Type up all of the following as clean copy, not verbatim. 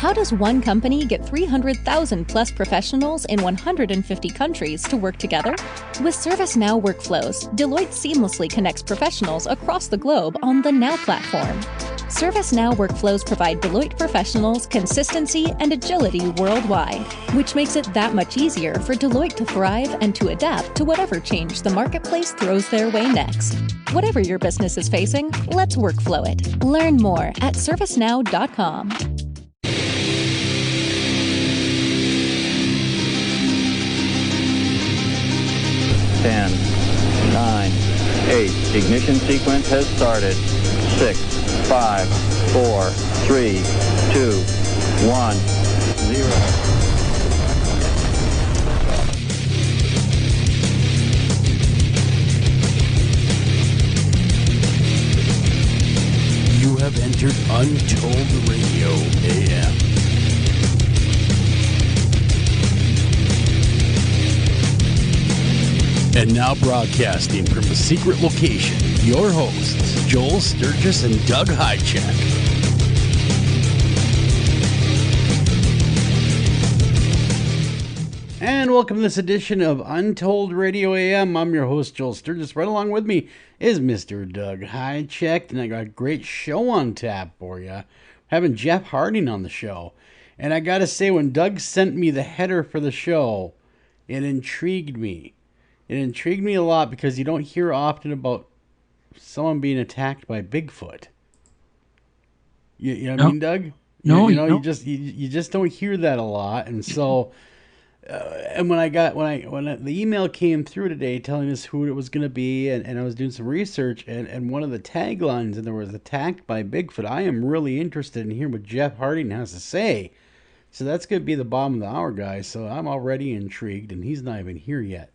How does one company get 300,000 plus professionals in 150 countries to work together? With ServiceNow Workflows, Deloitte seamlessly connects professionals across the globe on the Now platform. ServiceNow Workflows provide Deloitte professionals consistency and agility worldwide, which makes it that much easier for Deloitte to thrive and to adapt to whatever change the marketplace throws their way next. Whatever your business is facing, let's workflow it. Learn more at servicenow.com. 10, 9, 8. Ignition sequence has started. 6, 5, 4, 3, 2, 1, 0. You have entered Untold Radio AM. And now broadcasting from a secret location, your hosts, Joel Sturgis and Doug Hychek. And welcome to this edition of Untold Radio AM. I'm your host, Joel Sturgis. Right along with me is Mr. Doug Hychek, and I got a great show on tap for you. Having Jeff Harding on the show. And I got to say, when Doug sent me the header for the show, it intrigued me. It intrigued me a lot because you don't hear often about someone being attacked by Bigfoot. You know what I mean, Doug? No, you just don't hear that a lot, and so. And when the email came through today telling us who it was going to be, and I was doing some research, and one of the taglines, and there was attacked by Bigfoot. I am really interested in hearing what Jeff Harding has to say. So that's going to be the bottom of the hour, guys. So I'm already intrigued, and he's not even here yet.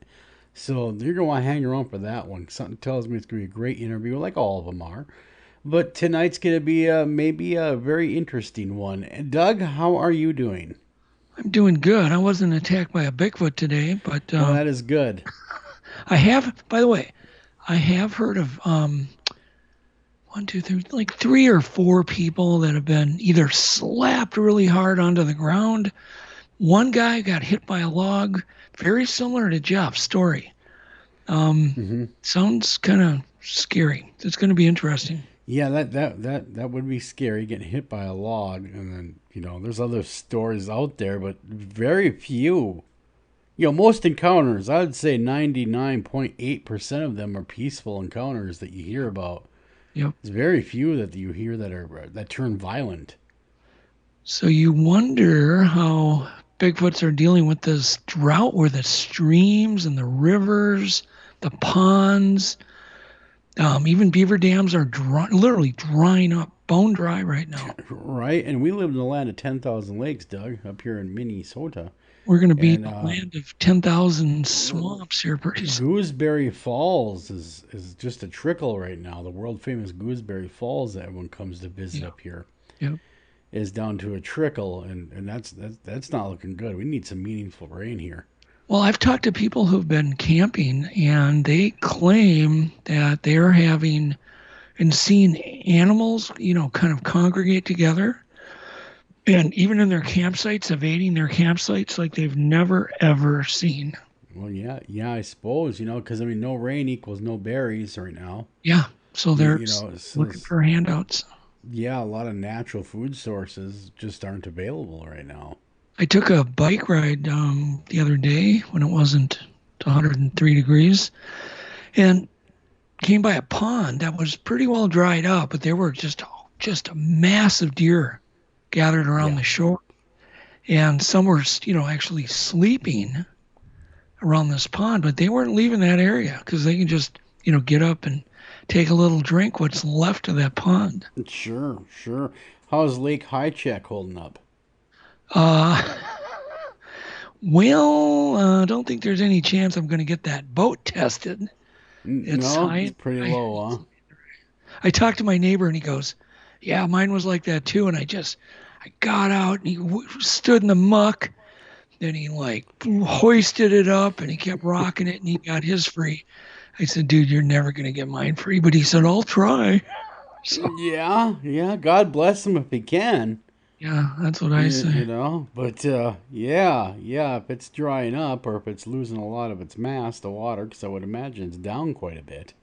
So you're going to want to hang around for that one. Something tells me it's going to be a great interview, like all of them are. But tonight's going to be maybe a very interesting one. And Doug, how are you doing? I'm doing good. I wasn't attacked by a Bigfoot today, but... well, that is good. I have, by the way, I have heard of 3 or 4 people that have been either slapped really hard onto the ground. One guy got hit by a log, very similar to Jeff's story. Sounds kind of scary. It's going to be interesting. Yeah, that would be scary, getting hit by a log, and then, there's other stories out there, but very few. Most encounters, I would say 99.8% of them are peaceful encounters that you hear about. Yep. There's very few that you hear that turn violent. So you wonder how Bigfoots are dealing with this drought where the streams and the rivers, the ponds, even beaver dams are literally drying up, bone dry right now. Right, and we live in the land of 10,000 lakes, Doug, up here in Minnesota. We're going to be in the land of 10,000 swamps here pretty soon. Gooseberry Falls is just a trickle right now. The world-famous Gooseberry Falls that everyone comes to visit up here is down to a trickle, and that's not looking good. We need some meaningful rain here. Well, I've talked to people who've been camping, and they claim that they're having and seeing animals, kind of congregate together, and even in their campsites, evading their campsites like they've never, ever seen. Well, yeah, I suppose, because, no rain equals no berries right now. Yeah, so they're looking for handouts. Yeah, a lot of natural food sources just aren't available right now. I took a bike ride the other day when it wasn't 103 degrees and came by a pond that was pretty well dried up, but there were just a massive deer gathered around the shore. And some were, actually sleeping around this pond, but they weren't leaving that area because they can just, get up and take a little drink what's left of that pond. Sure. How's Lake Hychek holding up? I don't think there's any chance I'm going to get that boat tested. It's pretty low, huh? I talked to my neighbor and he goes, yeah, mine was like that too. And I got out and he stood in the muck. Then he hoisted it up and he kept rocking it and he got his free. I said, dude, you're never going to get mine free. But he said, I'll try. So, yeah. God bless him if he can. Yeah, that's what I say. You know, but yeah, if it's drying up or if it's losing a lot of its mass, the water, because I would imagine it's down quite a bit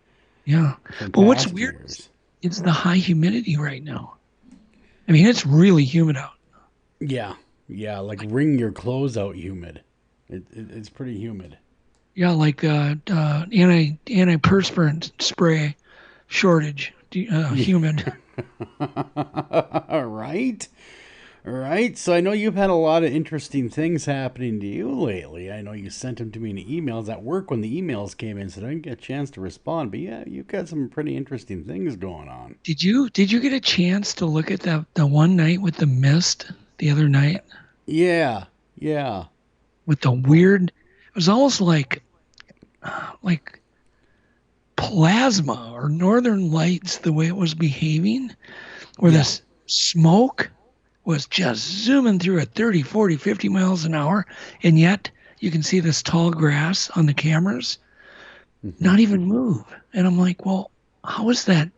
Yeah. from But what's past weird years. is the high humidity right now. I mean, it's really humid out. Yeah, like wring your clothes out humid. It's pretty humid. Yeah, like antiperspirant spray shortage, humid. Right. So I know you've had a lot of interesting things happening to you lately. I know you sent them to me in emails at work when the emails came in, so I didn't get a chance to respond. But yeah, you've got some pretty interesting things going on. Did you get a chance to look at the one night with the mist the other night? Yeah. With the weird, it was almost like plasma or northern lights the way it was behaving, where this smoke was just zooming through at 30, 40, 50 miles an hour, and yet you can see this tall grass on the cameras not even move. And I'm like, well, how is that?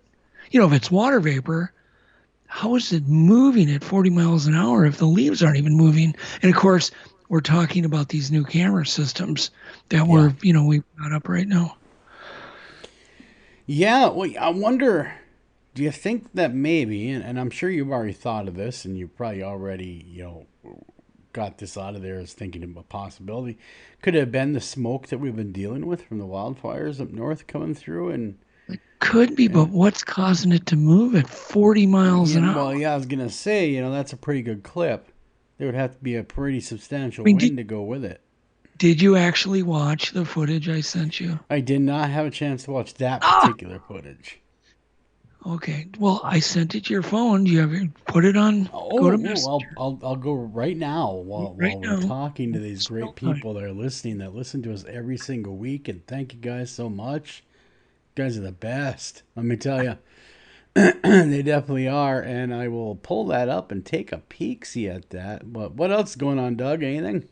You know, if it's water vapor, how is it moving at 40 miles an hour if the leaves aren't even moving? And of course, we're talking about these new camera systems that we've got up right now. Yeah, well, I wonder, do you think that maybe, and I'm sure you've already thought of this, and you probably already, got this out of there as thinking of a possibility, could it have been the smoke that we've been dealing with from the wildfires up north coming through? And it could be, but what's causing it to move at 40 miles an hour? Well, yeah, I was going to say, that's a pretty good clip. There would have to be a pretty substantial wind to go with it. Did you actually watch the footage I sent you? I did not have a chance to watch that particular footage. Okay. Well, I sent it to your phone. Do you ever put it on? Go to Messenger. I'll go right now while we're talking to these great people that are listening, that listen to us every single week. And thank you guys so much. You guys are the best. Let me tell you. They definitely are. And I will pull that up and take a peek-see at that. But what else is going on, Doug? Anything?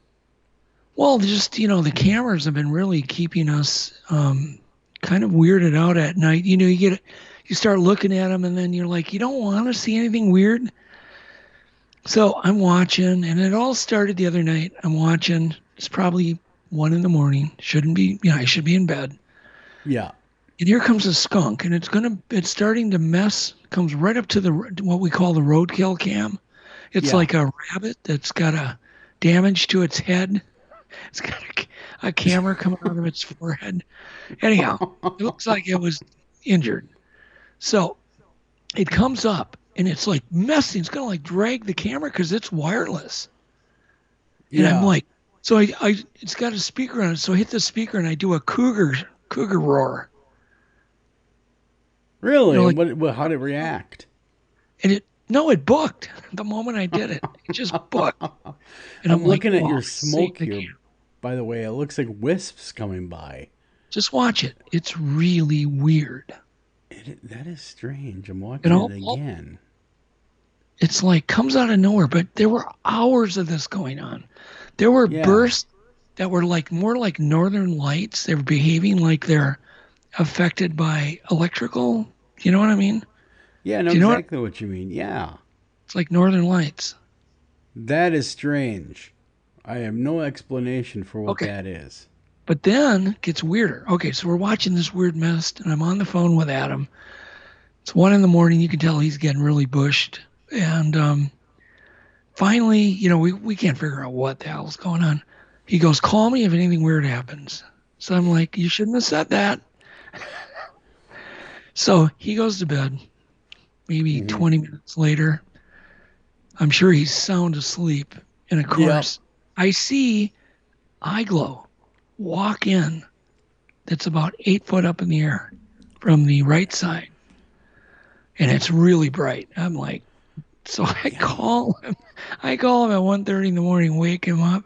Well, just, the cameras have been really keeping us kind of weirded out at night. You start looking at them and then you're like, you don't want to see anything weird. So I'm watching, and it all started the other night. I'm watching. It's probably 1 a.m. Shouldn't be, I should be in bed. Yeah. And here comes a skunk, and it's starting to mess, comes right up to what we call the roadkill cam. It's like a rabbit that's got a damage to its head. It's got a camera coming out of its forehead. Anyhow, it looks like it was injured. So it comes up, and it's like messing. It's going to like drag the camera because it's wireless. And I'm like, so it's got a speaker on it. So I hit the speaker, and I do a cougar roar. Really? How did it react? And it booked the moment I did it. It just booked. And I'm looking at your smoke here. By the way, it looks like wisps coming by. Just watch it. It's really weird. That is strange. I'm watching it again. It's like comes out of nowhere, but there were hours of this going on. There were bursts that were like more like northern lights. They were behaving like they're affected by electrical. You know what I mean? Yeah, I know exactly what you mean. Yeah. It's like northern lights. That is strange. I have no explanation for what that is. But then it gets weirder. Okay, so we're watching this weird mist, and I'm on the phone with Adam. It's 1 a.m. You can tell he's getting really bushed. And finally, we can't figure out what the hell's going on. He goes, call me if anything weird happens. So I'm like, you shouldn't have said that. So he goes to bed. Maybe 20 minutes later, I'm sure he's sound asleep. And of course, I see Iglo walk in that's about 8 foot up in the air from the right side. And it's really bright. I'm like, so I call him. I call him at 1:30 in the morning, wake him up,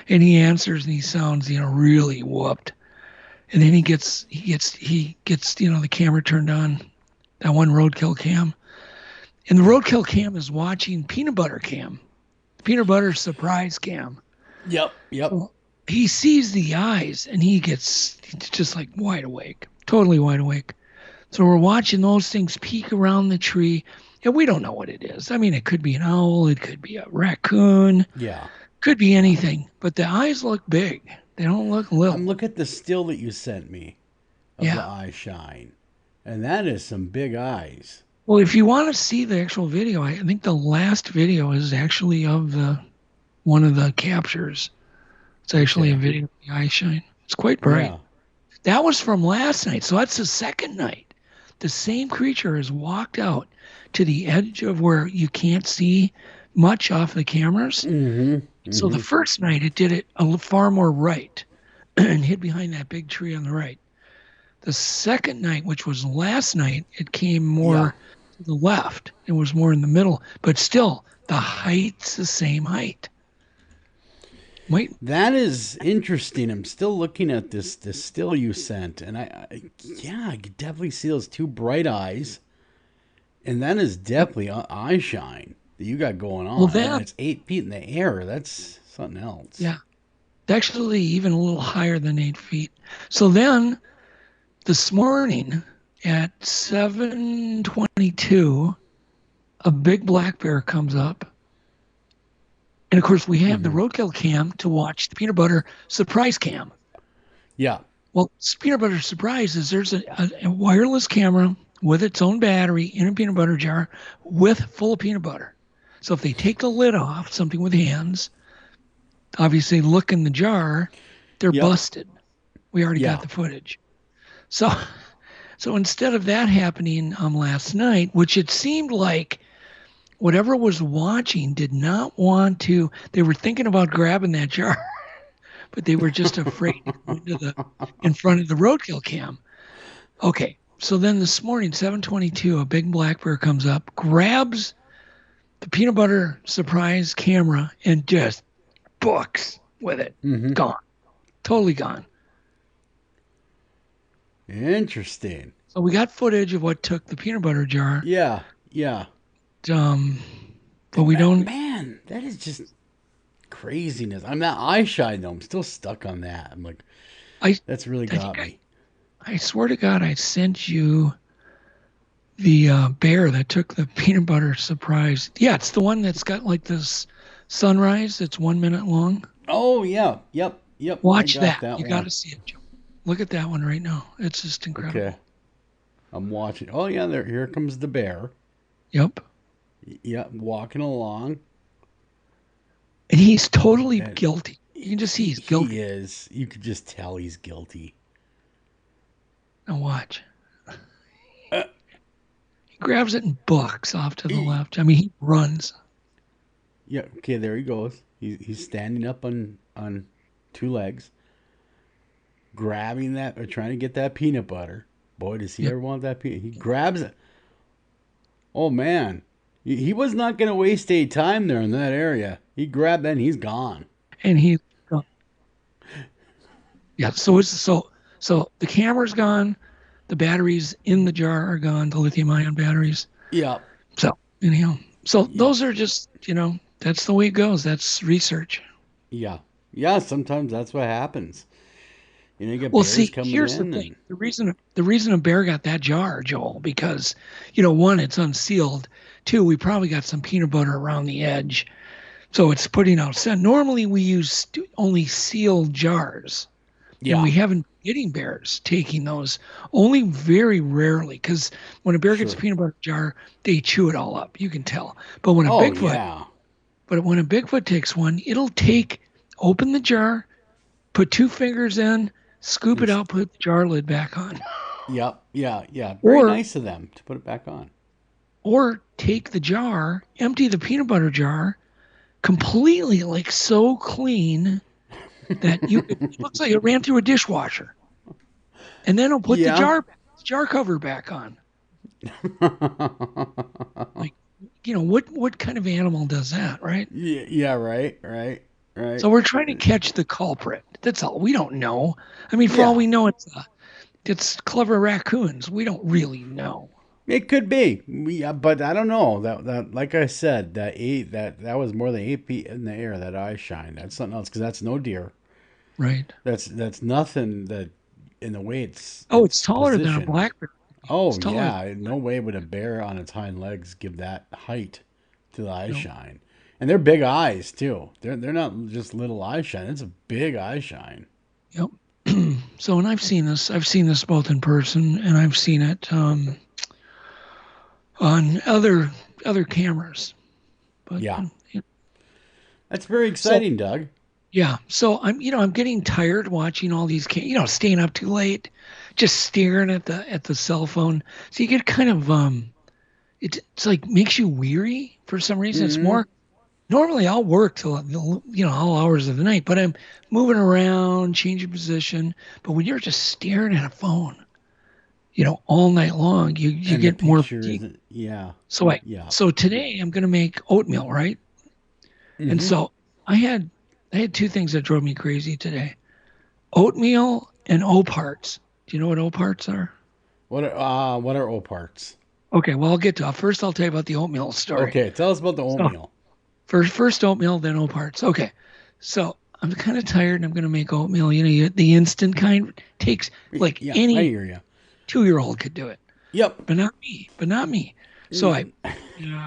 and he answers and he sounds, really whooped. And then he gets, the camera turned on, that one roadkill cam. And the roadkill cam is watching peanut butter cam, peanut butter surprise cam. Yep. So he sees the eyes and he's just like wide awake, totally wide awake. So we're watching those things peek around the tree, And we don't know what it is. I mean, it could be an owl. It could be a raccoon. Yeah. Could be anything. But the eyes look big. They don't look little. Look at the still that you sent me of the eye shine. And that is some big eyes. Well, if you want to see the actual video, I think the last video is actually of one of the captures. It's actually a video of the eye shine. It's quite bright. Yeah. That was from last night. So that's the second night. The same creature has walked out to the edge of where you can't see much off the cameras. So the first night it did it far more right and hid behind that big tree on the right. The second night, which was last night, it came more to the left. It was more in the middle, but still the height's the same height. That is interesting. I'm still looking at this still you sent, and I could definitely see those two bright eyes, and that is definitely eye shine that you got going on. Well, it's 8 feet in the air. That's something else. Yeah, it's actually even a little higher than 8 feet. So then, this morning at 7:22, a big black bear comes up. And, of course, we have the roadkill cam to watch the peanut butter surprise cam. Yeah. Well, peanut butter surprise is there's a wireless camera with its own battery in a peanut butter jar full of peanut butter. So if they take the lid off, something with hands, obviously look in the jar, they're busted. We already got the footage. So instead of that happening last night, which it seemed like whatever was watching did not want to. They were thinking about grabbing that jar, but they were just afraid to go in front of the roadkill cam. Okay, so then this morning, 7:22, a big black bear comes up, grabs the peanut butter surprise camera, and just books with it. Gone. Totally gone. Interesting. So we got footage of what took the peanut butter jar. Yeah. But we don't. Man, that is just craziness. I'm not eye shy though. I'm still stuck on that. I'm like, that's really got me. I swear to God, I sent you the bear that took the peanut butter surprise. Yeah, it's the one that's got like this sunrise. It's 1 minute long. Oh yeah, yep. Watch that. You got to see it, Joe. Look at that one right now. It's just incredible. Okay, I'm watching. Oh yeah, here comes the bear. Yep, walking along. And he's totally guilty. You can just see he's guilty. He is. You could just tell he's guilty. Now watch. He grabs it and books off to the left. I mean, he runs. Yeah, okay, there he goes. He's standing up on two legs, grabbing that, or trying to get that peanut butter. Boy, does he ever want that peanut. He grabs it. Oh, man. He was not going to waste any time there in that area. He grabbed that and he's gone. And he's gone. Yeah, so the camera's gone. The batteries in the jar are gone, the lithium-ion batteries. Yeah. So, anyhow. Those are just, that's the way it goes. That's research. Yeah. Yeah, sometimes that's what happens. You get bears coming here's in. The thing. The reason a bear got that jar, Joel, because, one, it's unsealed. Two, we probably got some peanut butter around the edge. So it's putting out scent. Normally we use only sealed jars. Yeah. And we haven't been getting bears taking those. Only very rarely. Because when a bear gets a peanut butter jar, they chew it all up. You can tell. But when a Bigfoot takes one, it'll open the jar, put 2 fingers in, scoop it out, put the jar lid back on. Yep. Yeah. Very nice of them to put it back on. Or take the jar, empty the peanut butter jar completely, like so clean that it looks like it ran through a dishwasher. And then he'll put the jar cover back on. Like, what kind of animal does that, right? Yeah, right. So we're trying to catch the culprit. That's all. We don't know. I mean, for all we know, it's clever raccoons. We don't really know. It could be, but I don't know. That like I said, that was more than 8 feet in the air. That eye shine. That's something else because that's no deer. Right. That's nothing that in the way it's. Oh, it's taller than a black bear. Oh, yeah. No way would a bear on its hind legs give that height to the eye shine. And they're big eyes, too. They're not just little eye shine. It's a big eye shine. Yep. So, and I've seen this both in person, and I've seen it on other cameras. But, yeah. That's very exciting, Doug. Yeah. So I'm getting tired watching all these, staying up too late, just staring at the cell phone. So you get kind of, it's like makes you weary for some reason. It's more, normally I'll work till, all hours of the night, but I'm moving around, changing position. But when you're just staring at a phone, all night long, you get more fatigue. Yeah. So today I'm going to make oatmeal, right? And so I had two things that drove me crazy today: oatmeal and O-parts. Do you know what O-parts are? What are O-parts? Okay, well, I'll get to it. First, I'll tell you about the oatmeal story. Okay, tell us about the oatmeal. So, first oatmeal, then O-parts. Okay, so I'm kind of tired, and I'm going to make oatmeal. The instant kind takes any I hear you. 2-year-old could do it. Yep. But not me. So I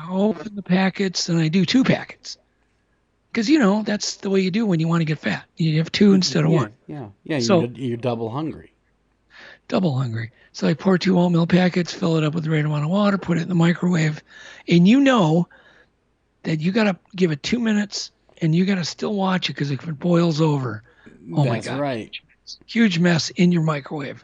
open the packets, and I do 2 packets. Because, that's the way you do when you want to get fat. You have 2 instead of 1. Yeah. So you're double hungry. So I pour 2 oatmeal packets, fill it up with the right amount of water, put it in the microwave. And that you got to give it 2 minutes, and you got to still watch it, because if it boils over, my God. That's right. Huge mess in your microwave.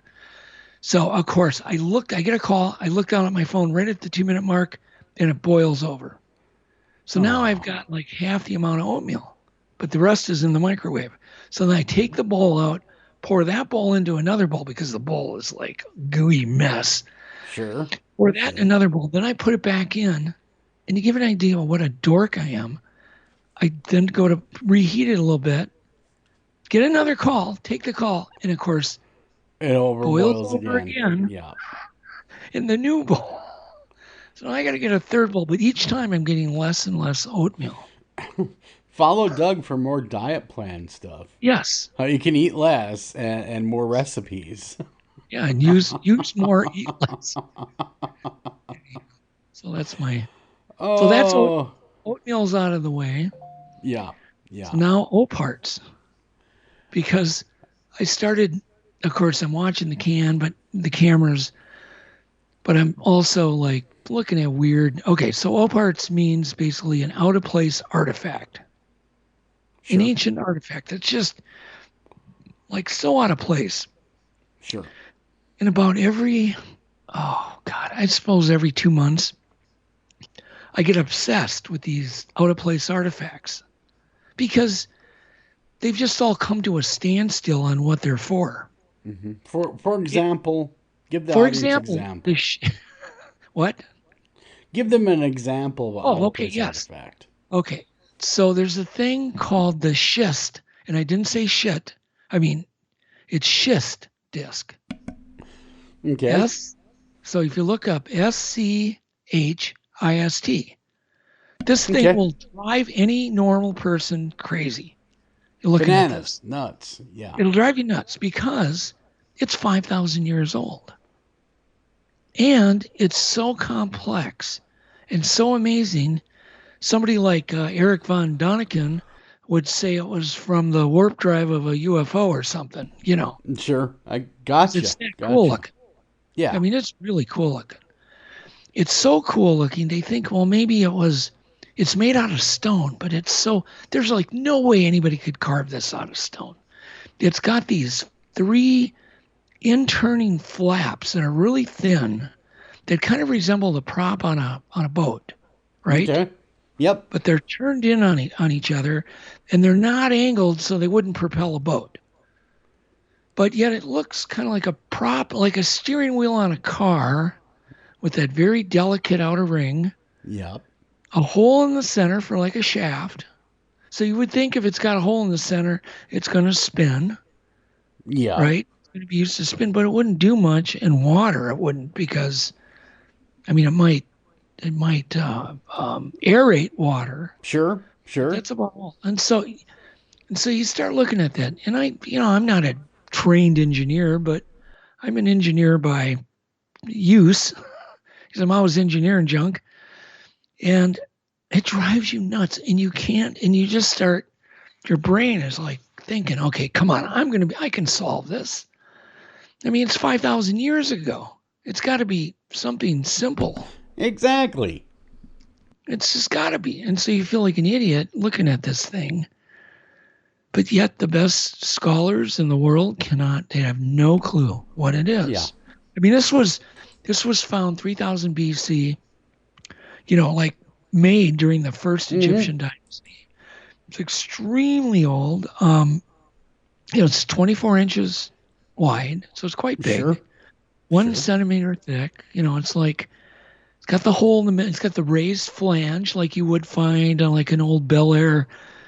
So, of course, I get a call. I look down at my phone right at the 2-minute mark, and it boils over. So now I've got like half the amount of oatmeal, but the rest is in the microwave. So then I take the bowl out, pour that bowl into another bowl, because the bowl is like gooey mess. Sure. Pour that in another bowl. Then I put it back in, and to give an idea of what a dork I am, I then go to reheat it a little bit, get another call, take the call, and of course, it boils over again. Yeah. In the new bowl. So I got to get a third bowl, but each time I'm getting less and less oatmeal. Follow Doug for more diet plan stuff. Yes. How you can eat less and more recipes. Yeah, and use more, eat less. So that's my. So that's oatmeal's out of the way. Yeah. So now O-parts, because I started. Of course, I'm watching the cameras, but I'm also like looking at weird. Okay, so O-parts means basically an out of place artifact, an ancient artifact that's just like so out of place. Sure. And about every 2 months, I get obsessed with these out of place artifacts, because they've just all come to a standstill on what they're for. Mm-hmm. For example, give the audience an example. What? Give them an example of artifact. Okay, so there's a thing called the schist, and I didn't say shit. I mean, it's schist disc. Okay. So if you look up SCHIST, this thing will drive any normal person crazy. You're looking at this. Nuts. Yeah. It'll drive you nuts, because it's 5,000 years old. And it's so complex and so amazing. Somebody like Eric von Däniken would say it was from the warp drive of a UFO or something, Sure. I gotcha. It's that cool looking. Yeah. I mean, it's really cool looking. It's so cool looking. They think, well, maybe it's made out of stone, but there's like no way anybody could carve this out of stone. It's got these 3 in-turning flaps that are really thin that kind of resemble the prop on a boat, right? Okay. Yep. But they're turned in on each other, and they're not angled so they wouldn't propel a boat. But yet it looks kind of like a prop, like a steering wheel on a car with that very delicate outer ring. Yep. A hole in the center for like a shaft. So you would think if it's got a hole in the center, it's going to spin. Yeah. Right? It's going to be used to spin, but it wouldn't do much in water. It wouldn't, because, I mean, it might aerate water. Sure. That's about all. And so you start looking at that, and I'm not a trained engineer, but I'm an engineer by use because I'm always engineering junk, and it drives you nuts, and you can't, and you just start, your brain is like thinking, okay, come on, I can solve this. I mean, it's 5,000 years ago. It's got to be something simple. Exactly. It's just got to be. And so you feel like an idiot looking at this thing. But yet the best scholars in the world they have no clue what it is. Yeah. I mean, this was found 3000 BC, like made during the first Egyptian dynasty. It's extremely old. It's 24 inches wide, so it's quite big. Sure. 1 centimeter thick. It's like, it's got the hole in the middle. It's got the raised flange like you would find on like an old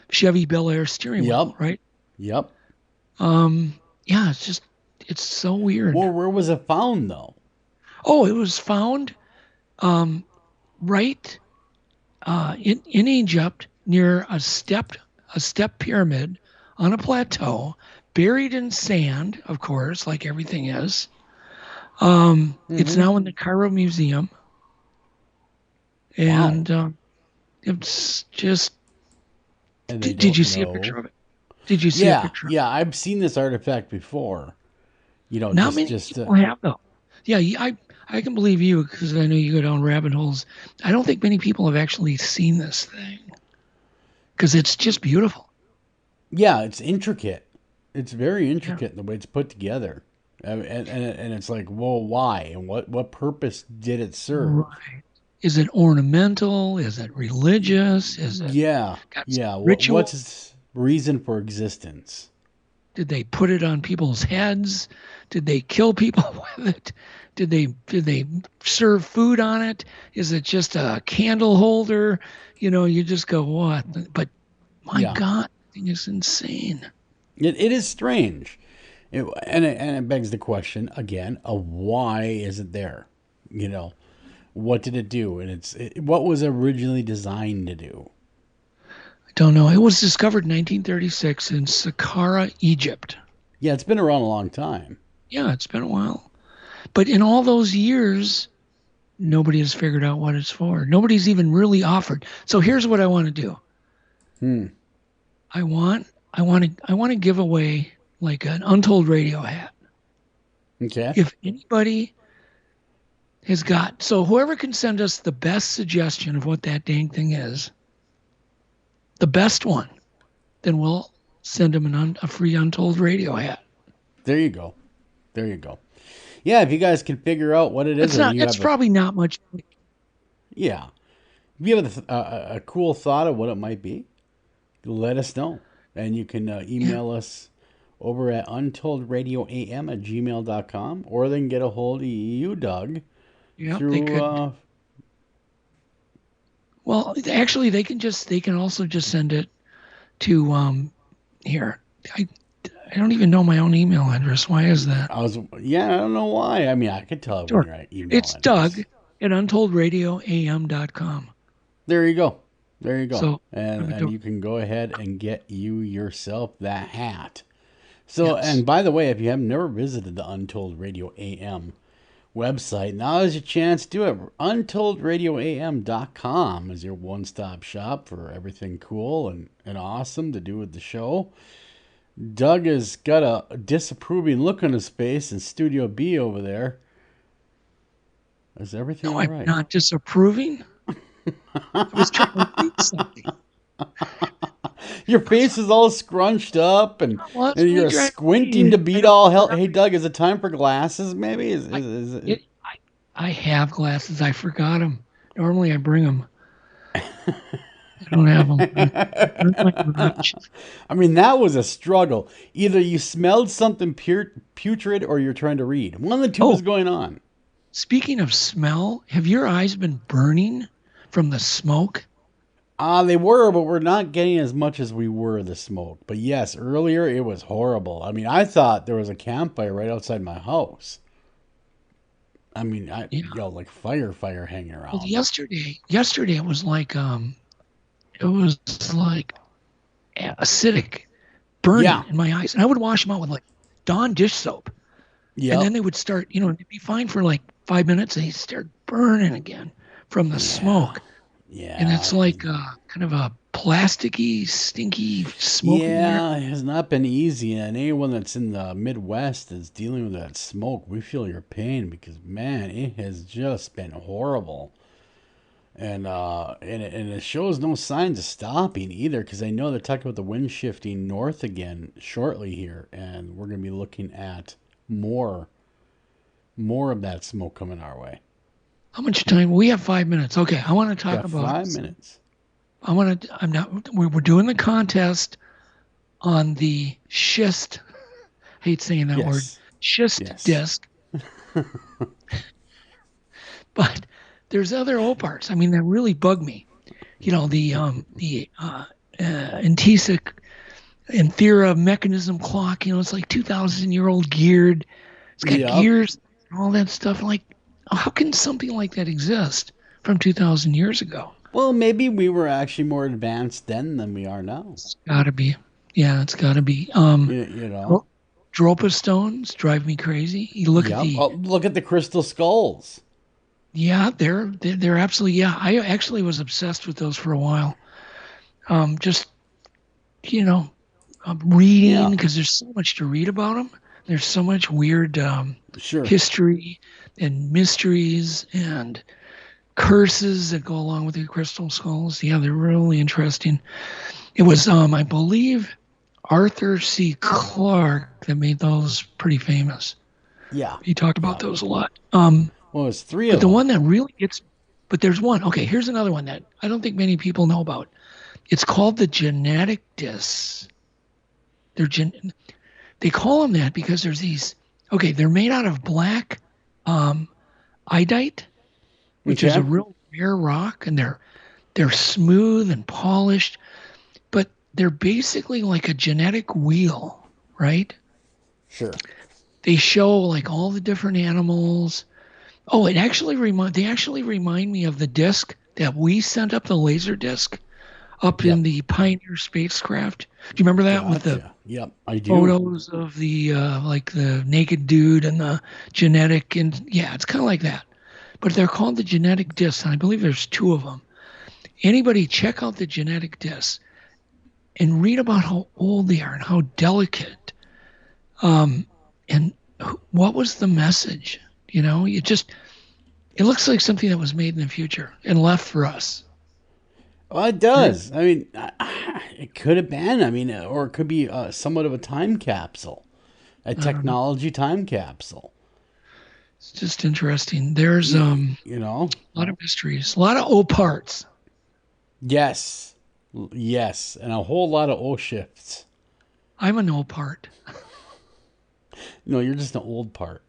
Chevy Bel Air steering wheel, right? Yep. Yeah, it's so weird. Well, where was it found though? Oh, it was found right in Egypt near a step pyramid on a plateau, buried in sand, of course, like everything is. It's now in the Cairo Museum. And it's just... Did you see a picture of it? Did you see a picture of it? Yeah, I've seen this artifact before. Not many people have, though. Yeah, I can believe you because I know you go down rabbit holes. I don't think many people have actually seen this thing because it's just beautiful. Yeah, it's intricate. It's very intricate in the way it's put together. And it's like, well, why? And what purpose did it serve? Right. Is it ornamental? Is it religious? Is it ritual? What's its reason for existence? Did they put it on people's heads? Did they kill people with it? Did they serve food on it? Is it just a candle holder? You just go, what? But my God, the thing is insane. It is strange. And it begs the question again of why is it there? What did it do? And what was it originally designed to do? I don't know. It was discovered in 1936 in Saqqara, Egypt. Yeah, it's been around a long time. Yeah, it's been a while. But in all those years, nobody has figured out what it's for. Nobody's even really offered. So here's what I want to do. I want to give away like an Untold Radio hat. Okay. If anybody has got, so whoever can send us the best suggestion of what that dang thing is, the best one, then we'll send them a free Untold Radio hat. There you go. Yeah, if you guys can figure out what it is. It's probably not much. Yeah. If you have a cool thought of what it might be, let us know. And you can email us over at untoldradioam@gmail.com, or they can get a hold of you, Doug. Yeah, through, they could. Well, actually, they can also just send it to here. I don't even know my own email address. Why is that? I don't know why. I mean, I could tell. Sure. Your email it's address. Doug at untoldradioam.com. There you go. So, and you can go ahead and get yourself that hat. So, and by the way, if you have never visited the Untold Radio AM website, now is your chance to do it. Untoldradioam.com is your one-stop shop for everything cool and awesome to do with the show. Doug has got a disapproving look on his face in Studio B over there. Is everything all right? I'm not disapproving. I was trying to read something. Your face is all scrunched up, and you're squinting to beat all hell. Hey, Doug, is it time for glasses? Maybe is it? I have glasses. I forgot them. Normally, I bring them. I don't have them. I mean, that was a struggle. Either you smelled something putrid, or you're trying to read. One of the two is going on. Speaking of smell, have your eyes been burning from the smoke? They were, but we're not getting as much as we were the smoke. But yes, earlier it was horrible. I mean, I thought there was a campfire right outside my house. I mean, like fire hanging around. Well, yesterday it was like acidic burning in my eyes, and I would wash them out with like Dawn dish soap. Yeah. And then they would start, it'd be fine for like 5 minutes, and they start burning again from the smoke. Yeah. And it's like kind of a plasticky, stinky smoke. Yeah, it has not been easy. And anyone that's in the Midwest is dealing with that smoke, we feel your pain because, man, it has just been horrible. And it shows no signs of stopping either, because I know they're talking about the wind shifting north again shortly here, and we're going to be looking at more of that smoke coming our way. How much time? We have 5 minutes. Okay, I want to talk about 5 minutes. We're doing the contest on the schist. I hate saying that word. Schist disc. But there's other opars. I mean, that really bug me. You know, the Intesic Anthera mechanism clock. You know, it's like 2,000-year-old geared. It's got gears and all that stuff. Like, how can something like that exist from 2,000 years ago? Well, maybe we were actually more advanced then than we are now. It's got to be. Yeah, it's got to be. You know, Dropa stones drive me crazy. You look at look at the crystal skulls. Yeah, they're absolutely. Yeah, I actually was obsessed with those for a while. Just reading, because there's so much to read about them. There's so much weird history and mysteries and curses that go along with the crystal skulls. Yeah, they're really interesting. It was, I believe, Arthur C. Clarke that made those pretty famous. Yeah. He talked about those a lot. Well, it's 3 of them. But the one that really gets, but there's one. Okay, here's another one that I don't think many people know about. It's called the genetic discs. They call them that because there's these. Okay, they're made out of black iodite, which is a real rare rock, and they're smooth and polished, but they're basically like a genetic wheel, right? Sure. They show like all the different animals. Oh, they actually remind me of the disc that we sent up, the laser disc up in the Pioneer spacecraft. Do you remember that with the I do. photos of the like the naked dude and the genetic, and it's kind of like that. But they're called the genetic discs, and I believe there's 2 of them. Anybody check out the genetic discs and read about how old they are and how delicate. And what was the message? You know, it looks like something that was made in the future and left for us. Well, it does. I mean, it could have been. I mean, or it could be somewhat of a time capsule, a technology time capsule. It's just interesting. There's a lot of mysteries, a lot of O parts. Yes, and a whole lot of O shifts. I'm an O part. No, you're just an old part.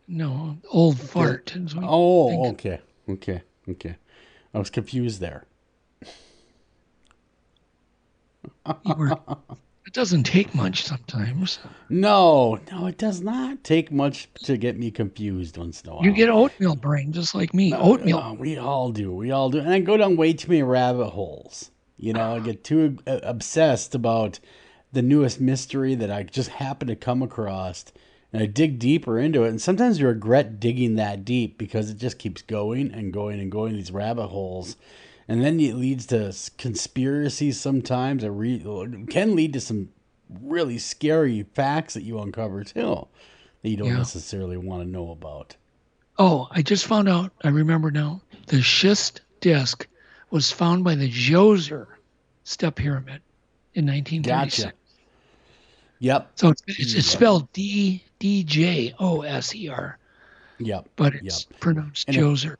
No, old fart. Oh, okay. I was confused there. It doesn't take much sometimes. No, it does not take much to get me confused once in a while. You get oatmeal brain just like me. Oatmeal. We all do. And I go down way too many rabbit holes. You know, I get too obsessed about the newest mystery that I just happen to come across. And I dig deeper into it. And sometimes you regret digging that deep because it just keeps going and going and going, these rabbit holes. And then it leads to conspiracies sometimes. It can lead to some really scary facts that you uncover, too, that you don't necessarily want to know about. Oh, I just found out. I remember now. The schist disc was found by the Djoser step pyramid in 1936. Gotcha. Yep. So it's spelled D-J-O-S-E-R. Yep. But it's pronounced Djoser.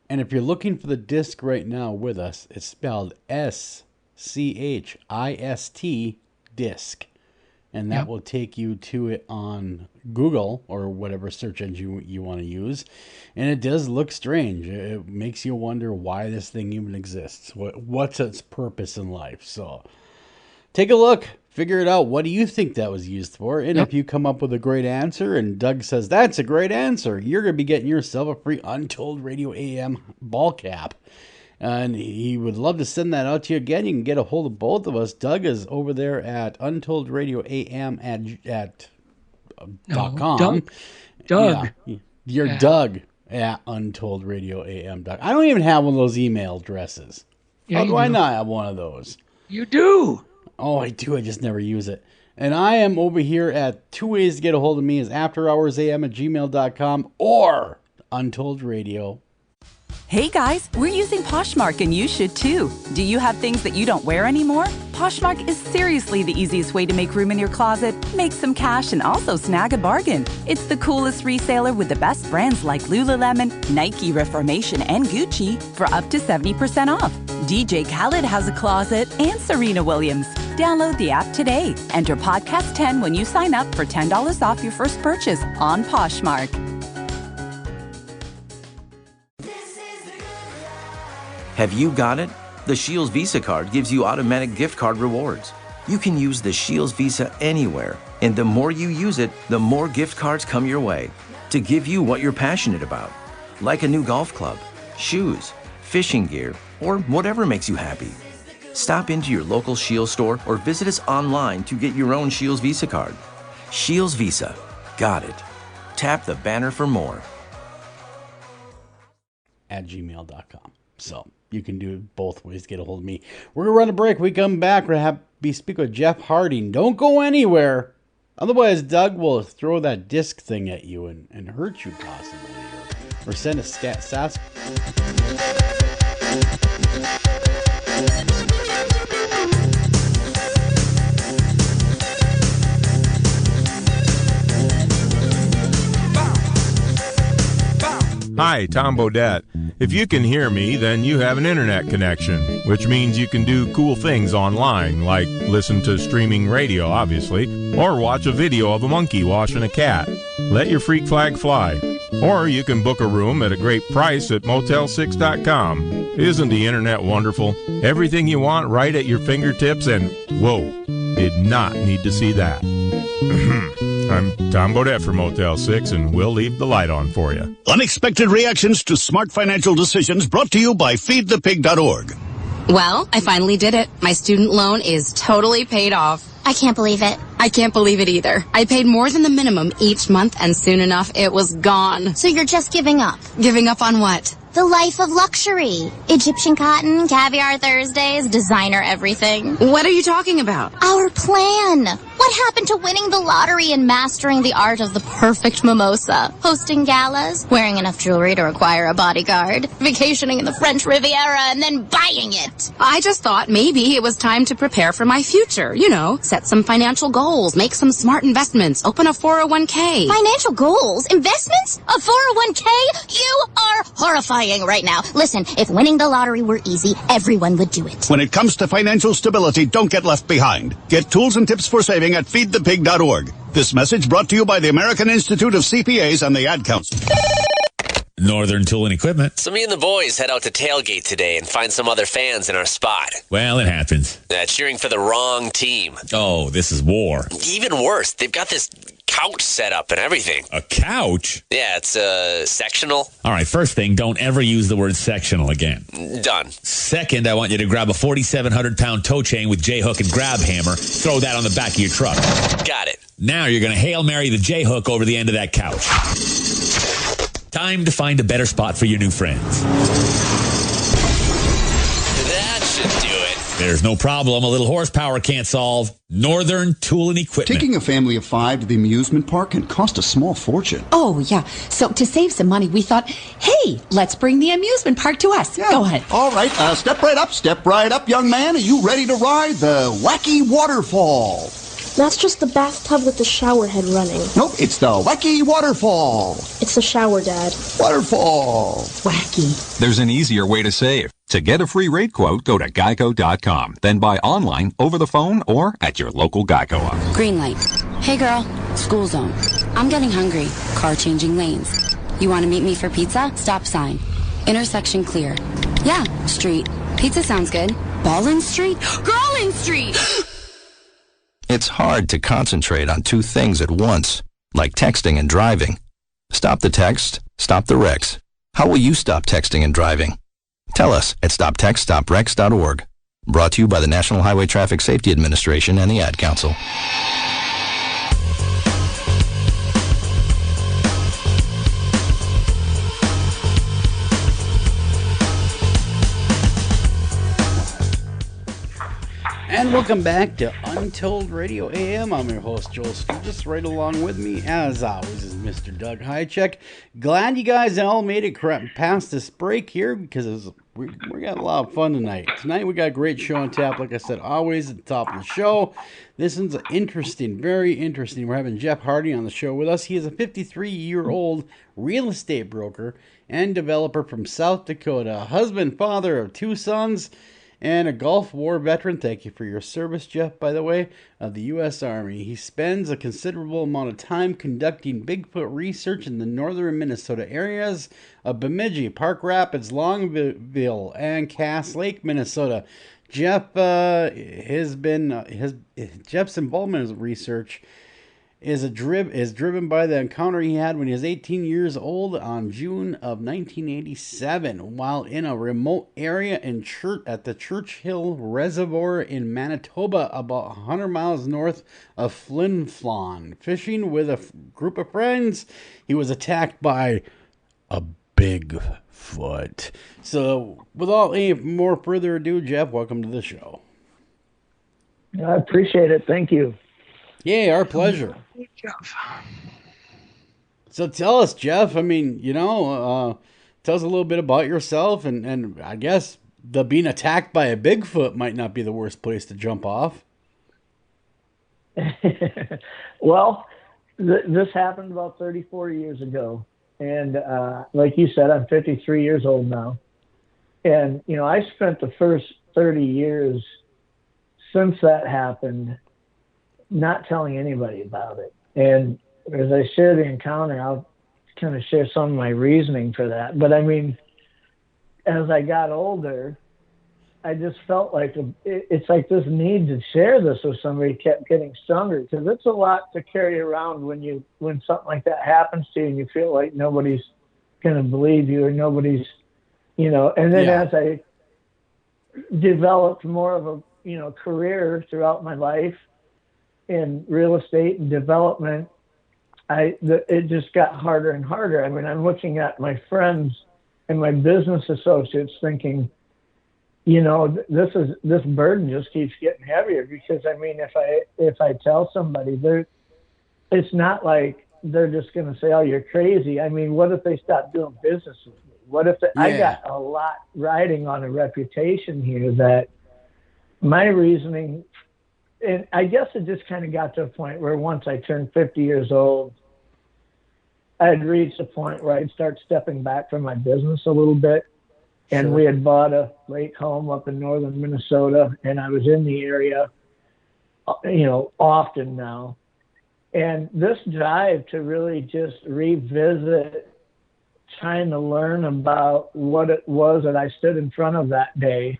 And if you're looking for the disc right now with us, it's spelled S-C-H-I-S-T disc. And that will take you to it on Google or whatever search engine you want to use. And it does look strange. It makes you wonder why this thing even exists. What's its purpose in life? So take a look. Figure it out. What do you think that was used for? And if you come up with a great answer and Doug says, that's a great answer, you're going to be getting yourself a free Untold Radio AM ball cap. And he would love to send that out to you again. You can get a hold of both of us. Doug is over there at Untold Radio AM at .com. Doug. Yeah, you're Doug at untoldradio.am. I don't even have one of those email addresses. Yeah, How do I not have one of those? You do. Oh, I do. I just never use it. And I am over here at 2 ways to get a hold of me is afterhoursam@gmail.com or Untold Radio. Hey guys, we're using Poshmark and you should too. Do you have things that you don't wear anymore? Poshmark is seriously the easiest way to make room in your closet, make some cash, and also snag a bargain. It's the coolest reseller with the best brands like Lululemon, Nike, Reformation, and Gucci for up to 70% off. DJ Khaled has a closet and Serena Williams. Download the app today. Enter Podcast 10 when you sign up for $10 off your first purchase on Poshmark. Have you got it? The Shields Visa card gives you automatic gift card rewards. You can use the Shields Visa anywhere, and the more you use it, the more gift cards come your way to give you what you're passionate about, like a new golf club, shoes, fishing gear, or whatever makes you happy. Stop into your local Shields store or visit us online to get your own Shields Visa card. Shields Visa. Got it. Tap the banner for more. At gmail.com. So you can do it both ways to get a hold of me. We're going to run a break. We come back. We're going to be speaking with Jeff Harding. Don't go anywhere. Otherwise, Doug will throw that disc thing at you and hurt you possibly. Or send a sass. Hi, Tom Bodette. If you can hear me, then you have an internet connection, which means you can do cool things online, like listen to streaming radio, obviously, or watch a video of a monkey washing a cat. Let your freak flag fly. Or you can book a room at a great price at motel6.com. Isn't the internet wonderful? Everything you want right at your fingertips, and whoa, did not need to see that. I'm Tom Bodette for Motel 6, and we'll leave the light on for you. Unexpected reactions to smart financial decisions brought to you by feedthepig.org. Well, I finally did it. My student loan is totally paid off. I can't believe it. I can't believe it either. I paid more than the minimum each month, and soon enough, it was gone. So you're just giving up? Giving up on what? The life of luxury. Egyptian cotton, caviar Thursdays, designer everything. What are you talking about? Our plan. What happened to winning the lottery and mastering the art of the perfect mimosa? Hosting galas, wearing enough jewelry to require a bodyguard, vacationing in the French Riviera, and then buying it. I just thought maybe it was time to prepare for my future. You know, set some financial goals, make some smart investments, open a 401k. Financial goals? Investments? A 401k? You are horrifying right now. Listen, if winning the lottery were easy, everyone would do it. When it comes to financial stability, don't get left behind. Get tools and tips for saving at feedthepig.org. This message brought to you by the American Institute of CPAs and the Ad Council. Northern Tool and Equipment. So me and the boys head out to tailgate today and find some other fans in our spot. Well, it happens. Cheering for the wrong team. Oh, this is war. Even worse, they've got this couch set up and everything. A couch? Yeah, it's sectional. All right, first thing, don't ever use the word sectional again. Done. Second, I want you to grab a 4,700-pound tow chain with J-hook and grab hammer. Throw that on the back of your truck. Got it. Now you're going to Hail Mary the J-hook over the end of that couch. Time to find a better spot for your new friends. That should do it. There's no problem a little horsepower can't solve. Northern Tool and Equipment. Taking a family of 5 to the amusement park can cost a small fortune. Oh, yeah. So to save some money, we thought, hey, let's bring the amusement park to us. Yeah. Go ahead. All right. Step right up, young man. Are you ready to ride the wacky waterfall? That's just the bathtub with the shower head running. Nope, it's the wacky waterfall. It's the shower, Dad. Waterfall. Wacky. There's an easier way to save. To get a free rate quote, go to geico.com. Then buy online, over the phone, or at your local Geico office. Green light. Hey, girl. School zone. I'm getting hungry. Car changing lanes. You want to meet me for pizza? Stop sign. Intersection clear. Yeah, street. Pizza sounds good. Ballin Street? Girlin Street! It's hard to concentrate on two things at once, like texting and driving. Stop the text, stop the wrecks. How will you stop texting and driving? Tell us at stoptextstopwrecks.org. Brought to you by the National Highway Traffic Safety Administration and the Ad Council. And welcome back to Untold Radio AM. I'm your host, Joel Sturgis. Right along with me, as always, is Mr. Doug Hychek. Glad you guys all made it past this break here because we got a lot of fun tonight. Tonight we got a great show on tap. Like I said, always at the top of the show. This one's interesting, very interesting. We're having Jeff Hardy on the show with us. He is a 53-year-old real estate broker and developer from South Dakota, husband, father of 2 sons, and a Gulf War veteran. Thank you for your service, Jeff, by the way, of the U.S. Army. He spends a considerable amount of time conducting Bigfoot research in the northern Minnesota areas of Bemidji, Park Rapids, Longville, and Cass Lake, Minnesota. Jeff's involvement in research is driven by the encounter he had when he was 18 years old on June of 1987 while in a remote area at the Churchill Reservoir in Manitoba, about 100 miles north of Flin Flon. Fishing with a group of friends, he was attacked by a Bigfoot. So without any more further ado, Jeff, welcome to the show. I appreciate it. Thank you. Yeah, our pleasure. Jeff. So tell us, Jeff, I mean, tell us a little bit about yourself, and I guess being attacked by a Bigfoot might not be the worst place to jump off. Well, this happened about 34 years ago. And like you said, I'm 53 years old now. And, I spent the first 30 years since that happened not telling anybody about it. And as I share the encounter, I'll kind of share some of my reasoning for that. But I mean, as I got older, I just felt like it's like this need to share this with somebody kept getting stronger, because it's a lot to carry around when something like that happens to you and you feel like nobody's going to believe you or nobody's, and then as I developed more of a, career throughout my life in real estate and development, it just got harder and harder. I mean, I'm looking at my friends and my business associates thinking, this burden just keeps getting heavier, because I mean, if I tell somebody, it's not like they're just going to say, "Oh, you're crazy." I mean, what if they stop doing business with me? What if I got a lot riding on a reputation here that my reasoning, and I guess it just kind of got to a point where once I turned 50 years old, I'd reached a point where I'd start stepping back from my business a little bit. And Sure. We had bought a lake home up in northern Minnesota, and I was in the area, often now. And this drive to really just revisit, trying to learn about what it was that I stood in front of that day,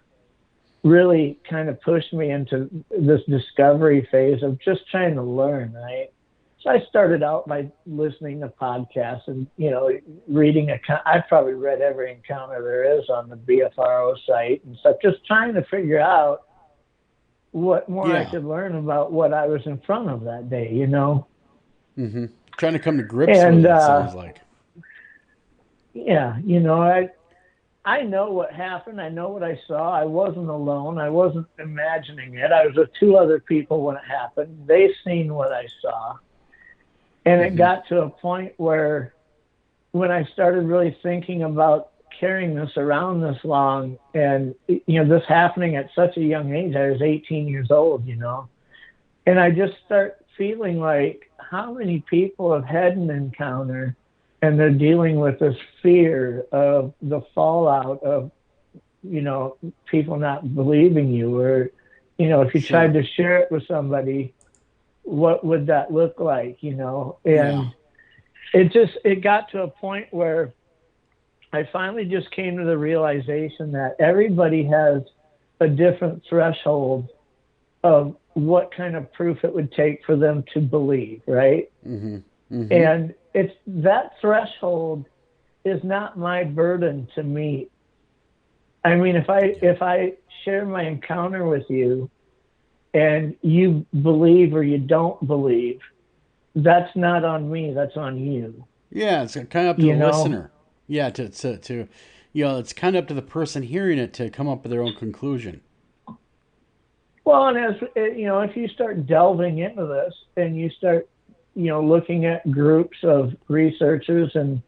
really kind of pushed me into this discovery phase of just trying to learn, right? So I started out by listening to podcasts and, reading. I've probably read every encounter there is on the BFRO site and stuff, just trying to figure out what more I could learn about what I was in front of that day, Mm-hmm. Trying to come to grips with it, sounds like. Yeah, I know what happened. I know what I saw. I wasn't alone. I wasn't imagining it. I was with 2 other people when it happened. They seen what I saw. And it got to a point where when I started really thinking about carrying this around this long and, this happening at such a young age, I was 18 years old, and I just start feeling like how many people have had an encounter and they're dealing with this fear of the fallout of, people not believing you, or, if you tried to share it with somebody, what would that look like, and it got to a point where I finally just came to the realization that everybody has a different threshold of what kind of proof it would take for them to believe, right? Mm-hmm. Mm-hmm. And it's that threshold is not my burden to meet. I mean, if I share my encounter with you and you believe or you don't believe, that's not on me, that's on you. Yeah, it's kind of up to the listener. Yeah, to it's kind of up to the person hearing it to come up with their own conclusion. Well, and as you know, if you start delving into this and you start, looking at groups of researchers and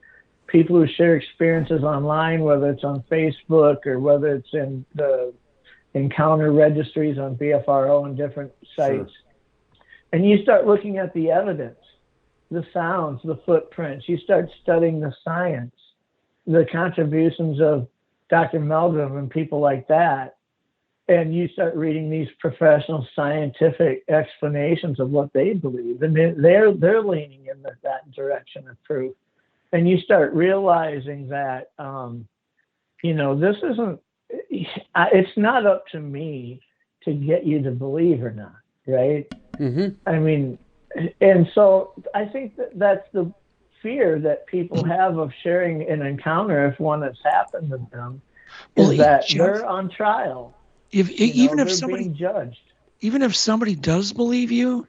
people who share experiences online, whether it's on Facebook or whether it's in the encounter registries on BFRO and different sites, and you start looking at the evidence, the sounds, the footprints, you start studying the science, the contributions of Dr. Meldrum and people like that, and you start reading these professional scientific explanations of what they believe, and they're leaning in that direction of proof, and you start realizing that this isn't. It's not up to me to get you to believe or not, right? Mm-hmm. I mean, and so I think that's the fear that people have of sharing an encounter if one has happened to them, is that they're on trial. Even if somebody being judged, even if somebody does believe you,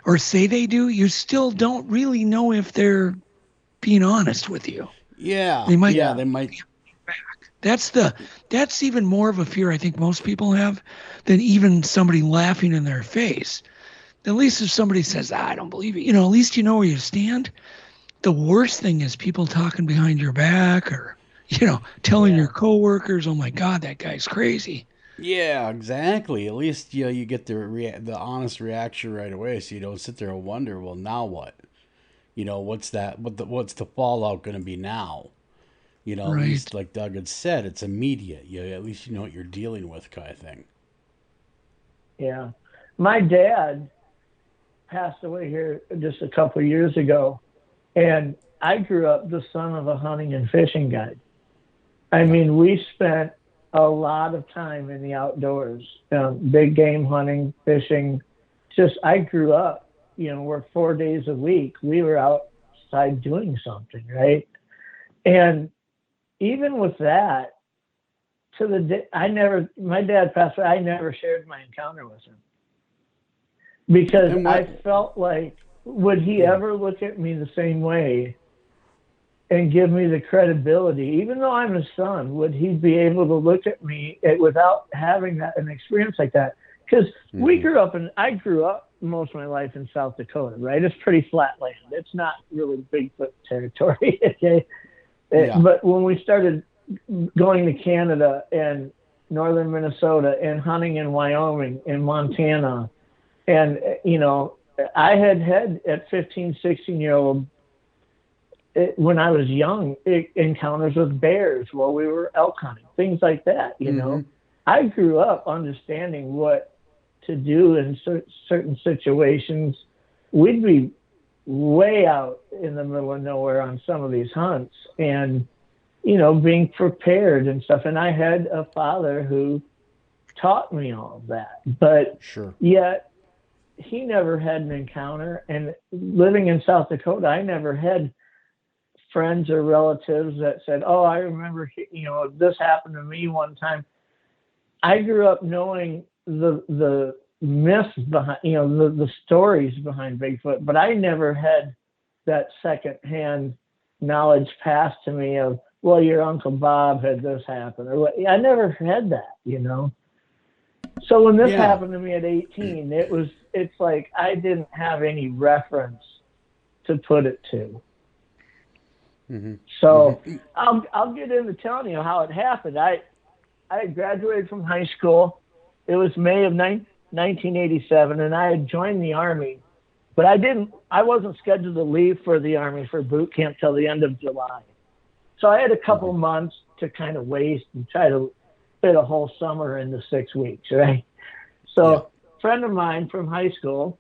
or say they do, you still don't really know if they're being honest with you. Yeah, they might. Yeah, they might. That's even more of a fear I think most people have than even somebody laughing in their face. At least if somebody says, I don't believe it, at least you know where you stand. The worst thing is people talking behind your back or, telling your coworkers, oh my God, that guy's crazy. Yeah, exactly. At least, you get the honest reaction right away, so you don't sit there and wonder, well, now what? What's the fallout going to be now? At least, like Doug had said, it's immediate. At least you know what you're dealing with, kind of thing. Yeah. My dad passed away here just a couple of years ago, and I grew up the son of a hunting and fishing guide. I mean, we spent a lot of time in the outdoors, big game hunting, fishing. I grew up, we're 4 days a week. We were outside doing something, right? And even with that, my dad passed away, I never shared my encounter with him. Because I felt like, would he ever look at me the same way and give me the credibility? Even though I'm his son, would he be able to look at me without having an experience like that? Because I grew up most of my life in South Dakota, right? It's pretty flat land. It's not really Bigfoot territory, okay? Yeah. But when we started going to Canada and northern Minnesota and hunting in Wyoming and Montana, and, I had at 15, 16-year-old, when I was young, encounters with bears while we were elk hunting, things like that, I grew up understanding what to do in certain situations. We'd be way out in the middle of nowhere on some of these hunts and, being prepared and stuff. And I had a father who taught me all of that, but yet he never had an encounter. And living in South Dakota, I never had friends or relatives that said, oh, I remember, this happened to me one time. I grew up knowing the myths behind, the stories behind Bigfoot, but I never had that secondhand knowledge passed to me of, well, your Uncle Bob had this happen, or what. I never had that, So when this happened to me at 18, it's like I didn't have any reference to put it to. Mm-hmm. So I'll get into telling you how it happened. I graduated from high school. It was May of 1987, and I had joined the Army, but I wasn't scheduled to leave for the Army for boot camp till the end of July. So I had a couple months to kind of waste and try to fit a whole summer into 6 weeks, right? So a friend of mine from high school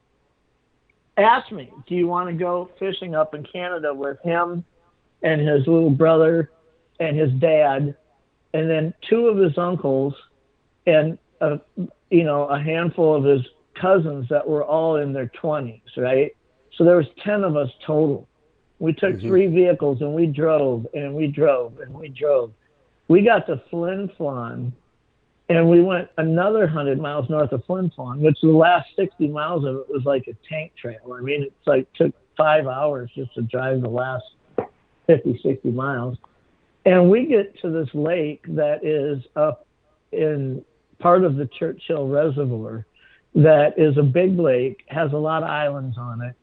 asked me, do you want to go fishing up in Canada with him and his little brother and his dad, and then two of his uncles and a handful of his cousins that were all in their 20s, right? So there was 10 of us total. We took 3 vehicles and we drove and we drove and we drove. We got to Flin Flon and we went another 100 miles north of Flin Flon, which the last 60 miles of it was like a tank trail. I mean, it's like took 5 hours just to drive the last 50, 60 miles. And we get to this lake that is up in part of the Churchill Reservoir that is a big lake, has a lot of islands on it.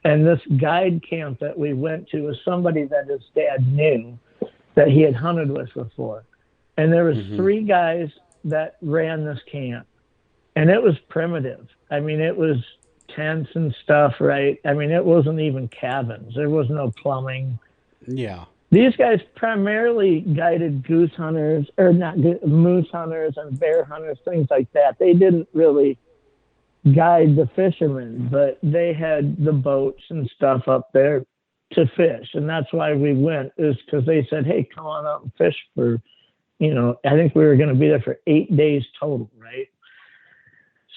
And this guide camp that we went to was somebody that his dad knew that he had hunted with before. And there was 3 guys that ran this camp. And it was primitive. I mean, it was tents and stuff, right? I mean, it wasn't even cabins. There was no plumbing. Yeah. These guys primarily guided goose hunters, or not moose hunters and bear hunters, things like that. They didn't really guide the fishermen, but they had the boats and stuff up there to fish. And that's why we went, is because they said, hey, come on out and fish for, I think we were going to be there for 8 days total, right?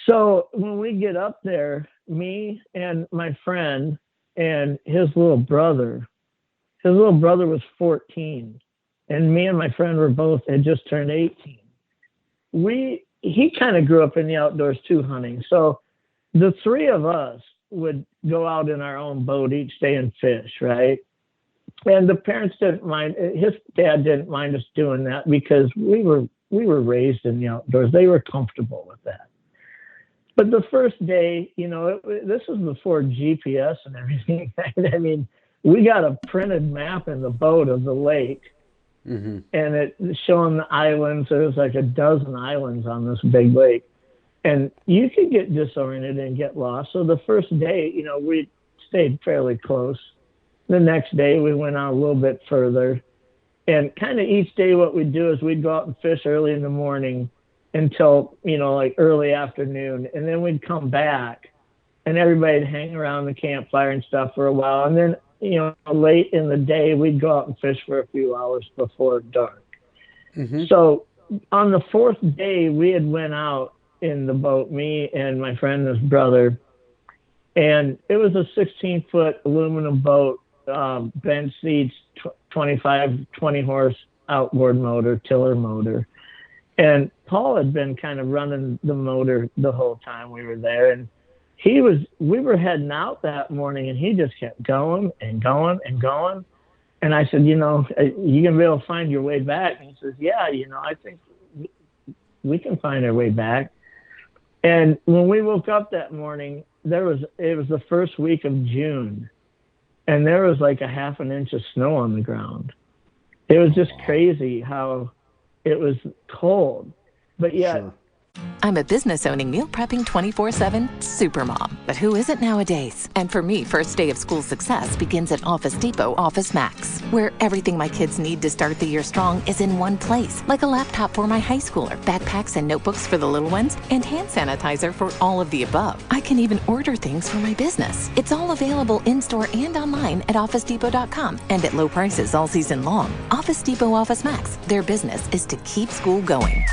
So when we get up there, me and my friend and his little brother was 14, and me and my friend had just turned 18. He kind of grew up in the outdoors too, hunting. So the 3 of us would go out in our own boat each day and fish, right? And the parents didn't mind. His dad didn't mind us doing that because we were raised in the outdoors. They were comfortable with that. But the first day, this was before GPS and everything. I mean, we got a printed map in the boat of the lake, and it showing the islands. There was like a dozen islands on this big lake, and you could get disoriented and get lost. So the first day, we stayed fairly close. The next day, we went out a little bit further, and kind of each day, what we'd do is we'd go out and fish early in the morning until like early afternoon, and then we'd come back, and everybody'd hang around the campfire and stuff for a while, and then late in the day, we'd go out and fish for a few hours before dark. So on the 4th day, we had went out in the boat, me and my friend and his brother, and it was a 16-foot aluminum boat, bench seats, 20 horse outboard motor, tiller motor. And Paul had been kind of running the motor the whole time we were there, and we were heading out that morning, and he just kept going and going and going. And I said, you going to be able to find your way back? And he says, yeah, I think we can find our way back. And when we woke up that morning, it was the first week of June, and there was like a half an inch of snow on the ground. It was just crazy how it was cold, but yet. Sure. I'm a business-owning, meal prepping 24/7 supermom. But who isn't nowadays? And for me, first day of school success begins at Office Depot Office Max, where everything my kids need to start the year strong is in one place, like a laptop for my high schooler, backpacks and notebooks for the little ones, and hand sanitizer for all of the above. I can even order things for my business. It's all available in-store and online at OfficeDepot.com and at low prices all season long. Office Depot Office Max, their business is to keep school going.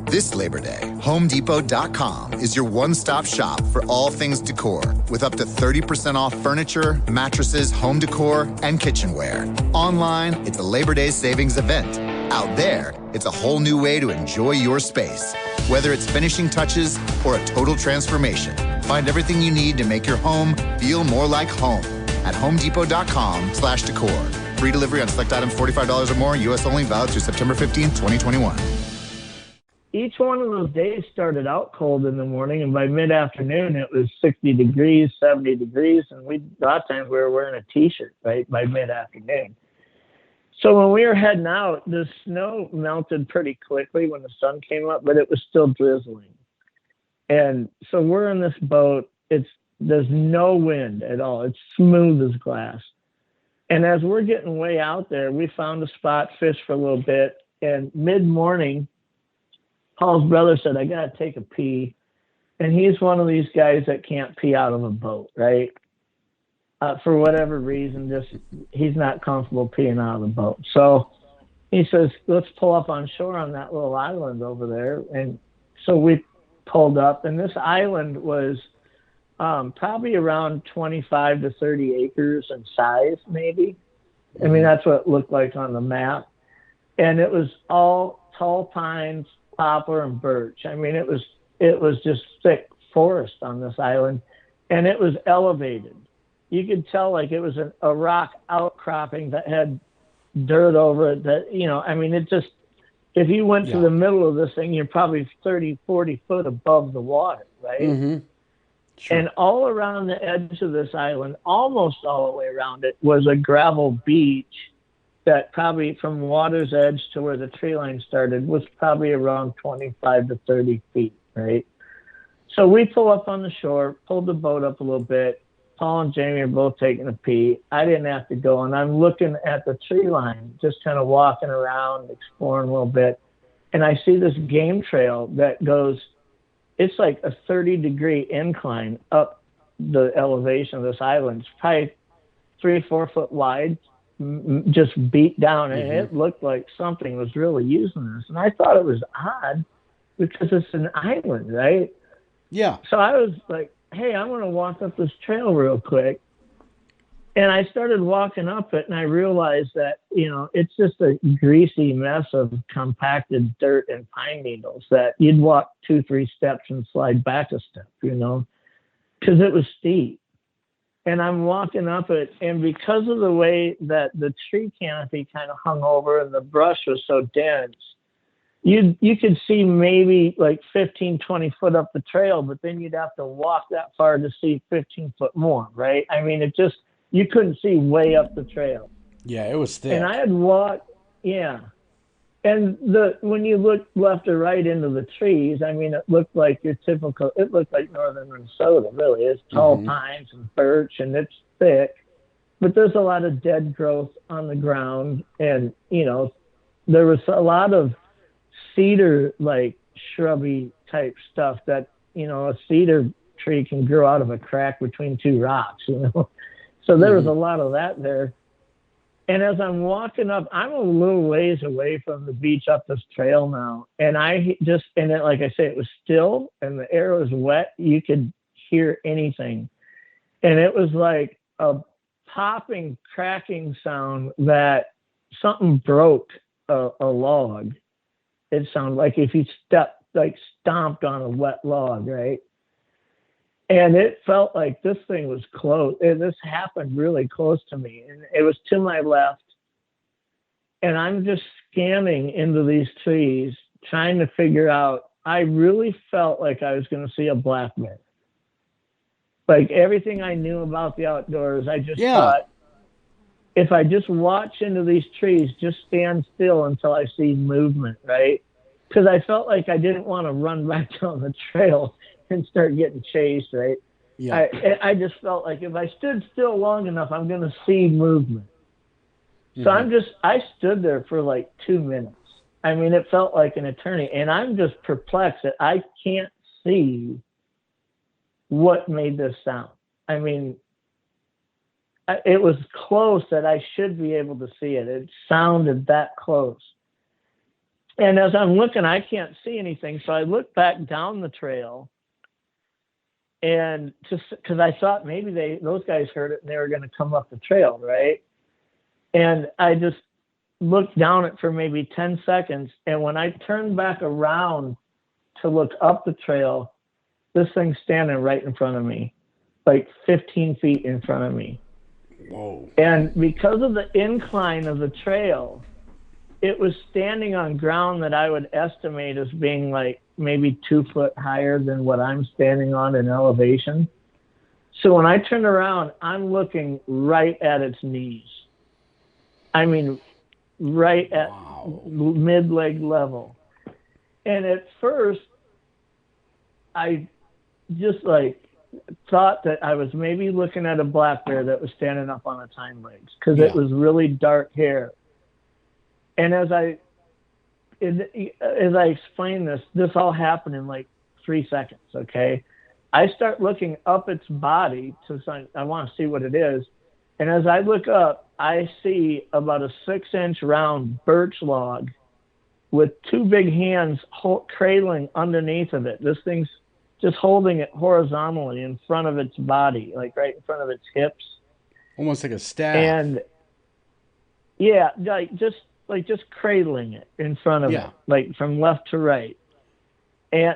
This Labor Day, HomeDepot.com is your one-stop shop for all things decor, with up to 30% off furniture, mattresses, home decor, and kitchenware. Online, it's a Labor Day savings event. Out there, it's a whole new way to enjoy your space. Whether it's finishing touches or a total transformation, find everything you need to make your home feel more like home at HomeDepot.com/decor. Free delivery on select items $45 or more, U.S. only, valid through September 15th, 2021. Each one of those days started out cold in the morning, and by mid-afternoon, it was 60 degrees, 70 degrees, and a lot of times we were wearing a T-shirt, right, by mid-afternoon. So when we were heading out, the snow melted pretty quickly when the sun came up, but it was still drizzling. And so we're in this boat. There's no wind at all. It's smooth as glass. And as we're getting way out there, we found a spot, fished for a little bit, and mid-morning, Paul's brother said, I got to take a pee. And he's one of these guys that can't pee out of a boat, right? For whatever reason, he's not comfortable peeing out of the boat. So he says, let's pull up on shore on that little island over there. And so we pulled up, and this island was probably around 25 to 30 acres in size, maybe. I mean, that's what it looked like on the map. And it was all tall pines, poplar, and birch. I mean, it was just thick forest on this island, and it was elevated. You could tell like it was a rock outcropping that had dirt over it. That, I mean, if you went to the middle of this thing, you're probably 30, 40 foot above the water, right? Mm-hmm. Sure. And all around the edge of this island, almost all the way around it, was a gravel beach that probably from water's edge to where the tree line started was probably around 25 to 30 feet, right? So we pull up on the shore, pulled the boat up a little bit. Paul and Jamie are both taking a pee. I didn't have to go, and I'm looking at the tree line, just kind of walking around, exploring a little bit, and I see this game trail that goes, it's like a 30-degree incline up the elevation of this island. It's probably 3 or 4 foot wide, just beat down, and it looked like something was really using this. And I thought it was odd because it's an island, right? Yeah. So I was like, hey, I'm going to walk up this trail real quick. And I started walking up it, and I realized that, it's just a greasy mess of compacted dirt and pine needles that you'd walk 2-3 steps and slide back a step, because it was steep. And I'm walking up it, and because of the way that the tree canopy kind of hung over and the brush was so dense, you could see maybe like 15, 20 foot up the trail, but then you'd have to walk that far to see 15 foot more, right? I mean, you couldn't see way up the trail. Yeah, it was thick. And I had walked, and when you look left or right into the trees, I mean, it looked like it looked like northern Minnesota, really. It's tall pines and birch, and it's thick, but there's a lot of dead growth on the ground, and, there was a lot of cedar like shrubby type stuff that a cedar tree can grow out of a crack between 2 rocks, so there was a lot of that there. And as I'm walking up, I'm a little ways away from the beach up this trail now, and like I say, it was still and the air was wet. You could hear anything, and it was like a popping, cracking sound that something broke a log. It sounded like if you stomped on a wet log, right? And it felt like this thing was close. This happened really close to me, and it was to my left. And I'm just scanning into these trees, trying to figure out. I really felt like I was going to see a black bear. Like everything I knew about the outdoors, I just thought, if I just watch into these trees, just stand still until I see movement, right? Because I felt like I didn't want to run back down the trail and start getting chased, right? Yeah. I just felt like if I stood still long enough, I'm going to see movement. So I stood there for like 2 minutes. I mean, it felt like an eternity, and I'm just perplexed that I can't see what made this sound. I mean, it was close that I should be able to see it. It sounded that close. And as I'm looking, I can't see anything. So I look back down the trail, and just because I thought maybe those guys heard it and they were going to come up the trail, right? And I just looked down it for maybe 10 seconds. And when I turned back around to look up the trail, this thing's standing right in front of me, like 15 feet in front of me. Whoa. And because of the incline of the trail, it was standing on ground that I would estimate as being like maybe 2 foot higher than what I'm standing on in elevation. So when I turned around, I'm looking right at its knees. I mean, right at mid-leg level. And at first, I just thought that I was maybe looking at a black bear that was standing up on its hind legs because it was really dark hair. And as I explain this all happened in like 3 seconds, okay? I start looking up its body I want to see what it is. And as I look up, I see about a 6-inch round birch log with 2 big hands cradling underneath of it. This thing's just holding it horizontally in front of its body, like right in front of its hips. Almost like a staff. And yeah, just cradling it in front of it, like from left to right. And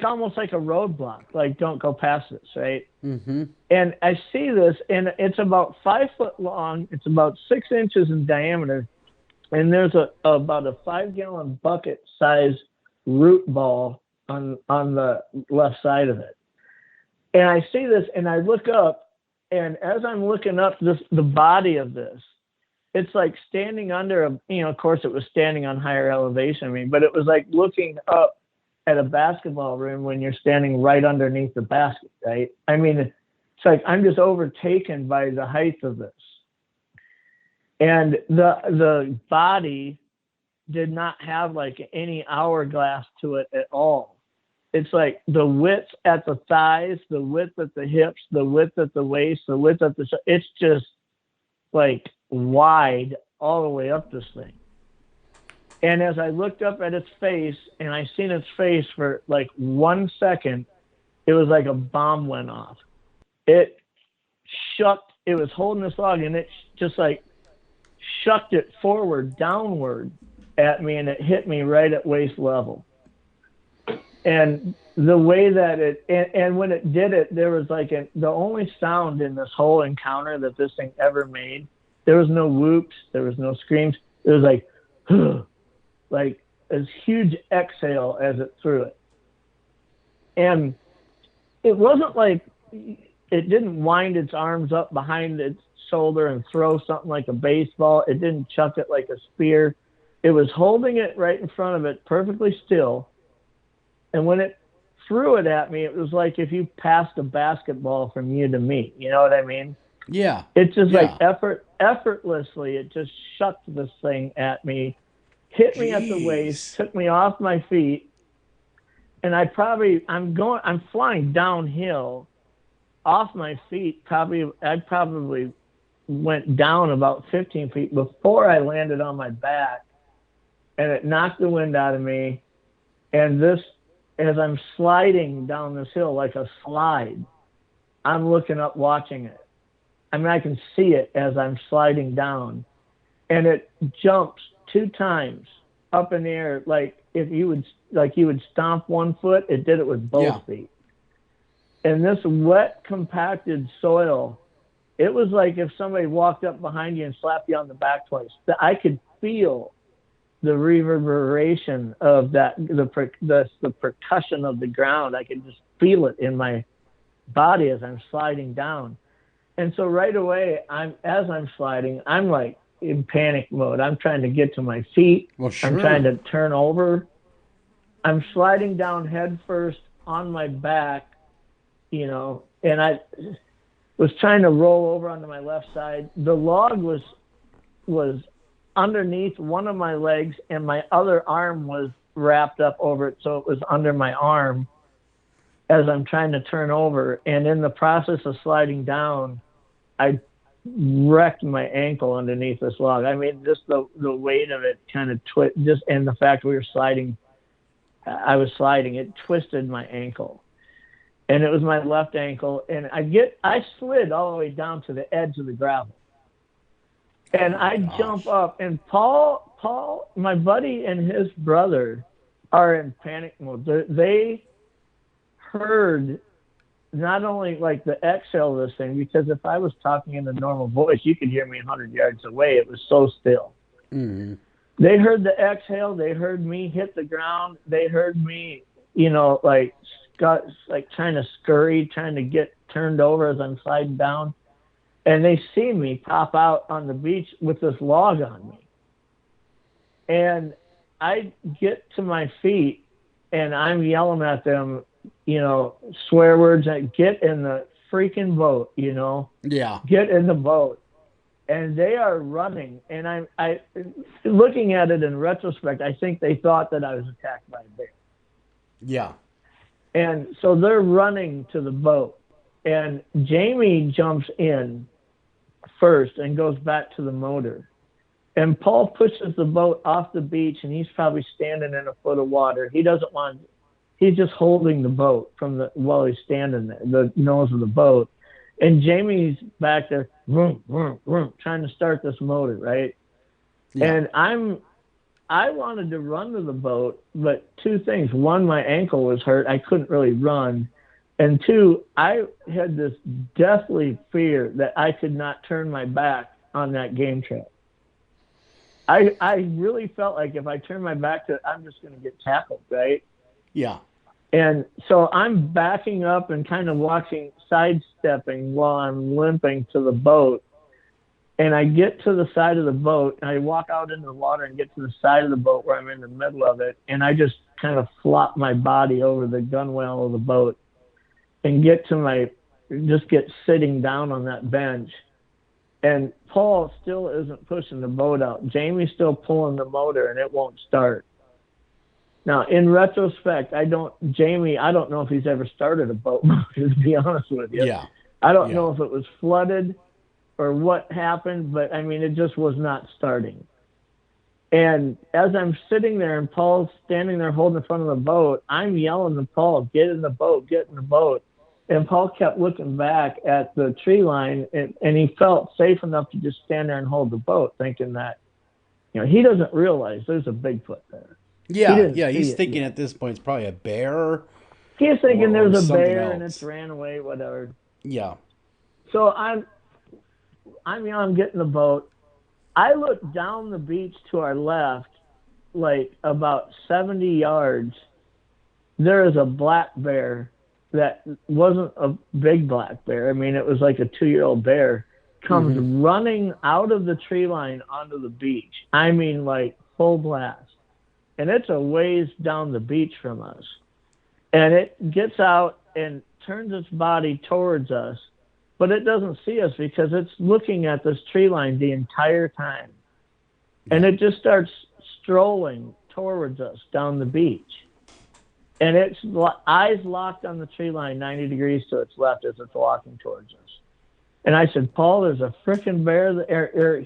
almost like a roadblock, like don't go past this, right? Mm-hmm. And I see this, and it's about 5 foot long. It's about 6 inches in diameter, and there's about a 5-gallon bucket size root ball on the left side of it. And I see this, and I look up, and as I'm looking up the body of this, it's like standing under of course it was standing on higher elevation, but it was like looking up at a basketball rim when you're standing right underneath the basket, right? It's like I'm just overtaken by the height of this. And the body did not have like any hourglass to it at all. It's like the width at the thighs, the width at the hips, the width at the waist, the width at the... It's just like wide all the way up this thing. And as I looked up at its face, and I seen its face for like 1 second, it was like a bomb went off. It shucked, it was holding this log, and it just like shucked it forward, downward at me, and it hit me right at waist level. And the way that and when it did it, there was like the only sound in this whole encounter that this thing ever made, there was no whoops, there was no screams. It was like, like this huge exhale as it threw it. And it wasn't like, it didn't wind its arms up behind its shoulder and throw something like a baseball. It didn't chuck it like a spear. It was holding it right in front of it, perfectly still. And when it threw it at me, it was like if you passed a basketball from you to me. You know what I mean? Yeah. It's just like effortlessly, it just shucked this thing at me, hit me at the waist, took me off my feet, and I'm flying downhill off my feet. I probably went down about 15 feet before I landed on my back, and it knocked the wind out of me. And this, as I'm sliding down this hill like a slide, I'm looking up watching it. I can see it as I'm sliding down, and it jumps 2 times up in the air, like if you would stomp one foot, it did it with both feet. And this wet, compacted soil, it was like if somebody walked up behind you and slapped you on the back twice. I could feel the reverberation of that, the percussion of the ground. I could just feel it in my body as I'm sliding down. And so right away, as I'm sliding, I'm like in panic mode. I'm trying to get to my feet. Well, sure. I'm trying to turn over. I'm sliding down head first on my back, and I was trying to roll over onto my left side. The log was underneath one of my legs, and my other arm was wrapped up over it, so it was under my arm as I'm trying to turn over. And in the process of sliding down, I wrecked my ankle underneath this log. Just the weight of it kind of and the fact we were sliding, I was sliding, it twisted my ankle. And it was my left ankle, and I slid all the way down to the edge of the gravel. And I jump up, and Paul, my buddy, and his brother are in panic mode. They heard not only like the exhale of this thing, because if I was talking in a normal voice, you could hear me 100 yards away. It was so still. Mm-hmm. They heard the exhale. They heard me hit the ground. They heard me, like trying to scurry, trying to get turned over as I'm sliding down. And they see me pop out on the beach with this log on me. And I get to my feet, and I'm yelling at them, swear words, like, get in the freaking boat, Yeah. Get in the boat. And they are running. And I looking at it in retrospect, I think they thought that I was attacked by a bear. Yeah. And so they're running to the boat. And Jamie jumps in first and goes back to the motor. And Paul pushes the boat off the beach, and he's probably standing in a foot of water. He's just holding the boat while he's standing there, the nose of the boat. And Jamie's back there, vroom, vroom, vroom, trying to start this motor, right? Yeah. And I wanted to run to the boat, but 2 things. 1, my ankle was hurt. I couldn't really run. And 2, I had this deathly fear that I could not turn my back on that game trail. I really felt like if I turn my back to it, I'm just going to get tackled, right? Yeah. And so I'm backing up and kind of sidestepping while I'm limping to the boat. And I get to the side of the boat, and I walk out into the water and get to the side of the boat where I'm in the middle of it, and I just kind of flop my body over the gunwale of the boat and get sitting down on that bench. And Paul still isn't pushing the boat out. Jamie's still pulling the motor, and it won't start. Now, in retrospect, I don't know if he's ever started a boat motor, to be honest with you. Yeah. I don't know if it was flooded or what happened, but I mean, it just was not starting. And as I'm sitting there and Paul's standing there holding the front of the boat, I'm yelling to Paul, get in the boat, get in the boat. And Paul kept looking back at the tree line, and he felt safe enough to just stand there and hold the boat, thinking that, he doesn't realize there's a Bigfoot there. Yeah, he's thinking at this point it's probably a bear. He's thinking there's a bear else. and it's ran away, whatever. Yeah. So I'm getting the boat. I look down the beach to our left, like about 70 yards. There is a black bear that wasn't a big black bear. I mean, it was like a 2-year-old bear. Comes running out of the tree line onto the beach. I mean, like full blast. And it's a ways down the beach from us. And it gets out and turns its body towards us. But it doesn't see us because it's looking at this tree line the entire time. And it just starts strolling towards us down the beach. And its eyes locked on the tree line 90 degrees to its left as it's walking towards us. And I said, Paul, there's a frickin' bear there.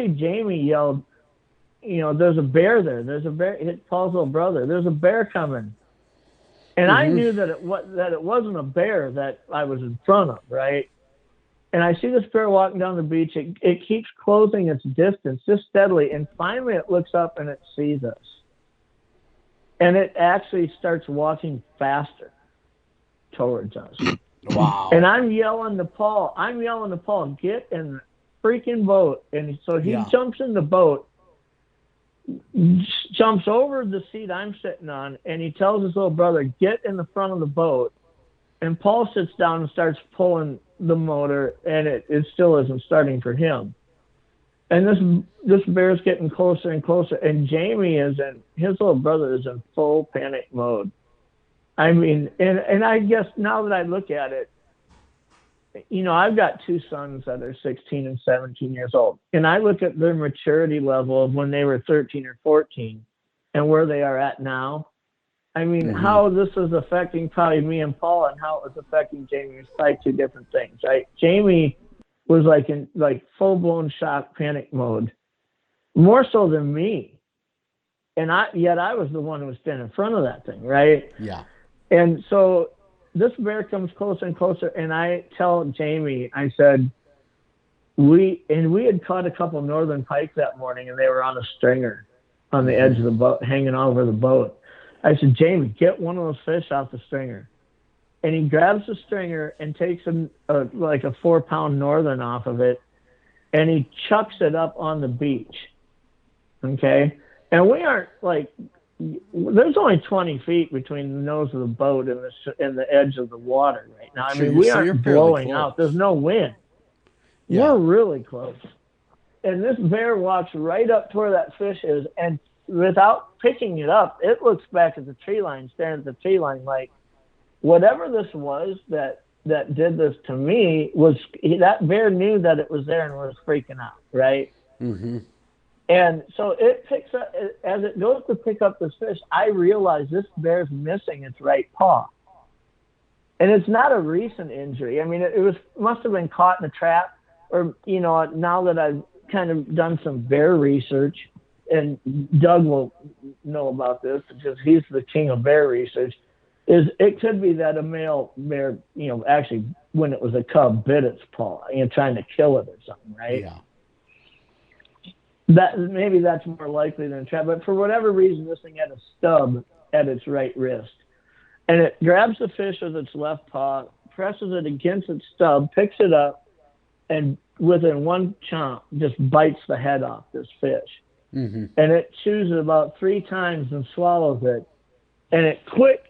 Jamie yelled, there's a bear there. There's a bear. Hit Paul's little brother. There's a bear coming. And I knew that it wasn't a bear that I was in front of, right? And I see this bear walking down the beach. It keeps closing its distance just steadily, and finally it looks up and it sees us. And it actually starts walking faster towards us. Wow. And I'm yelling to Paul, get in the freaking boat. And so he jumps in the boat, jumps over the seat I'm sitting on, and he tells his little brother, get in the front of the boat. And Paul sits down and starts pulling the motor, and it still isn't starting for him. And this bear's getting closer and closer, and Jamie his little brother is in full panic mode. I mean, and I guess now that I look at it, I've got 2 sons that are 16 and 17 years old. And I look at their maturity level of when they were 13 or 14 and where they are at now. I mean, how this is affecting probably me and Paul and how it was affecting Jamie is probably 2 different things, right? Jamie was in full-blown shock panic mode, more so than me. And yet I was the one who was standing in front of that thing, right? Yeah. And so this bear comes closer and closer, and I tell Jamie, I said, we had caught a couple northern pike that morning, and they were on a stringer on the edge of the boat, hanging over the boat. I said, Jamie, get one of those fish off the stringer. And he grabs the stringer and takes a 4-pound northern off of it, and he chucks it up on the beach. Okay? And we aren't there's only 20 feet between the nose of the boat and the edge of the water right now. I mean, we aren't blowing out. There's no wind. Yeah. We're really close. And this bear walks right up to where that fish is, and without picking it up, it looks back at the tree line, staring at the tree line like, whatever this was that did this to me that bear knew that it was there and was freaking out, right? Mm-hmm. And so it picks up, as it goes to pick up this fish, I realize this bear's missing its right paw. And it's not a recent injury. I mean, must have been caught in a trap, or, now that I've kind of done some bear research, and Doug will know about this because he's the king of bear research, it could be that a male bear, actually when it was a cub, bit its paw, trying to kill it or something, right? Yeah. Maybe that's more likely than a trap, but for whatever reason, this thing had a stub at its right wrist, and it grabs the fish with its left paw, presses it against its stub, picks it up, and within one chomp, just bites the head off this fish. Mm-hmm. And it chews it about 3 times and swallows it. And it quick,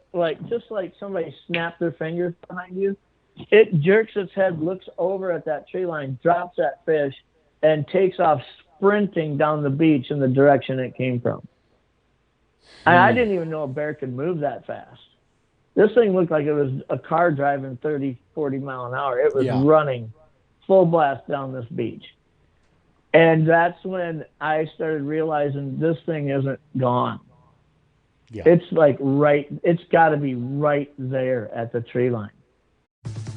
just like somebody snapped their fingers behind you, it jerks its head, looks over at that tree line, drops that fish, and takes off sprinting down the beach in the direction it came from. And I didn't even know a bear could move that fast. This thing looked like it was a car driving 30, 40 mile an hour. It was running full blast down this beach. And that's when I started realizing this thing isn't gone. Yeah. It's it's got to be right there at the tree line.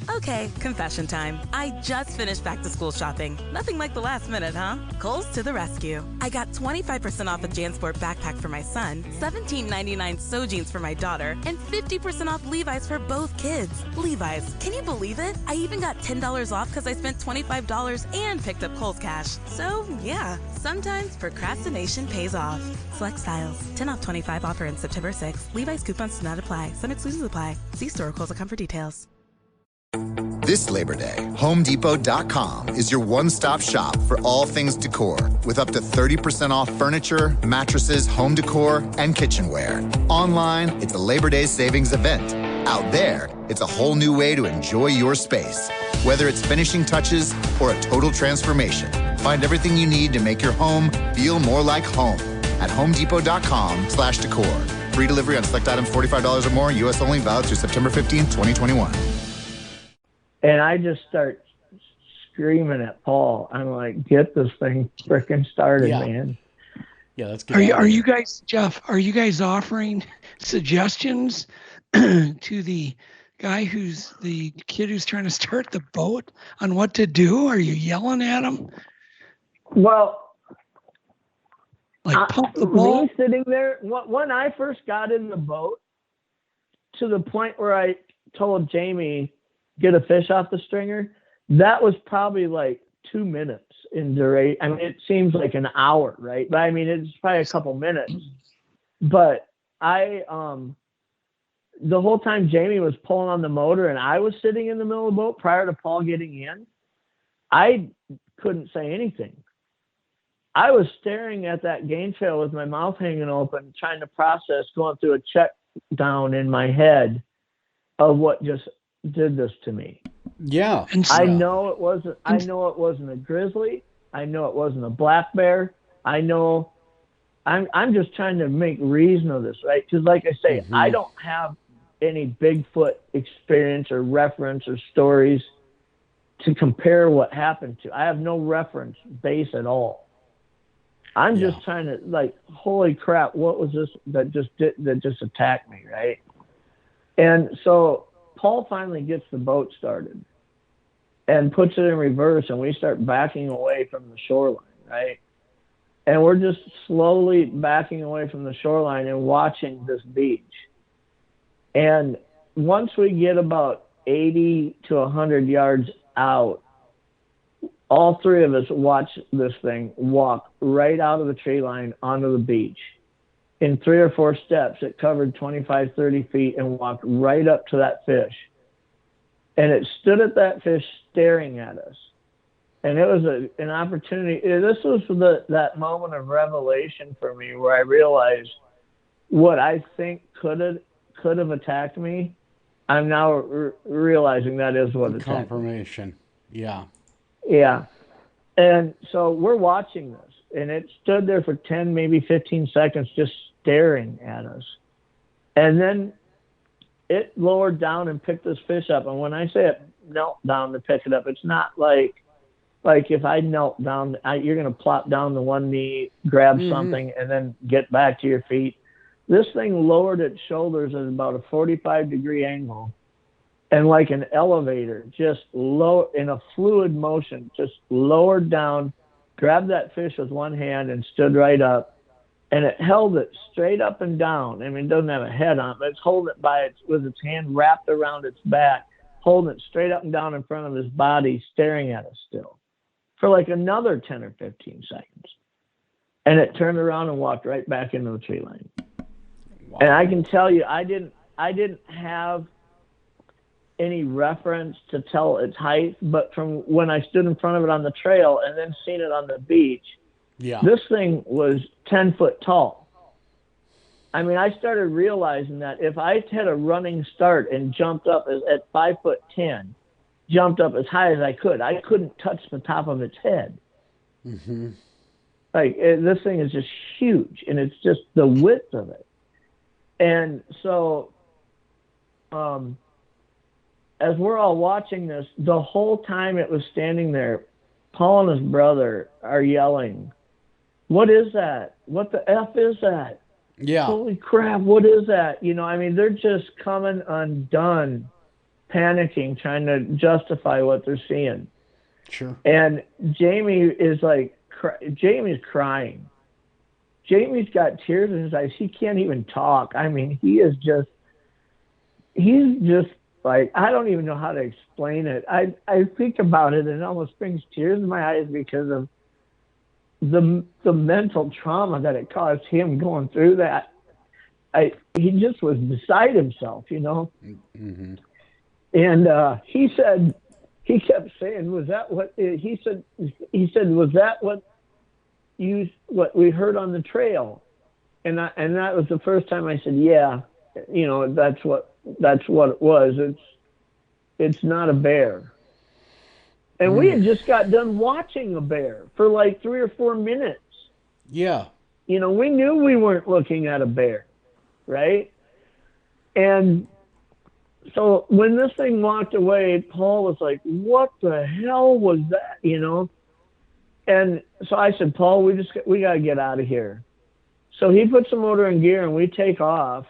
Okay, confession time. I just finished back to school shopping. Nothing like the last minute, huh? Kohl's to the rescue. I got 25% off a JanSport backpack for my son, $17.99 So Jeans for my daughter, and 50% off Levi's for both kids. Levi's, can you believe it? I even got $10 off because I spent $25 and picked up Kohl's Cash. So, yeah, sometimes procrastination pays off. Select styles. 10 off 25 offer in September 6th. Levi's coupons do not apply. Some exclusions apply. See store or Kohl's.com for details. This Labor Day, HomeDepot.com is your one-stop shop for all things decor, with up to 30% off furniture, mattresses, home decor, and kitchenware. Online, it's a Labor Day savings event. Out there, it's a whole new way to enjoy your space. Whether it's finishing touches or a total transformation, find everything you need to make your home feel more like home at HomeDepot.com/decor. Free delivery on select items $45 or more, U.S. only, valid through September 15th, 2021. And I just start screaming at Paul. I'm like, get this thing freaking started, man. Yeah, that's good. Are you guys, Jeff, are you guys offering suggestions to the guy the kid who's trying to start the boat on what to do? Are you yelling at him? Well, pump the ball? Me sitting there, when I first got in the boat, to the point where I told Jamie, get a fish off the stringer, that was probably 2 minutes in duration. I mean, it seems like an hour, right? But I mean, it's probably a couple minutes. But I, the whole time Jamie was pulling on the motor and I was sitting in the middle of the boat prior to Paul getting in, I couldn't say anything. I was staring at that game trail with my mouth hanging open, trying to process, going through a check down in my head of what just did this to me. Yeah. I know it wasn't a grizzly. I know it wasn't a black bear. I know I'm just trying to make reason of this, right? Because like I say, I don't have any Bigfoot experience or reference or stories to compare what happened to. I have no reference base at all. I'm just trying to holy crap, what was this that just attacked me, right? And so Paul finally gets the boat started and puts it in reverse, and we start backing away from the shoreline, right? And we're just slowly backing away from the shoreline and watching this beach. And once we get about 80 to 100 yards out, all three of us watch this thing walk right out of the tree line onto the beach. In 3 or 4 steps, it covered 25, 30 feet and walked right up to that fish. And it stood at that fish staring at us. And it was an opportunity. This was that moment of revelation for me where I realized what I think could have attacked me. I'm now realizing that is what attacked me. Confirmation. Yeah. Yeah. And so we're watching this. And it stood there for 10, maybe 15 seconds just staring at us. And then it lowered down and picked this fish up. And when I say it knelt down to pick it up, it's not like if I knelt down, you're going to plop down to one knee, grab something, and then get back to your feet. This thing lowered its shoulders at about a 45-degree angle. And like an elevator, just low in a fluid motion, just lowered down, grabbed that fish with one hand and stood right up, and it held it straight up and down. I mean, it doesn't have a head on it, but it's holding it with its hand wrapped around its back, holding it straight up and down in front of his body, staring at us still for like another 10 or 15 seconds. And it turned around and walked right back into the tree line. Wow. And I can tell you, I didn't have any reference to tell its height, but from when I stood in front of it on the trail and then seen it on the beach, this thing was 10 foot tall. I mean, I started realizing that if I had a running start and jumped up at 5'10", jumped up as high as I couldn't touch the top of its head. Mm-hmm. Like, this thing is just huge, and it's just the width of it. And so, as we're all watching this, the whole time it was standing there, Paul and his brother are yelling, "What is that? What the F is that? Yeah. Holy crap, what is that?" You know, I mean, they're just coming undone, panicking, trying to justify what they're seeing. Sure. And Jamie is like, Jamie's crying. Jamie's got tears in his eyes. He can't even talk. I mean, he's just like, I don't even know how to explain it. I think about it and it almost brings tears in my eyes because of the mental trauma that it caused him going through that. He just was beside himself, you know. Mm-hmm. And he kept saying, "Was that what?" He said, "Was that what we heard on the trail?" And that was the first time I said, "Yeah, you know, that's what it was. It's not a bear." And we had just got done watching a bear for like 3 or 4 minutes. Yeah. You know, we knew we weren't looking at a bear, right? And so when this thing walked away, Paul was like, "What the hell was that?" You know? And so I said, "Paul, we got to get out of here." So he puts the motor in gear and we take off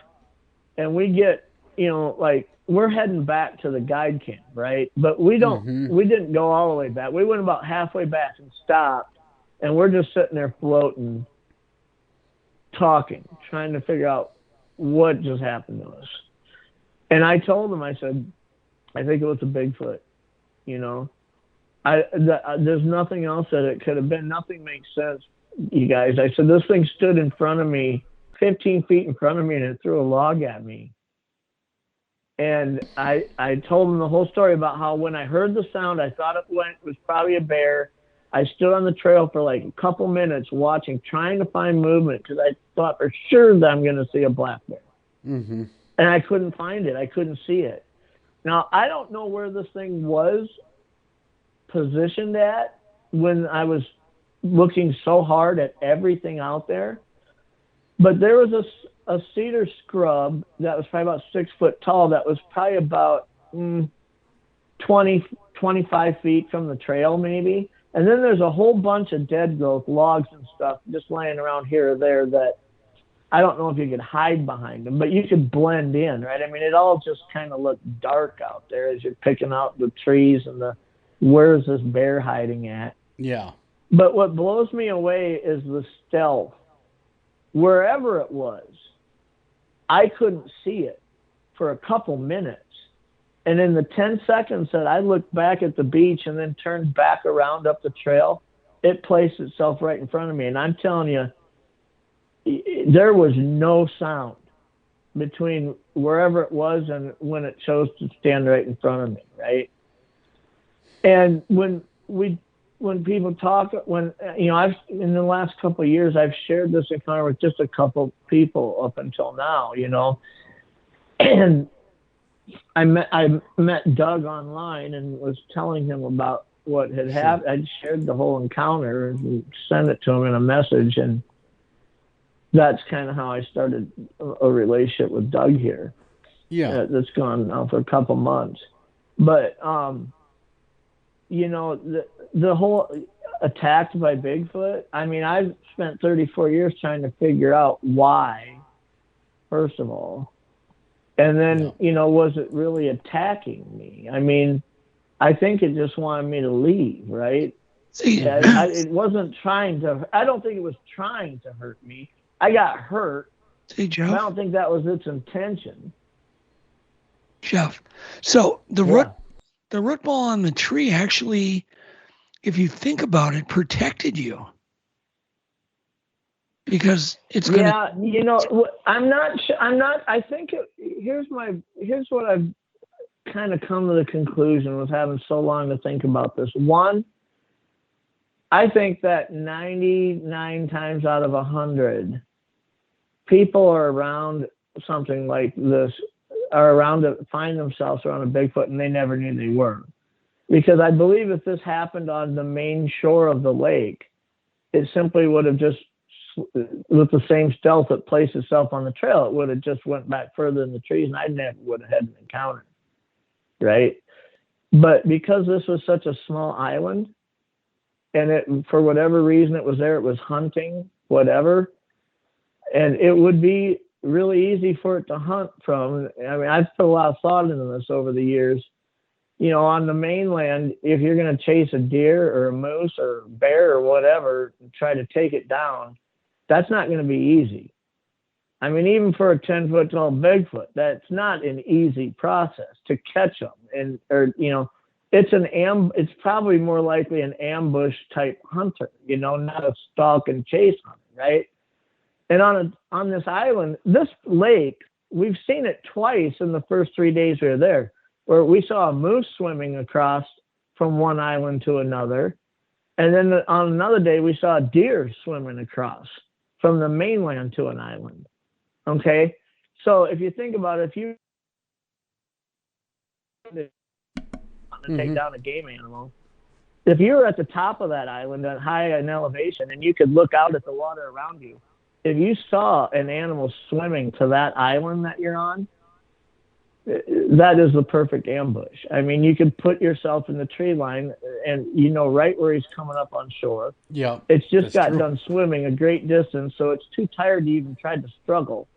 and we get, you know, like, we're heading back to the guide camp, right? But we didn't go all the way back. We went about halfway back and stopped, and we're just sitting there floating, talking, trying to figure out what just happened to us. And I told him, I said, "I think it was a Bigfoot, you know. There's nothing else that it could have been. Nothing makes sense, you guys." I said, "This thing stood in front of me, 15 feet in front of me, and it threw a log at me." And I told him the whole story about how when I heard the sound, I thought it was probably a bear. I stood on the trail for like a couple minutes watching, trying to find movement because I thought for sure that I'm going to see a black bear. Mm-hmm. And I couldn't find it. I couldn't see it. Now, I don't know where this thing was positioned at when I was looking so hard at everything out there. But there was a cedar scrub that was probably about 6 foot tall that was probably about 20, 25 feet from the trail maybe. And then there's a whole bunch of dead growth, logs and stuff just laying around here or there that I don't know if you could hide behind them, but you could blend in, right? I mean, it all just kind of looked dark out there as you're picking out the trees and where's this bear hiding at? Yeah. But what blows me away is the stealth. Wherever it was, I couldn't see it for a couple minutes. And in the 10 seconds that I looked back at the beach and then turned back around up the trail, it placed itself right in front of me. And I'm telling you, there was no sound between wherever it was and when it chose to stand right in front of me, right? And when people talk, you know, in the last couple of years, I've shared this encounter with just a couple people up until now, you know, and I met Doug online and was telling him about what had happened. I shared the whole encounter and sent it to him in a message, and that's kind of how I started a relationship with Doug here. Yeah, that's gone now for a couple months, but you know, the whole attacked by Bigfoot, I mean, I've spent 34 years trying to figure out why, first of all. And then, you know, was it really attacking me? I mean, I think it just wanted me to leave, right? It wasn't trying to, I don't think it was trying to hurt me. I got hurt. See, Jeff? I don't think that was its intention. Jeff, so the root ball on the tree actually, if you think about it, protected you. Because it's going to... Yeah, you know, I think here's what kind of come to the conclusion with having so long to think about this. One, I think that 99 times out of 100, people are around something like this, are around to find themselves around a Bigfoot, and they never knew they were. Because I believe if this happened on the main shore of the lake, it simply would have just, with the same stealth that placed itself on the trail, it would have just went back further in the trees, and I never would have had an encounter, right? But because this was such a small island, and it, for whatever reason it was there, it was hunting, whatever, and it would be really easy for it to hunt from. I mean, I've put a lot of thought into this over the years. You know, on the mainland, if you're going to chase a deer or a moose or a bear or whatever, and try to take it down, that's not going to be easy. I mean, even for a 10-foot tall Bigfoot, that's not an easy process to catch them. And, or, you know, it's probably more likely an ambush type hunter, you know, not a stalk and chase hunter, right? And on this island, this lake, we've seen it twice in the first 3 days we were there, where we saw a moose swimming across from one island to another. And then on another day, we saw a deer swimming across from the mainland to an island. Okay? So if you think about it, if you take down a game animal, if you were at the top of that island at high in elevation and you could look out at the water around you, if you saw an animal swimming to that island that you're on, that is the perfect ambush. I mean, you could put yourself in the tree line and you know right where he's coming up on shore. Yeah. It's just got done swimming a great distance, so it's too tired to even try to struggle.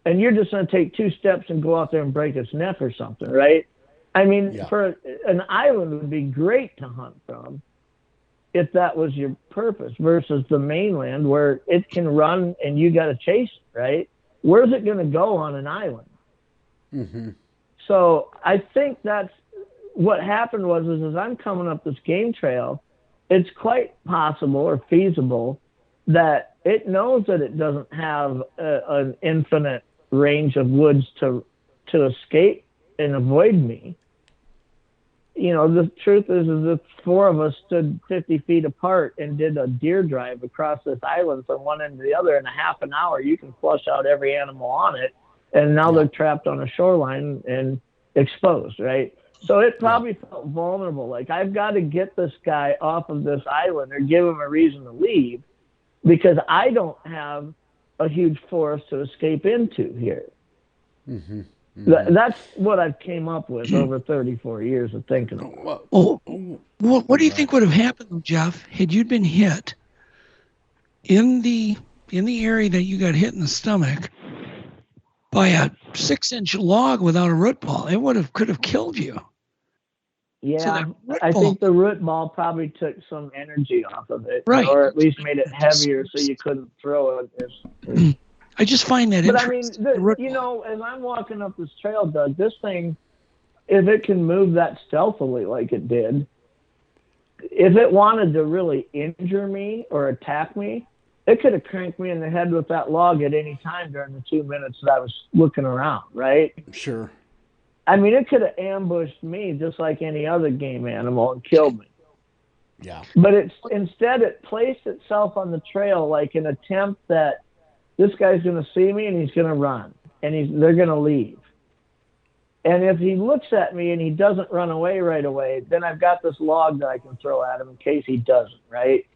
And you're just going to take 2 steps and go out there and break its neck or something, right? I mean, for an island would be great to hunt from if that was your purpose, versus the mainland where it can run and you got to chase it, right? Where's it going to go on an island? Mm-hmm. So I think that's what happened was as I'm coming up this game trail, it's quite possible or feasible that it knows that it doesn't have an infinite range of woods to escape and avoid me. You know, the truth is if 4 of us stood 50 feet apart and did a deer drive across this island from one end to the other in a half an hour, you can flush out every animal on it. And now they're trapped on a shoreline and exposed, right? So it probably felt vulnerable. Like, I've got to get this guy off of this island or give him a reason to leave because I don't have a huge forest to escape into here. Mm-hmm. That's what I've came up with over 34 years of thinking about. Well, what do you think would have happened, Jeff, had you been hit in the area that you got hit in the stomach by a 6-inch log without a root ball? It could have killed you. Yeah, I think the root ball probably took some energy off of it, right, or at least made it heavier so you couldn't throw it. I just find that interesting. But I mean, you know, as I'm walking up this trail, Doug, this thing, if it can move that stealthily like it did, if it wanted to really injure me or attack me, it could have cranked me in the head with that log at any time during the 2 minutes that I was looking around, right? Sure. I mean, it could have ambushed me just like any other game animal and killed me. Yeah. But instead it placed itself on the trail like an attempt that this guy's going to see me and he's going to run and they're going to leave. And if he looks at me and he doesn't run away right away, then I've got this log that I can throw at him in case he doesn't, right?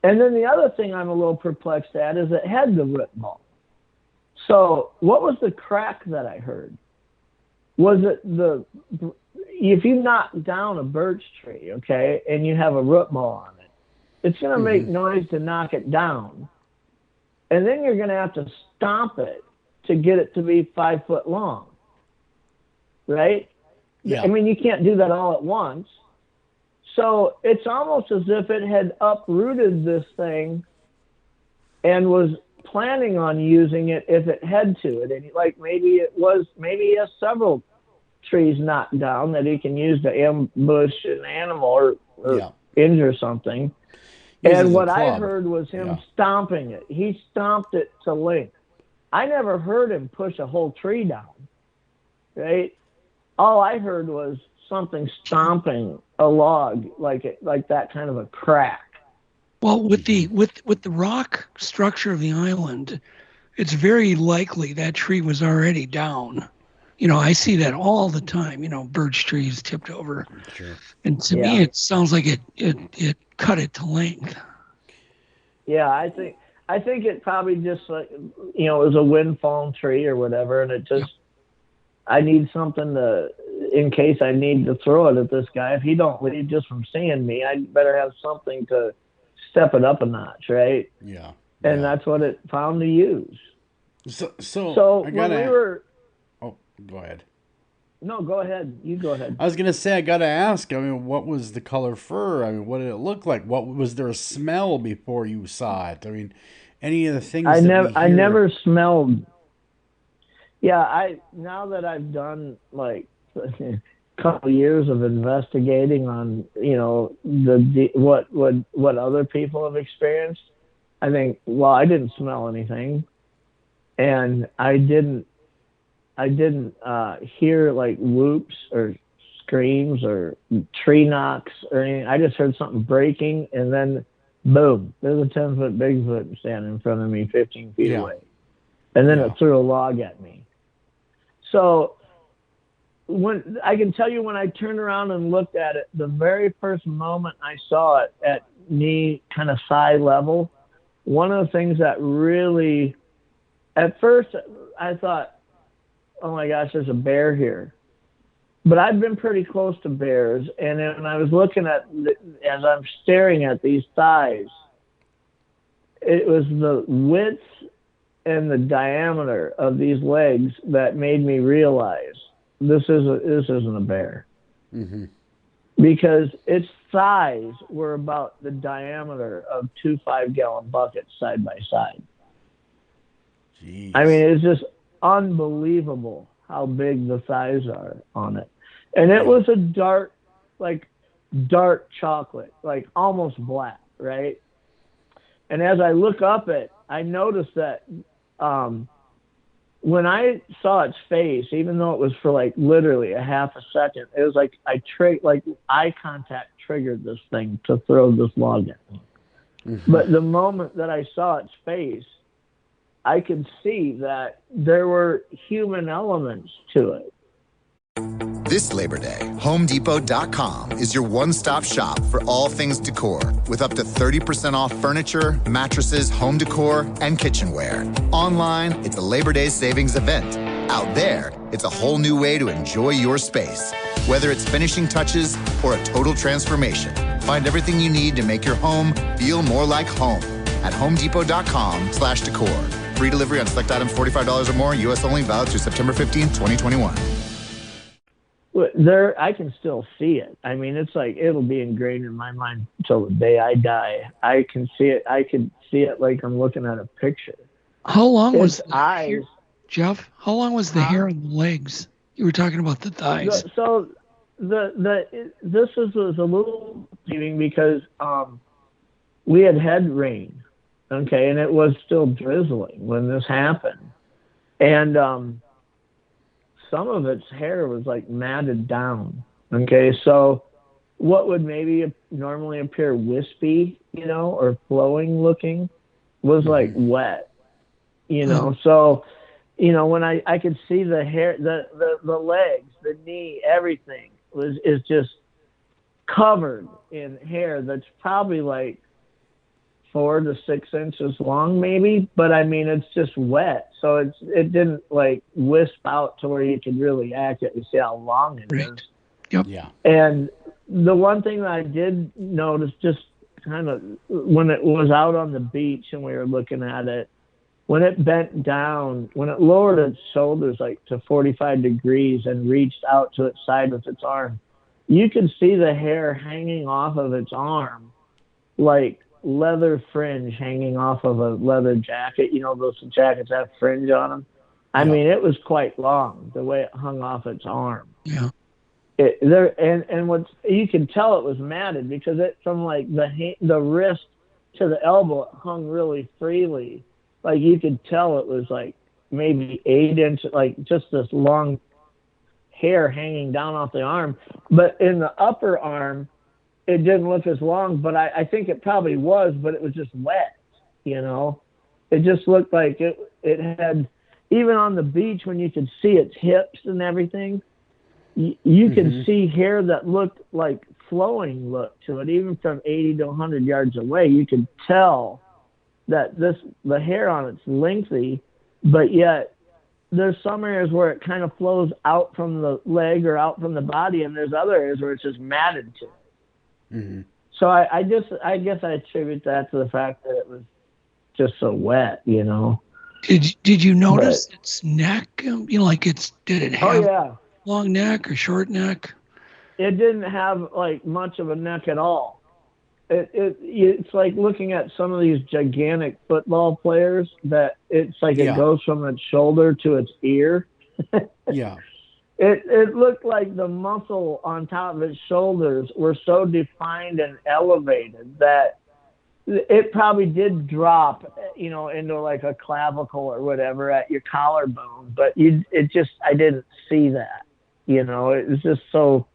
And then the other thing I'm a little perplexed at is it had the root ball. So what was the crack that I heard? Was it if you knock down a birch tree, okay, and you have a root ball on it, it's going to make noise to knock it down. And then you're going to have to stomp it to get it to be 5 foot long, right? Yeah. I mean, you can't do that all at once. So it's almost as if it had uprooted this thing and was planning on using it if it had to. And like maybe he has several trees knocked down that he can use to ambush an animal or injure something. And what I heard was him stomping it. He stomped it to length. I never heard him push a whole tree down, right? all I heard was something stomping a log, like that kind of a crack. Well, with the rock structure of the island, it's very likely that tree was already down. I see that all the time. Birch trees tipped over. Sure. And to me, it sounds like it cut it to length. Yeah, I think it probably just it was a wind fallen tree or whatever, and it just I need something in case I need to throw it at this guy. If he don't leave just from seeing me, I better have something to step it up a notch, right? Yeah. And that's what it found to use. So when we were... Oh, go ahead. No, go ahead. You go ahead. I was going to say, I got to ask, what was the color fur? What did it look like? Was there a smell before you saw it? Any of the things I never smelled... Yeah, now that I've done like a couple years of investigating on, what other people have experienced, I think, I didn't smell anything, and I didn't hear like whoops or screams or tree knocks or anything. I just heard something breaking, and then boom, there's a 10-foot Bigfoot standing in front of me 15 feet away. And then it threw a log at me. So when I can tell you, when I turned around and looked at it, the very first moment I saw it at knee kind of thigh level, one of the things that really, at first I thought, oh my gosh, there's a bear here. But I've been pretty close to bears, and when I was looking at, as I'm staring at these thighs, it was the width and the diameter of these legs that made me realize this isn't a bear. Mm-hmm. Because its thighs were about the diameter of 2 5-gallon buckets side by side. Jeez. I mean, it's just unbelievable how big the thighs are on it. And it was a dark chocolate, like almost black, right? And as I look up it, I noticed that when I saw its face, even though it was for like literally a half a second, it was like eye contact triggered this thing to throw this log at me. Mm-hmm. But the moment that I saw its face, I could see that there were human elements to it. This Labor Day, HomeDepot.com is your one-stop shop for all things decor, with up to 30% off furniture, mattresses, home decor, and kitchenware. Online, it's a Labor Day savings event. Out there, it's a whole new way to enjoy your space. Whether it's finishing touches or a total transformation, find everything you need to make your home feel more like home at HomeDepot.com/decor. Free delivery on select items $45 or more, U.S. only, valid through September 15th, 2021. There, I can still see it. I mean, it's like it'll be ingrained in my mind until the day I die. I can see it. I can see it like I'm looking at a picture. How long was the eyes, Jeff? How long was the hair on the legs? You were talking about the thighs. So this was a little confusing because we had rain, okay, and it was still drizzling when this happened, and some of its hair was like matted down. Okay, so what would maybe normally appear wispy, or flowing looking, was like wet, So, when I could see the hair, the legs, the knee, everything is just covered in hair that's probably like 4 to 6 inches long, maybe, but I mean, it's just wet. So it didn't like wisp out to where you could really accurately see how long it is. Yep. Yeah. And the one thing that I did notice, just kind of when it was out on the beach and we were looking at it, when it bent down, when it lowered its shoulders like to 45 degrees and reached out to its side with its arm, you could see the hair hanging off of its arm, like leather fringe hanging off of a leather jacket. Those jackets have fringe on them. I mean, it was quite long the way it hung off its arm. Yeah. And what you can tell, it was matted because it, from like the wrist to the elbow, it hung really freely. Like you could tell it was like maybe 8 inches, like just this long hair hanging down off the arm. But in the upper arm, it didn't look as long, but I think it probably was, but it was just wet, you know. It just looked like it had, even on the beach when you could see its hips and everything, you could see hair that looked like flowing look to it. Even from 80 to 100 yards away, you could tell that the hair on it's lengthy, but yet there's some areas where it kind of flows out from the leg or out from the body, and there's other areas where it's just matted to it. So I guess I attribute that to the fact that it was just so wet, you know. Did you notice its neck? You know, like did it have long neck or short neck? It didn't have like much of a neck at all. It's like looking at some of these gigantic football players that it's like it goes from its shoulder to its ear. Yeah. It looked like the muscle on top of its shoulders were so defined and elevated that it probably did drop, you know, into like a clavicle or whatever at your collarbone, but I didn't see that, you know. It was just so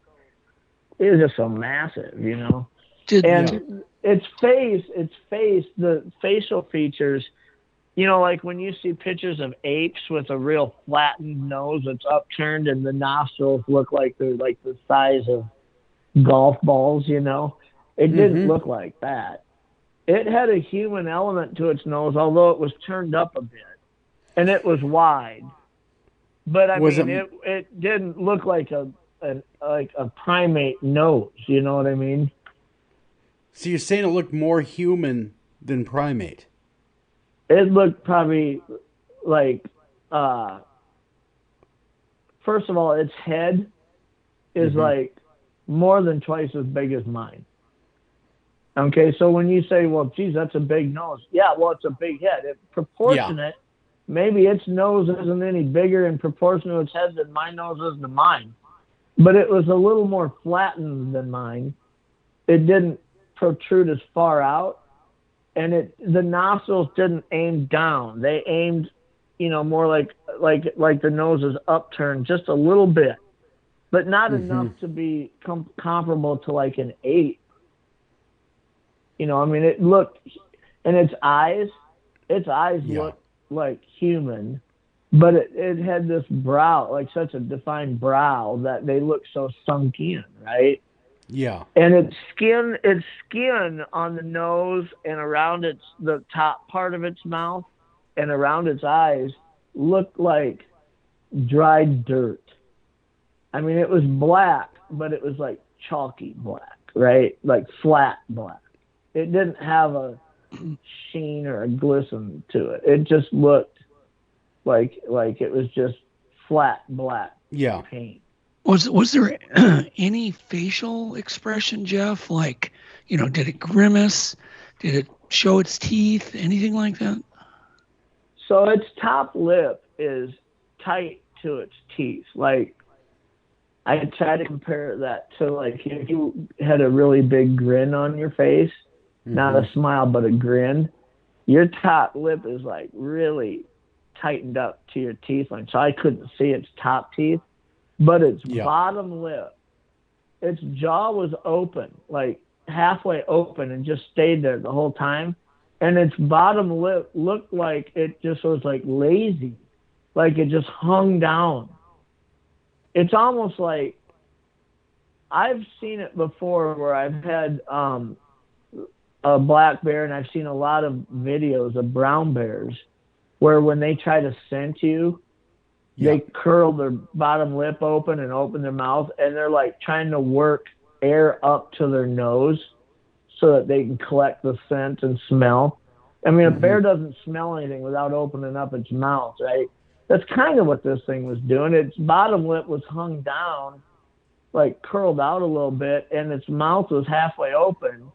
massive, you know. Its face, the facial features, you know, like when you see pictures of apes with a real flattened nose that's upturned and the nostrils look like they're like the size of golf balls, you know, it didn't look like that. It had a human element to its nose, although it was turned up a bit, and it was wide. But it didn't look like a primate nose. You know what I mean? So you're saying it looked more human than primate? It looked probably like, first of all, its head is like more than twice as big as mine. Okay, so when you say, well, geez, that's a big nose. Yeah, well, it's a big head. It's proportionate. Maybe its nose isn't any bigger in proportion to its head than my nose is to mine. But it was a little more flattened than mine. It didn't protrude as far out. And the nostrils didn't aim down. They aimed, you know, more like the nose is upturned just a little bit. But not enough to be comparable to like an ape. You know, I mean, it looked, and its eyes looked like human, but it had this brow, like such a defined brow that they look so sunk in, right? Yeah. And its skin on the nose and around the top part of its mouth and around its eyes looked like dried dirt. I mean, it was black, but it was like chalky black, right? Like flat black. It didn't have a sheen or a glisten to it. It just looked like it was just flat black paint. Was there any facial expression, Jeff? Like, you know, did it grimace? Did it show its teeth? Anything like that? So its top lip is tight to its teeth. Like, I try to compare that to like if you had a really big grin on your face. Not a smile, but a grin. Your top lip is like really tightened up to your teeth line. So I couldn't see its top teeth, but its bottom lip, its jaw was open, like halfway open and just stayed there the whole time. And its bottom lip looked like it just was like lazy, like it just hung down. It's almost like I've seen it before where I've had, a black bear, and I've seen a lot of videos of brown bears where when they try to scent you, they curl their bottom lip open and open their mouth, and they're like trying to work air up to their nose so that they can collect the scent and smell. I mean, a bear doesn't smell anything without opening up its mouth, right? That's kind of what this thing was doing. Its bottom lip was hung down, like curled out a little bit, and its mouth was halfway open.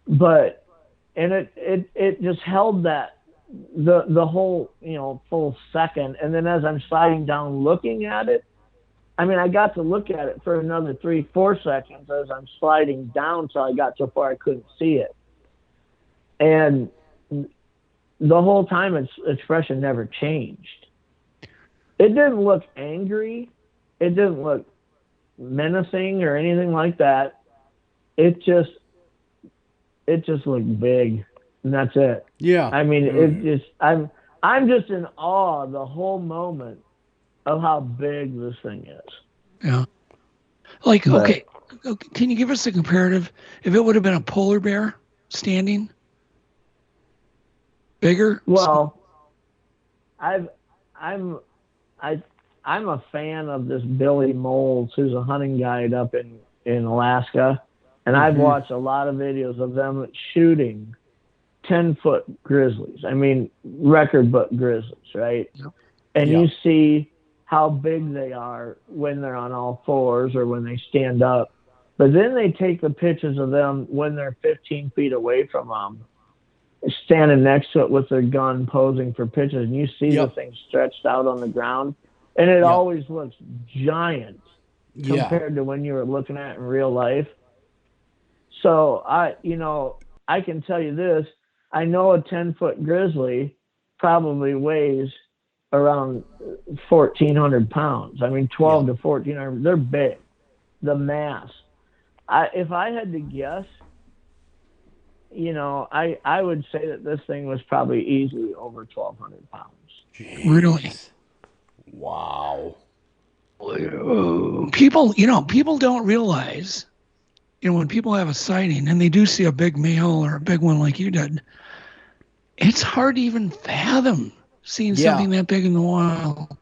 But it just held that the whole, you know, full second. And then as I'm sliding down looking at it, I mean, I got to look at it for another 3-4 seconds as I'm sliding down till I got so far I couldn't see it. And the whole time its expression never changed. It didn't look angry, It didn't look menacing or anything like that. It just looked big, and that's it. Yeah. I mean, I'm just in awe the whole moment of how big this thing is. Yeah. Like, okay, can you give us a comparative? If it would have been a polar bear standing, bigger? Well, I'm a fan of this Billy Moles, who's a hunting guide up in Alaska, and I've watched a lot of videos of them shooting 10-foot grizzlies. I mean, record book grizzlies, right? Yep. And you see how big they are when they're on all fours or when they stand up. But then they take the pictures of them when they're 15 feet away from them, standing next to it with their gun posing for pictures, and you see the thing stretched out on the ground, and it always looks giant compared to when you were looking at it in real life. So I can tell you this, I know a 10-foot grizzly probably weighs around 1,400 pounds. I mean, 12 to 1,400. They're big. The mass. If I had to guess, I would say that this thing was probably easily over 1,200 pounds. Jeez. Really? Wow. People don't realize, when people have a sighting and they do see a big male or a big one like you did, it's hard to even fathom seeing something that big in the wild.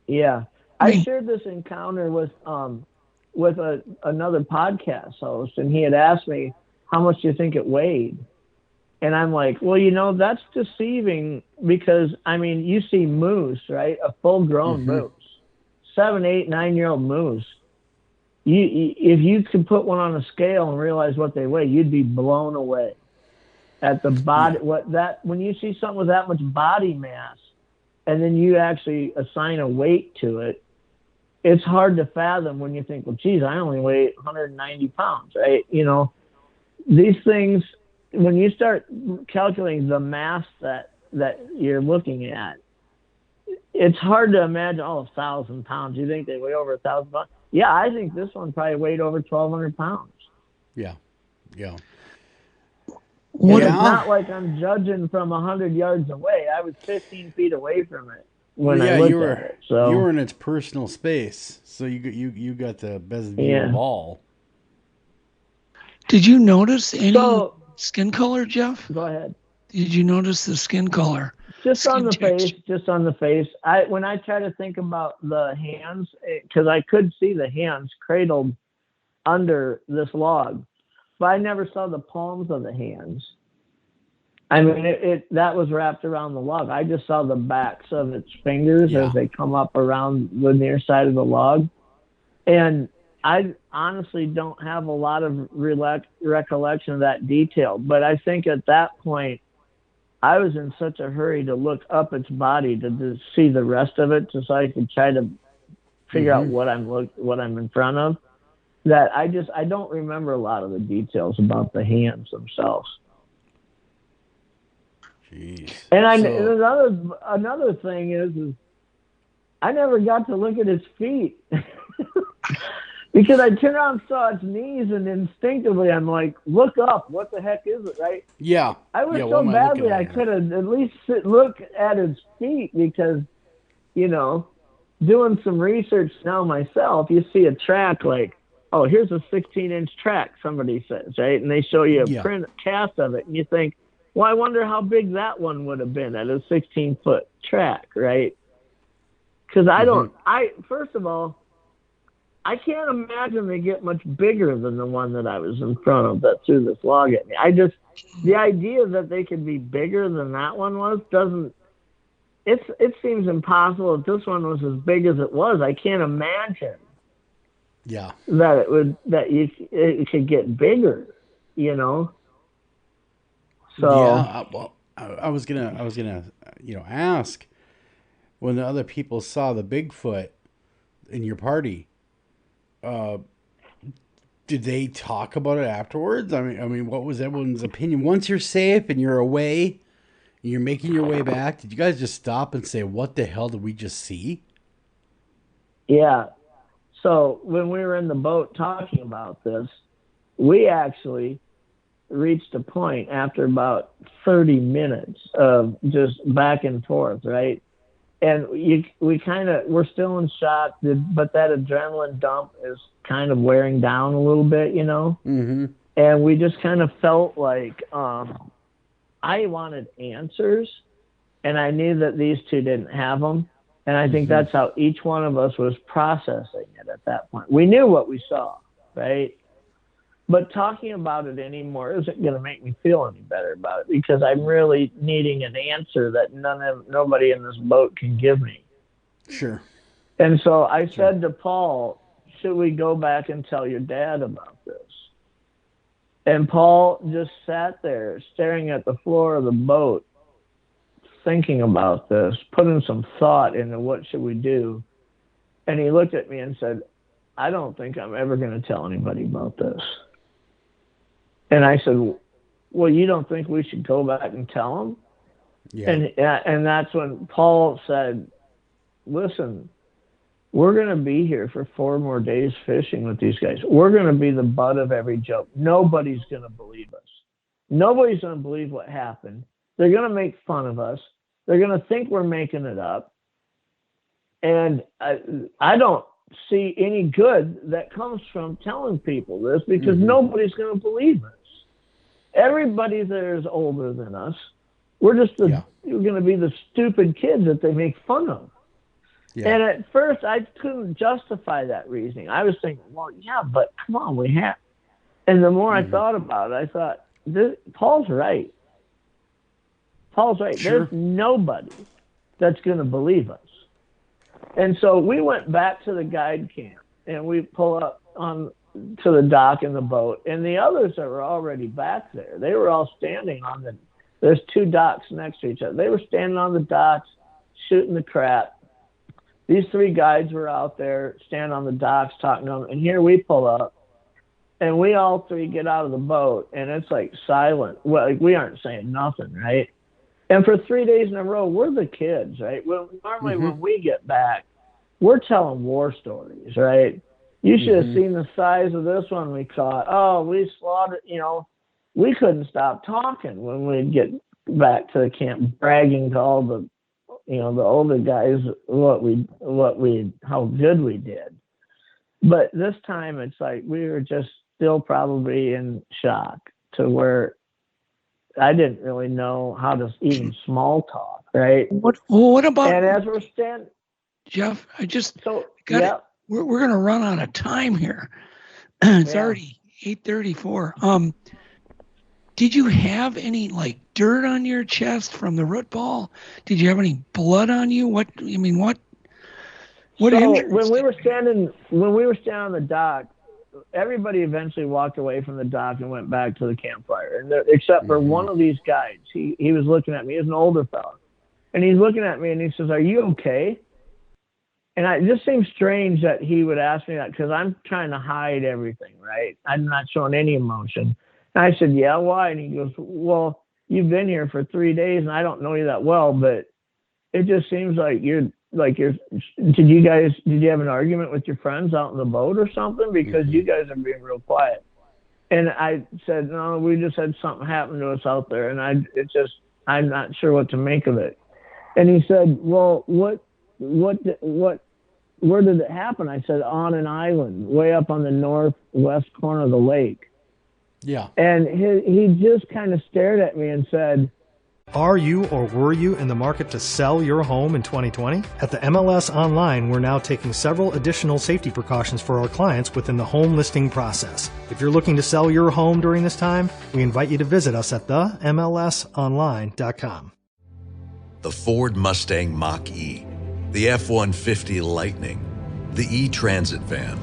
Yeah. I shared this encounter with another podcast host, and he had asked me, how much do you think it weighed? And I'm like, well, that's deceiving because, I mean, you see moose, right? A full-grown moose, 7, 8, 9-year-old moose. If you could put one on a scale and realize what they weigh, you'd be blown away at the body. When you see something with that much body mass, and then you actually assign a weight to it, it's hard to fathom when you think, well, geez, I only weigh 190 pounds, right? These things, when you start calculating the mass that you're looking at, it's hard to imagine, 1,000 pounds. You think they weigh over 1,000 pounds? Yeah, I think this one probably weighed over 1,200 pounds. Yeah. Yeah. It's not like I'm judging from 100 yards away. I was 15 feet away from it when I looked at it. So you were in its personal space, so you got the best view of all. Did you notice any skin color, Jeff? Go ahead. Did you notice the skin color? Just on the face. When I try to think about the hands, because I could see the hands cradled under this log, but I never saw the palms of the hands. I mean, that was wrapped around the log. I just saw the backs of its fingers as they come up around the near side of the log. And I honestly don't have a lot of recollection of that detail. But I think at that point, I was in such a hurry to look up its body to see the rest of it, so I could try to figure out what I'm in front of, that I don't remember a lot of the details about the hands themselves. Jeez. And another thing is I never got to look at its feet because I turned around and saw its knees, and instinctively I'm like, look up. What the heck is it, right? Yeah. I wish so badly I could have at least look at its feet because, doing some research now myself, you see a track like, oh, here's a 16-inch track, somebody says, right? And they show you a print cast of it, and you think, well, I wonder how big that one would have been at a 16-foot track, right? Because first of all, I can't imagine they get much bigger than the one that I was in front of that threw this log at me. The idea that they could be bigger than that one it seems impossible if this one was as big as it was. I can't imagine. Yeah. That it could get bigger, So yeah, well, I was gonna ask, when the other people saw the Bigfoot in your party, did they talk about it afterwards? I mean, what was everyone's opinion? Once you're safe and you're away, and you're making your way back, did you guys just stop and say, "What the hell did we just see"? Yeah. So when we were in the boat talking about this, we actually reached a point after about 30 minutes of just back and forth, right? And we're still in shock, but that adrenaline dump is kind of wearing down a little bit, you know? Mm-hmm. And we just kind of felt like I wanted answers, and I knew that these two didn't have them. And I think that's how each one of us was processing it at that point. We knew what we saw, right? But talking about it anymore isn't going to make me feel any better about it, because I'm really needing an answer that nobody in this boat can give me. Sure. And so I said to Paul, should we go back and tell your dad about this? And Paul just sat there staring at the floor of the boat, thinking about this, putting some thought into what should we do. And he looked at me and said, I don't think I'm ever going to tell anybody about this. And I said, well, you don't think we should go back and tell them? Yeah. And that's when Paul said, listen, we're going to be here for 4 more days fishing with these guys. We're going to be the butt of every joke. Nobody's going to believe us. Nobody's going to believe what happened. They're going to make fun of us. They're going to think we're making it up. And I don't see any good that comes from telling people this, because nobody's going to believe us. Everybody there is older than us. We're just we're going to be the stupid kids that they make fun of. Yeah. And at first, I couldn't justify that reasoning. I was thinking, well, yeah, but come on, we have. And the more I thought about it, I thought, Paul's right. Paul's right. Sure. There's nobody that's going to believe us. And so we went back to the guide camp, and we pull up on to the dock in the boat, and the others that were already back there, they were all standing on there's 2 docks next to each other. They were standing on the docks, shooting the crap. These 3 guides were out there, standing on the docks, talking to them, and here we pull up, and we all 3 get out of the boat, and it's like silent. Well, like, we aren't saying nothing, right? And for 3 days in a row, we're the kids, right? Well, normally when we get back, we're telling war stories, right? You should have seen the size of this one we caught. Oh, we slaughtered, we couldn't stop talking when we'd get back to the camp, bragging to all the, the older guys how good we did. But this time it's like we were just still probably in shock to where I didn't really know how to even small talk, right? What about? And as we're standing, Jeff, we're going to run out of time here. It's already 8:34. Did you have any dirt on your chest from the root ball? Did you have any blood on you? What injuries? When we were standing on the dock, everybody eventually walked away from the dock and went back to the campfire, and except for one of these guides. He was looking at me. He was an older fellow, and he's looking at me and he says, "Are you okay?" And it just seems strange that he would ask me that, because I'm trying to hide everything, right? I'm not showing any emotion. And I said, "Yeah, why?" And he goes, "Well, you've been here for 3 days, and I don't know you that well, but it just seems like did you have an argument with your friends out in the boat or something? Because you guys are being real quiet." And I said, "No, we just had something happen to us out there, and I'm not sure what to make of it." And he said, "Well, where did it happen?" I said, "On an island, way up on the northwest corner of the lake." Yeah. And he just kind of stared at me and said, Are you or were you in the market to sell your home in 2020? At the MLS Online, we're now taking several additional safety precautions for our clients within the home listing process. If you're looking to sell your home during this time, we invite you to visit us at themlsonline.com. The Ford Mustang Mach-E, the F-150 Lightning, the E-Transit van,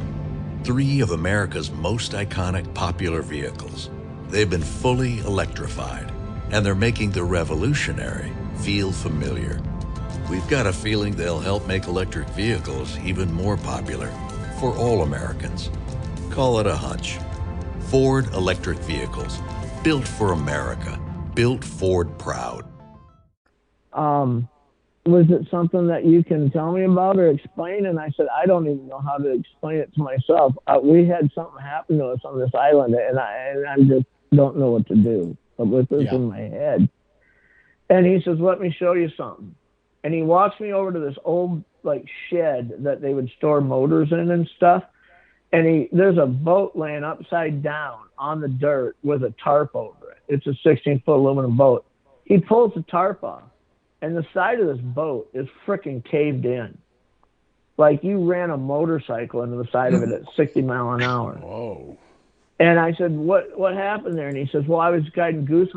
3 of America's most iconic popular vehicles. They've been fully electrified, and they're making the revolutionary feel familiar. We've got a feeling they'll help make electric vehicles even more popular for all Americans. Call it a hunch. Ford electric vehicles, built for America, built Ford proud. was it something that you can tell me about or explain? And I said, I don't even know how to explain it to myself. We had something happen to us on this island, and I just don't know what to do with this in my head. And he says, let me show you something. And he walks me over to this old shed that they would store motors in and stuff. And there's a boat laying upside down on the dirt with a tarp over it. It's a 16-foot aluminum boat. He pulls the tarp off, and the side of this boat is freaking caved in. Like you ran a motorcycle into the side of it at 60 miles an hour. Whoa. And I said, what happened there? And he says, well, I was guiding moose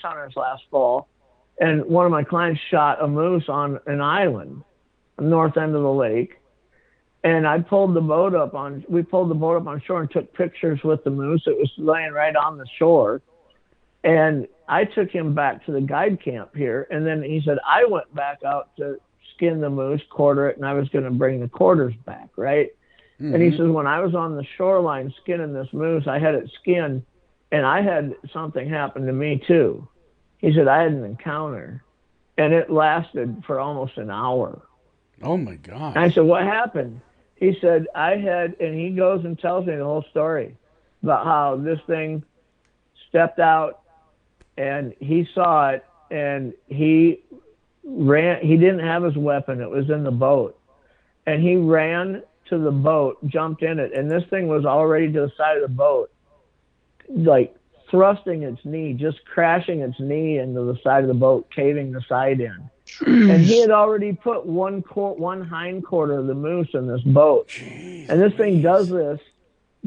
hunters last fall, and one of my clients shot a moose on an island, north end of the lake. And we pulled the boat up on shore and took pictures with the moose. It was laying right on the shore. And I took him back to the guide camp here. And then he said, I went back out to skin the moose, quarter it, and I was going to bring the quarters back, right? Mm-hmm. And he says, when I was on the shoreline skinning this moose, I had it skinned, and I had something happen to me too. He said, I had an encounter, and it lasted for almost an hour. Oh, my God. And I said, what happened? He said, and he goes and tells me the whole story about how this thing stepped out and he saw it, and he ran. He didn't have his weapon. It was in the boat. And he ran to the boat, jumped in it, and this thing was already to the side of the boat, like thrusting its knee, just crashing its knee into the side of the boat, caving the side in. And he had already put one hind quarter of the moose in this boat. Jeez, and this thing does this,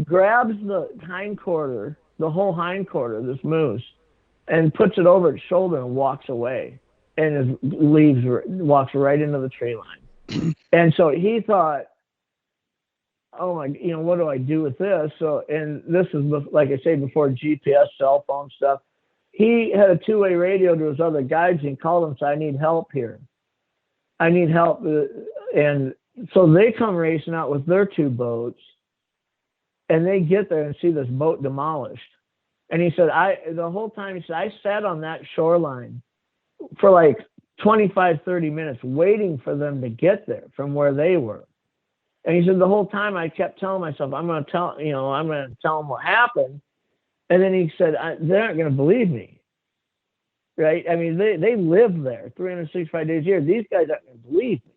grabs the hind quarter, the whole hind quarter of this moose, and puts it over its shoulder and walks away, and walks right into the tree line. And so he thought, oh my, what do I do with this? So, and this is, like I say, before GPS, cell phone stuff. He had a two-way radio to his other guides, and he called them and said, I need help here. I need help. And so they come racing out with their two boats, and they get there and see this boat demolished. And he said, the whole time, he said, I sat on that shoreline for like 25, 30 minutes waiting for them to get there from where they were. And he said, the whole time I kept telling myself, I'm going to tell them what happened. And then he said, they're not going to believe me, right? I mean, they live there 365 days a year. These guys aren't going to believe me.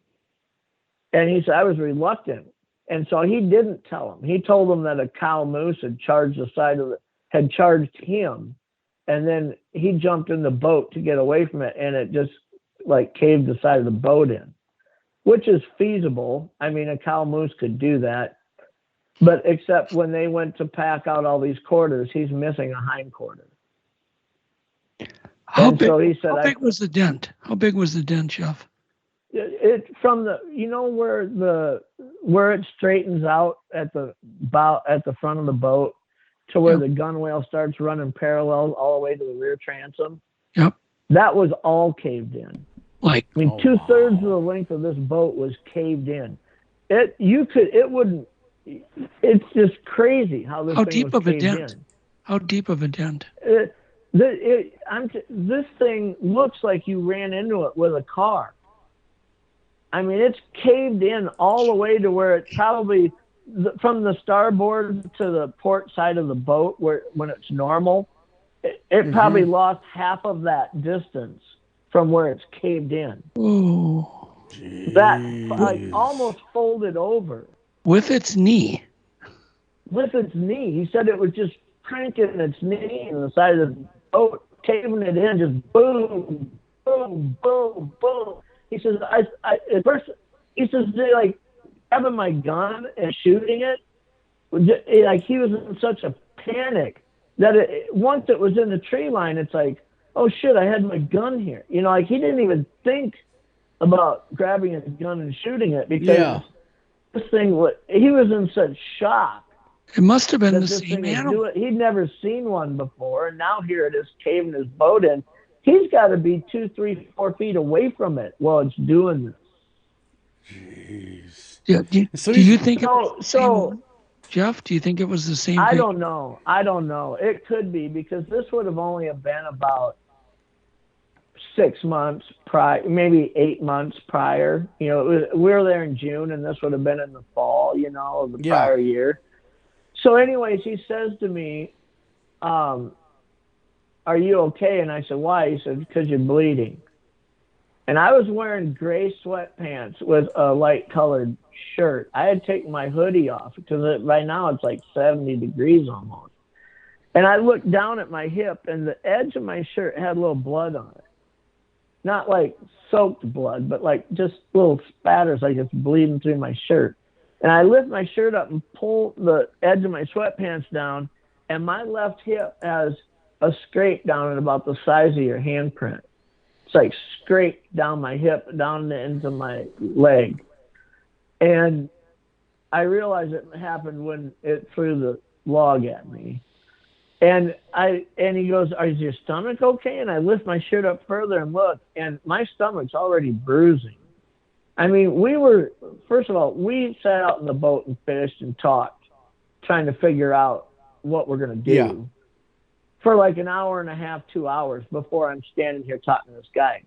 And he said, I was reluctant. And so he didn't tell them. He told them that a cow moose had charged him. And then he jumped in the boat to get away from it. And it just caved the side of the boat in, which is feasible. I mean, a cow moose could do that. But except when they went to pack out all these quarters, he's missing a hind quarter. How big was the dent? How big was the dent, Jeff? It from the where it straightens out at the front of the boat to where the gunwale starts running parallel all the way to the rear transom. Yep. That was all caved in. 2/3 of the length of this boat was caved in. It's just crazy how this thing was caved in. How deep of a dent? This thing looks like you ran into it with a car. I mean, it's caved in all the way to where it's probably from the starboard to the port side of the boat, when it's normal, it probably lost half of that distance from where it's caved in. Oh, that almost folded over. With its knee. With its knee. He said it was just cranking its knee in the side of the boat, caving it in, just boom, boom, boom, boom. He says, at first, he says, grabbing my gun and shooting it, he was in such a panic that once it was in the tree line, it's like, oh shit, I had my gun here. He didn't even think about grabbing his gun and shooting it because this thing he was in such shock. It must have been the same animal. He'd never seen one before, and now here it is caving his boat in. He's got to be 2, 3, 4 feet away from it while it's doing this. Jeez. Yeah, do you think it was the same? Jeff, do you think it was the same? I don't know. It could be, because this would have only been about 6 months prior, maybe 8 months prior. You know, we were there in June, and this would have been in the fall, you know, of the prior year. So anyways, he says to me, are you okay? And I said, why? He said, because you're bleeding. And I was wearing gray sweatpants with a light colored shirt. I had taken my hoodie off because right now it's like 70 degrees almost. And I looked down at my hip, and the edge of my shirt had a little blood on it. Not like soaked blood, but like just little spatters, like it's bleeding through my shirt. And I lift my shirt up and pull the edge of my sweatpants down, and my left hip has a scrape down at about the size of your handprint. It's like scraped down my hip, down into my leg. And I realized it happened when it threw the log at me. And he goes, is your stomach okay? And I lift my shirt up further and look, and my stomach's already bruising. I mean, first of all, we sat out in the boat and fished and talked, trying to figure out what we're going to do for like an hour and a half, 2 hours before I'm standing here talking to this guy.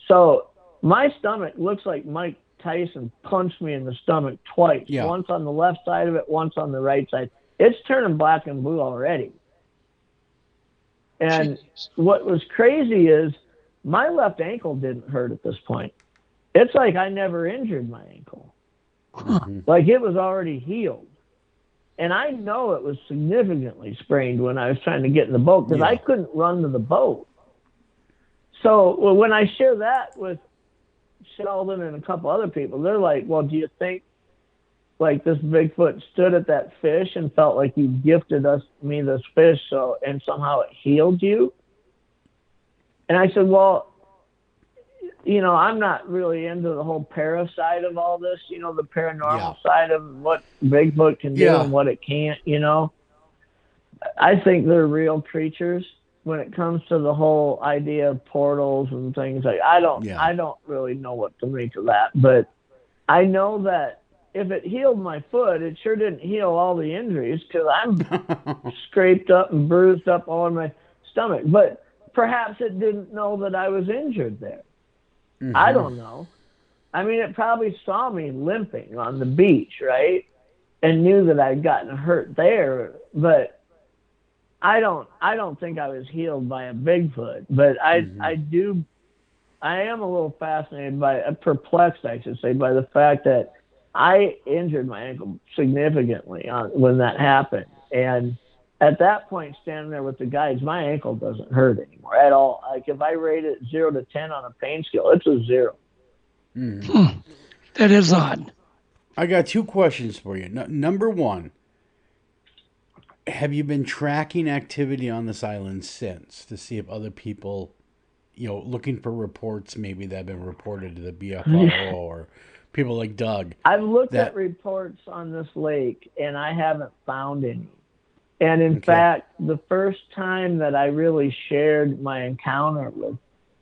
So my stomach looks like Mike Tyson punched me in the stomach twice, once on the left side of it, once on the right side. It's turning black and blue already. And what was crazy is my left ankle didn't hurt at this point. It's like I never injured my ankle. Like it was already healed. And I know it was significantly sprained when I was trying to get in the boat because I couldn't run to the boat. So when I share that with Sheldon and a couple other people, they're like, well, do you think like this Bigfoot stood at that fish and felt like you gifted me this fish, and somehow it healed you? And I said, well, you know, I'm not really into the whole parasite of all this, you know, the paranormal side of what Bigfoot can do and what it can't, you know. I think they're real creatures when it comes to the whole idea of portals and things. Like I don't really know what to make of that, but I know that if it healed my foot, it sure didn't heal all the injuries because I'm scraped up and bruised up all in my stomach. But perhaps it didn't know that I was injured there. I don't know. I mean, it probably saw me limping on the beach, right? And knew that I'd gotten hurt there. But I don't think I was healed by a Bigfoot. But I am a little fascinated perplexed, I should say, by the fact that I injured my ankle significantly when that happened. And at that point, standing there with the guides, my ankle doesn't hurt anymore at all. Like if I rate it 0 to 10 on a pain scale, it's a 0. That is odd. I got 2 questions for you. Number 1, have you been tracking activity on this island since to see if other people, you know, looking for reports maybe that have been reported to the BFRO or people like Doug? I've looked at reports on this lake, and I haven't found any. And in fact, the first time that I really shared my encounter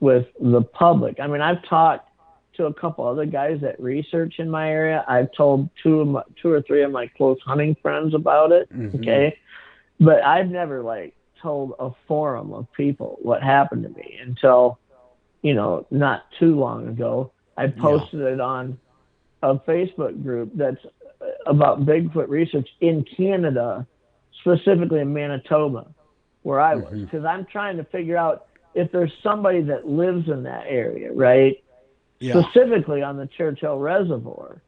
with the public, I mean, I've talked to a couple other guys that research in my area. I've told 2 or 3 of my close hunting friends about it. Okay. But I've never like told a forum of people what happened to me until, you know, not too long ago. I posted it on a Facebook group that's about Bigfoot research in Canada, specifically in Manitoba, where I was, because I'm trying to figure out if there's somebody that lives in that area, right? Specifically on the Churchill Reservoir,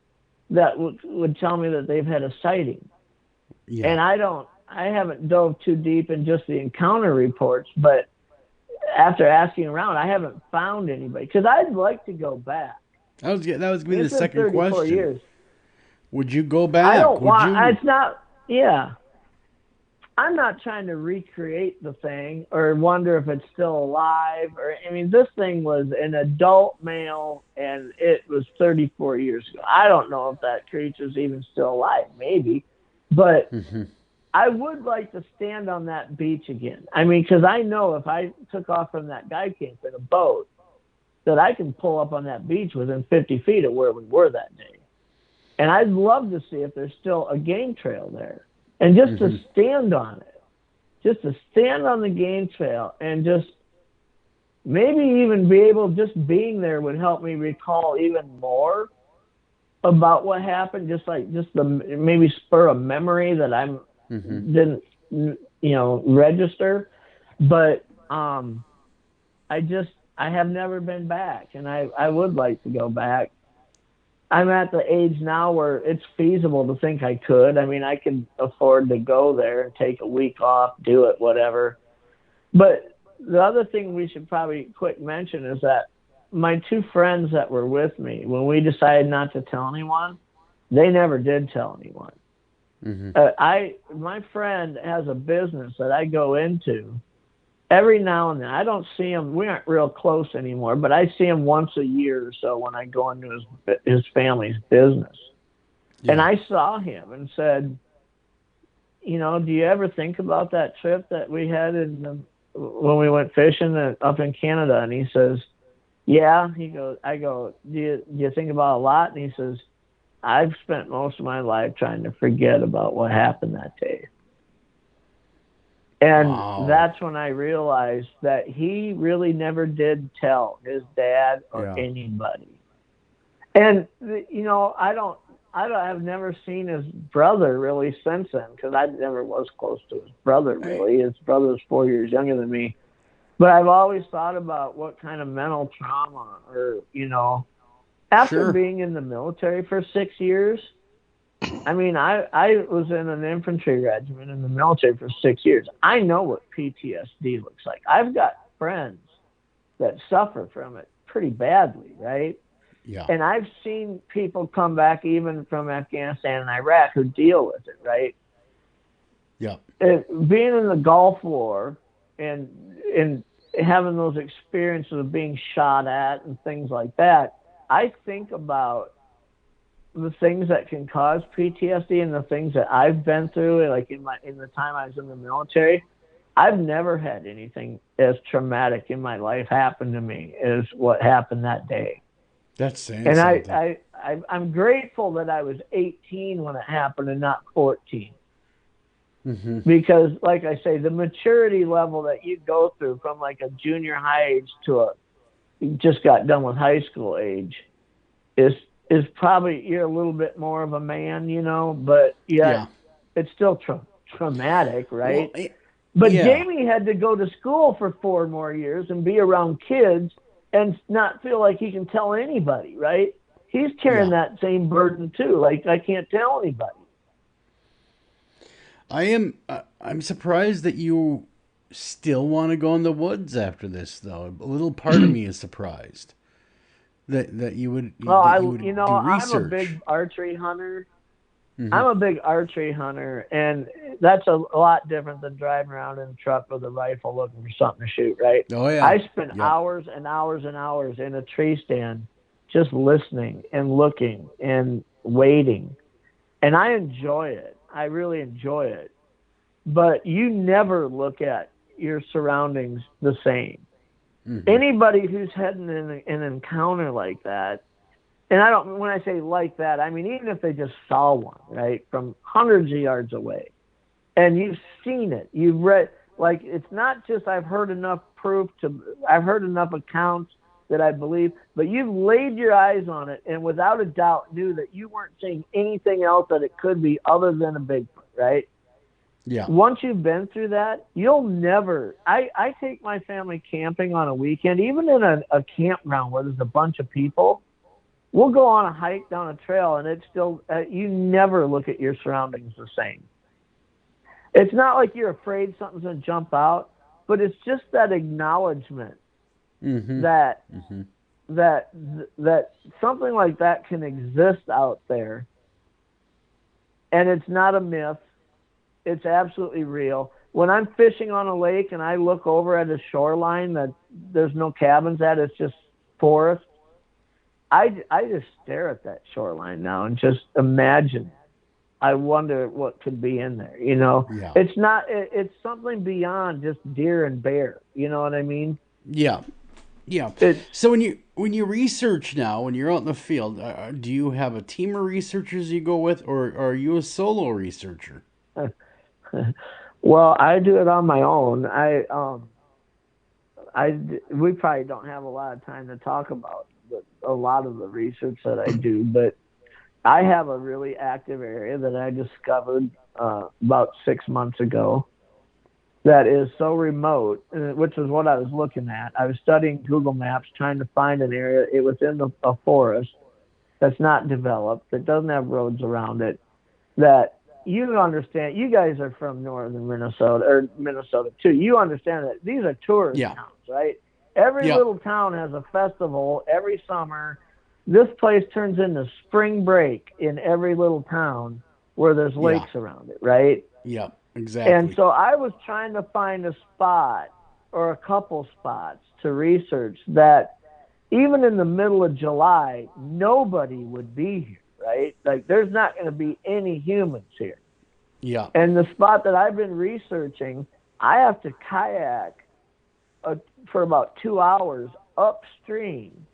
that would tell me that they've had a sighting. And I haven't dove too deep in just the encounter reports, but after asking around, I haven't found anybody, because I'd like to go back. That was going to be the second 34 question. Years. Would you go back? I don't want. It's not. Yeah. I'm not trying to recreate the thing or wonder if it's still alive. I mean, this thing was an adult male, and it was 34 years ago. I don't know if that creature's even still alive. Maybe, but I would like to stand on that beach again. I mean, because I know if I took off from that guide camp in a boat, that I can pull up on that beach within 50 feet of where we were that day. And I'd love to see if there's still a game trail there. And just to stand on it, just to stand on the game trail and just maybe even be able, just being there would help me recall even more about what happened, just the maybe spur a memory that I didn't, register. But I have never been back, and I would like to go back. I'm at the age now where it's feasible to think I could. I mean, I could afford to go there and take a week off, do it, whatever. But the other thing we should probably quick mention is that my two friends that were with me, when we decided not to tell anyone, they never did tell anyone. My friend has a business that I go into every now and then. I don't see him. We aren't real close anymore, but I see him once a year or so when I go into his family's business. Yeah. And I saw him and said, do you ever think about that trip that we had when we went fishing up in Canada? And he says, yeah. I go, do you think about a lot? And he says, I've spent most of my life trying to forget about what happened that day. And that's when I realized that he really never did tell his dad or anybody. And, I've never seen his brother really since then, because I never was close to his brother, really. His brother was 4 years younger than me. But I've always thought about what kind of mental trauma or, after being in the military for 6 years. I mean, I was in an infantry regiment in the military for 6 years. I know what PTSD looks like. I've got friends that suffer from it pretty badly, right? Yeah. And I've seen people come back even from Afghanistan and Iraq who deal with it, right? Yeah. Being in the Gulf War and having those experiences of being shot at and things like that, I think about the things that can cause PTSD and the things that I've been through, like in the time I was in the military. I've never had anything as traumatic in my life happen to me as what happened that day. That's saying and something. I'm grateful that I was 18 when it happened and not 14. Because, like I say, the maturity level that you go through from like a junior high age to just got done with high school age is probably, you're a little bit more of a man, but it's still traumatic, right? Well, but Jamie had to go to school for 4 more years and be around kids and not feel like he can tell anybody, right? He's carrying that same burden too. Like, I can't tell anybody. I'm surprised that you still want to go in the woods after this, though. A little part of me is surprised that you would. Do research. I'm a big archery hunter. I'm a big archery hunter, and that's a lot different than driving around in a truck with a rifle looking for something to shoot, right? Oh, yeah. I spend hours and hours and hours in a tree stand just listening and looking and waiting, and I enjoy it. I really enjoy it. But you never look at your surroundings the same. Anybody who's had an encounter like that, and when I say like that, I mean even if they just saw one, right, from hundreds of yards away, and you've seen it, you've read, like, it's not just I've heard enough accounts that I believe, but you've laid your eyes on it and without a doubt knew that you weren't seeing anything else that it could be other than a Bigfoot, right? Yeah. Once you've been through that, you'll never. I take my family camping on a weekend, even in a campground where there's a bunch of people. We'll go on a hike down a trail, and it's still you never look at your surroundings the same. It's not like you're afraid something's going to jump out, but it's just that acknowledgement that something like that can exist out there, and it's not a myth. It's absolutely real. When I'm fishing on a lake and I look over at a shoreline that there's no cabins at, it's just forest, I just stare at that shoreline now and just imagine. I wonder what could be in there, Yeah. It's something beyond just deer and bear. You know what I mean? Yeah. Yeah. So when you research now, when you're out in the field, do you have a team of researchers you go with, or are you a solo researcher? Well, I do it on my own. we probably don't have a lot of time to talk about a lot of the research that I do, but I have a really active area that I discovered about 6 months ago that is so remote, which is what I was looking at. I was studying Google Maps, trying to find an area. It was in a forest that's not developed, that doesn't have roads around it, that you understand. You guys are from northern Minnesota, or Minnesota too. You understand that these are tourist towns, right? Every little town has a festival every summer. This place turns into spring break in every little town where there's lakes around it, right? Yeah, exactly. And so I was trying to find a spot or a couple spots to research that even in the middle of July, nobody would be here, right? Like there's not going to be any humans here. Yeah. And the spot that I've been researching, I have to kayak for about 2 hours upstream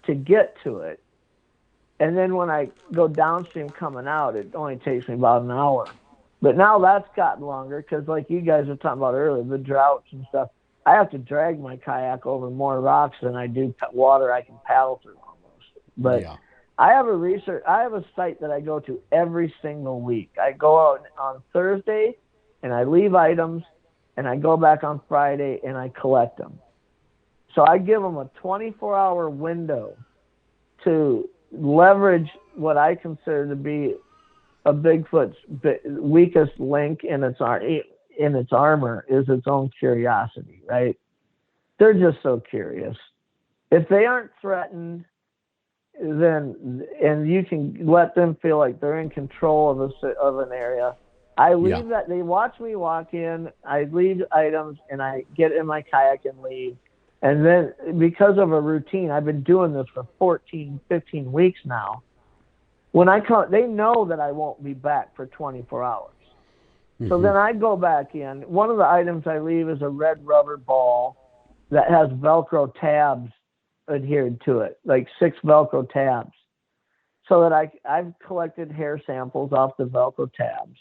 to get to it. And then when I go downstream coming out, it only takes me about an hour. But now that's gotten longer because, like you guys were talking about earlier, the droughts and stuff, I have to drag my kayak over more rocks than I do water I can paddle through almost. But I have a site that I go to every single week. I go out on Thursday and I leave items, and I go back on Friday and I collect them. So I give them a 24-hour window to leverage what I consider to be a Bigfoot's weakest link in its armor is its own curiosity, right? They're just so curious. If they aren't threatened, then and you can let them feel like they're in control of an area. I leave that. They watch me walk in. I leave items, and I get in my kayak and leave. And then because of a routine, I've been doing this for 14, 15 weeks now. When I come, they know that I won't be back for 24 hours. So then I go back in. One of the items I leave is a red rubber ball that has Velcro tabs adhered to it, like 6 Velcro tabs. So that I've collected hair samples off the Velcro tabs.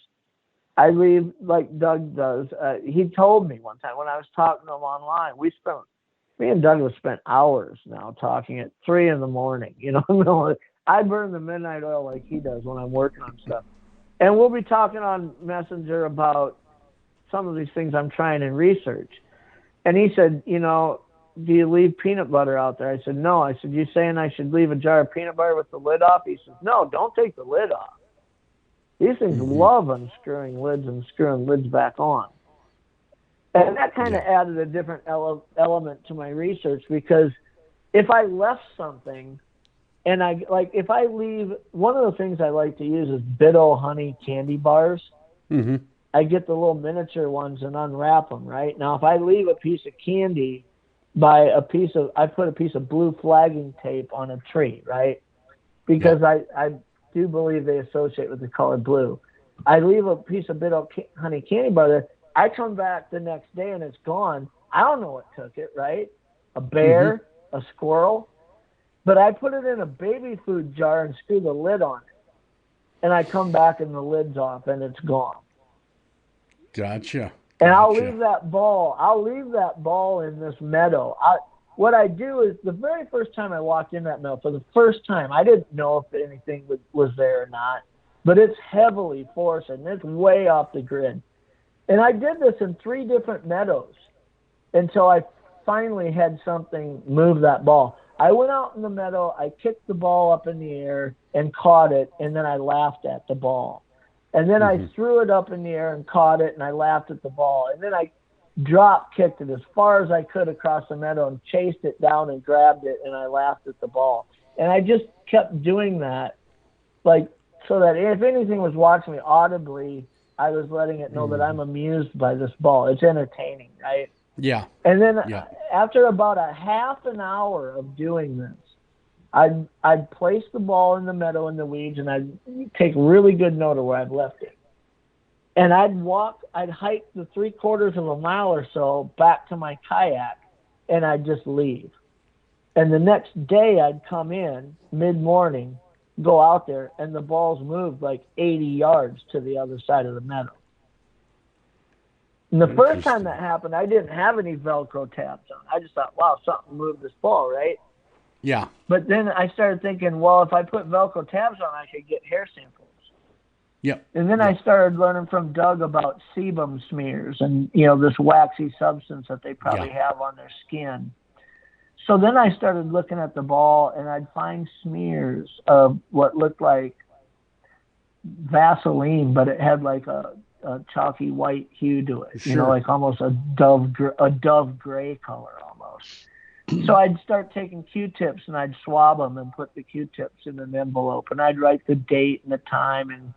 I leave like Doug does. He told me one time when I was talking to him online, me and Doug have spent hours now talking at 3 a.m. You know, I burn the midnight oil like he does when I'm working on stuff. And we'll be talking on Messenger about some of these things I'm trying in research. And he said, you know, do you leave peanut butter out there? I said, no. I said, you saying I should leave a jar of peanut butter with the lid off? He said, no, don't take the lid off. These things love unscrewing lids and screwing lids back on. And that kind of added a different element to my research, because if I left something, and if I leave, one of the things I like to use is Bit-O honey candy bars. I get the little miniature ones and unwrap them, right? Now, if I leave a piece of candy I put a piece of blue flagging tape on a tree, right? Because I do believe they associate with the color blue. I leave a piece of Bit-O honey candy bar there. I come back the next day and it's gone. I don't know what took it, right? A bear, a squirrel. But I put it in a baby food jar and screw the lid on it. And I come back and the lid's off and it's gone. Gotcha. And I'll leave that ball in this meadow. What I do is, the very first time I walked in that meadow, for the first time, I didn't know if anything was there or not. But it's heavily forested and it's way off the grid. And I did this in 3 different meadows until I finally had something move that ball. I went out in the meadow, I kicked the ball up in the air and caught it, and then I laughed at the ball. And then I threw it up in the air and caught it, and I laughed at the ball. And then I drop-kicked it as far as I could across the meadow and chased it down and grabbed it, and I laughed at the ball. And I just kept doing that, so that if anything was watching me audibly, I was letting it know that I'm amused by this ball. It's entertaining, right? Yeah. And then after about a half an hour of doing this, I'd place the ball in the meadow in the weeds, and I'd take really good note of where I'd left it. And I'd hike the 3/4 of a mile or so back to my kayak, and I'd just leave. And the next day I'd come in mid-morning, go out there, and the ball's moved like 80 yards to the other side of the meadow. And the first time that happened, I didn't have any Velcro tabs on. I just thought, wow, something moved this ball, right? Yeah. But then I started thinking, well, if I put Velcro tabs on, I could get hair samples. Yep. And then I started learning from Doug about sebum smears and, this waxy substance that they probably have on their skin. So then I started looking at the ball, and I'd find smears of what looked like Vaseline, but it had like a chalky white hue to it, Sure. like almost a dove gray color almost. So I'd start taking Q-tips, and I'd swab them and put the Q-tips in an envelope, and I'd write the date and the time, and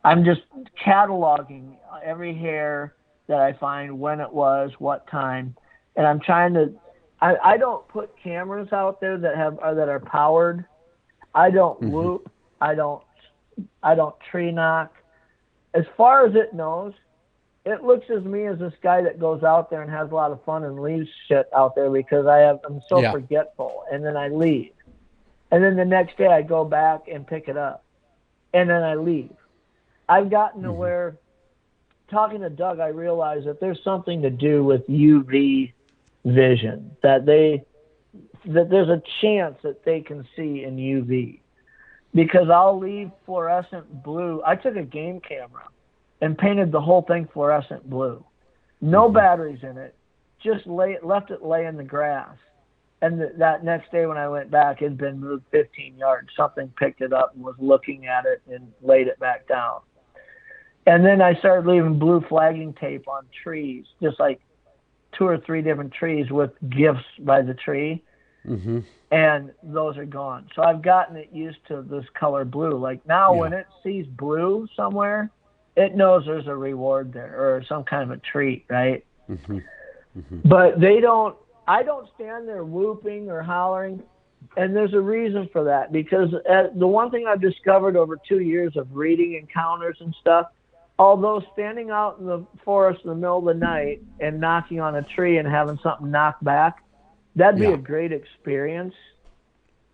I'm just cataloging every hair that I find, when it was, what time, and I'm trying to. I don't put cameras out there that are powered. I don't whoop. I don't tree knock. As far as it knows, it looks as me as this guy that goes out there and has a lot of fun and leaves shit out there because I'm so forgetful, and then I leave, and then the next day I go back and pick it up, and then I leave. I've gotten to where, talking to Doug, I realized that there's something to do with UV vision, that there's a chance that they can see in UV, because I'll leave fluorescent blue. I took a game camera and painted the whole thing fluorescent blue. No batteries in it, just left it lay in the grass. And that next day when I went back, it had been moved 15 yards. Something picked it up and was looking at it and laid it back down. And then I started leaving blue flagging tape on trees, just like 2 or 3 different trees with gifts by the tree. Mm-hmm. And those are gone. So I've gotten it used to this color blue. Like now when it sees blue somewhere, it knows there's a reward there or some kind of a treat, right? Mm-hmm. Mm-hmm. But I don't stand there whooping or hollering. And there's a reason for that, because the one thing I've discovered over 2 years of reading encounters and stuff, although standing out in the forest in the middle of the night and knocking on a tree and having something knock back, that'd be a great experience.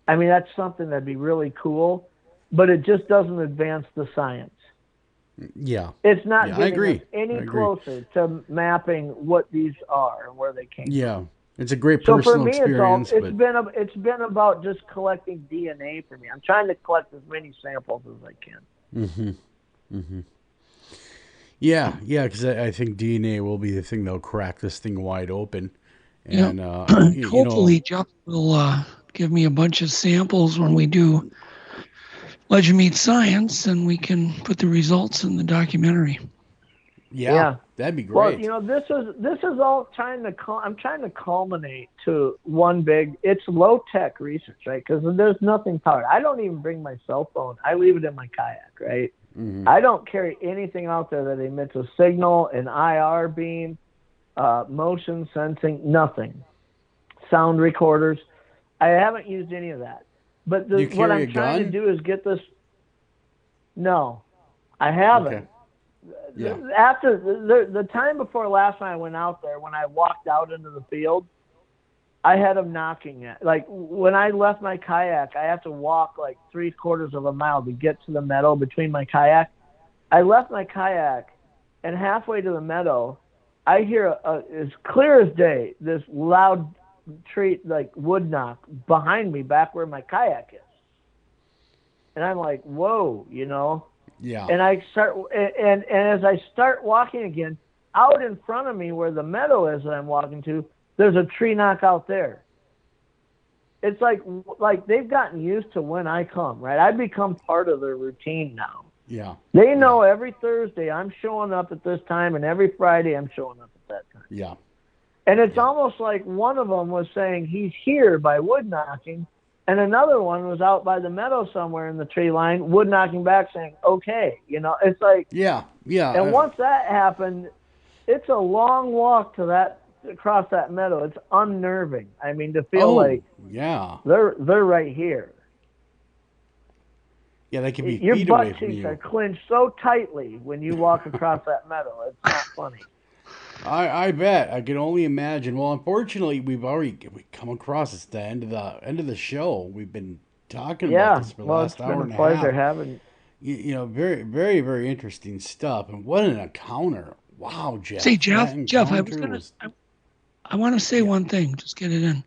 I mean, that's something that'd be really cool, but it just doesn't advance the science. Yeah. It's not getting us any closer to mapping what these are and where they came from. Yeah. It's a great personal experience. It's been about just collecting DNA for me. I'm trying to collect as many samples as I can. Mm-hmm. Mm-hmm. Yeah, because I think DNA will be the thing that'll crack this thing wide open. And hopefully Jeff will give me a bunch of samples when we do Legend Meets Science, and we can put the results in the documentary. Yeah, that'd be great. Well, this is all I'm trying to culminate to one big. It's low tech research, right? Because there's nothing powered. I don't even bring my cell phone. I leave it in my kayak, right? Mm-hmm. I don't carry anything out there that emits a signal, an IR beam, motion sensing, nothing. Sound recorders. I haven't used any of that. But what I'm trying to do is get this. No, I haven't. Okay. Yeah. After the time before last time I went out there, when I walked out into the field, I had them knocking at. Like when I left my kayak, I have to walk like 3/4 of a mile to get to the meadow between my kayak. I left my kayak, and halfway to the meadow, I hear as clear as day this loud tree, like wood knock behind me, back where my kayak is. And I'm like, whoa, Yeah. And I start, and as I start walking again, out in front of me where the meadow is that I'm walking to, there's a tree knock out there. It's like they've gotten used to when I come, right? I've become part of their routine now. Yeah. They know every Thursday I'm showing up at this time, and every Friday I'm showing up at that time. Yeah. And it's almost like one of them was saying he's here by wood knocking, and another one was out by the meadow somewhere in the tree line, wood knocking back saying, okay. It's like... Yeah. And once that happened, it's a long walk across that meadow. It's unnerving. I mean, to feel like they're right here. Yeah, they can be your feet butt away from cheeks you. are clenched so tightly when you walk across that meadow. It's not funny. I bet. I can only imagine. Well, unfortunately, we come across it's the end of the show. We've been talking about this for the last hour and a half. It's been a pleasure having. Very, very, very interesting stuff. And what an encounter! Wow, Jeff. Say, Jeff, I want to say one thing. Just get it in.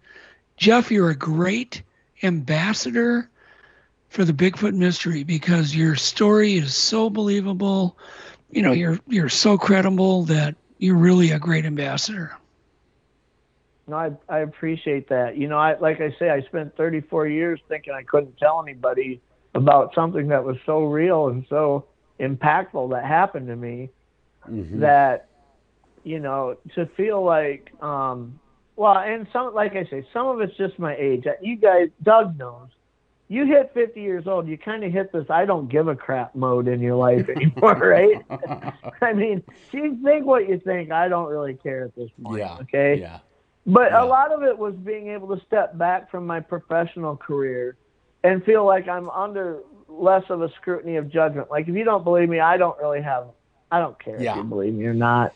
Jeff, you're a great ambassador for the Bigfoot mystery because your story is so believable. You know, you're so credible that you're really a great ambassador. No, I appreciate that. You know, like I say, I spent 34 years thinking I couldn't tell anybody about something that was so real and so impactful that happened to me that, you know, to feel like, well, and some, like I say, some of it's just my age. You guys, Doug knows. You hit 50 years old, you kind of hit this I don't give a crap mode in your life anymore, right? I mean, you think what you think. I don't really care at this point, okay? Yeah. But a lot of it was being able to step back from my professional career and feel like I'm under less of a scrutiny of judgment. Like, if you don't believe me, I don't care if you believe me or not.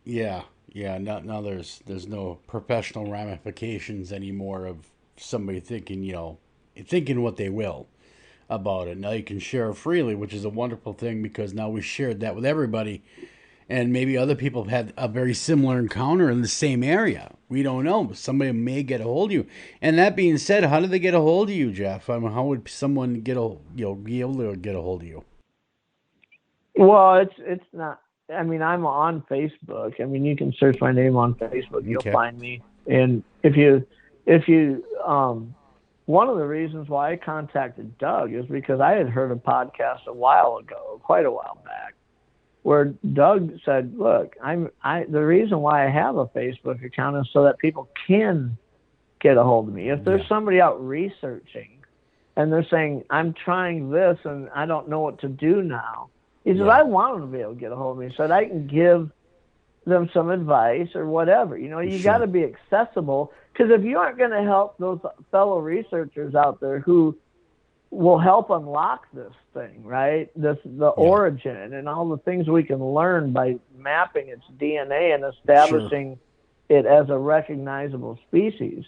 Yeah. Now there's no professional ramifications anymore of somebody thinking what they will about it. Now you can share freely, which is a wonderful thing because now we shared that with everybody. And maybe other people have had a very similar encounter in the same area. We don't know. Somebody may get a hold of you. And that being said, how do they get a hold of you, Jeff? I mean, how would someone be able to get a hold of you? Well, it's not. I mean, I'm on Facebook. I mean, you can search my name on Facebook. You'll find me. And if you, one of the reasons why I contacted Doug is because I had heard a podcast a while ago, quite a while back, where Doug said, look, the reason why I have a Facebook account is so that people can get a hold of me. If there's somebody out researching and they're saying, I'm trying this and I don't know what to do now, he says, I want them to be able to get a hold of me so that I can give them some advice or whatever. You know, you got to be accessible, because if you aren't going to help those fellow researchers out there who will help unlock this thing, right? The origin and all the things we can learn by mapping its DNA and establishing it as a recognizable species.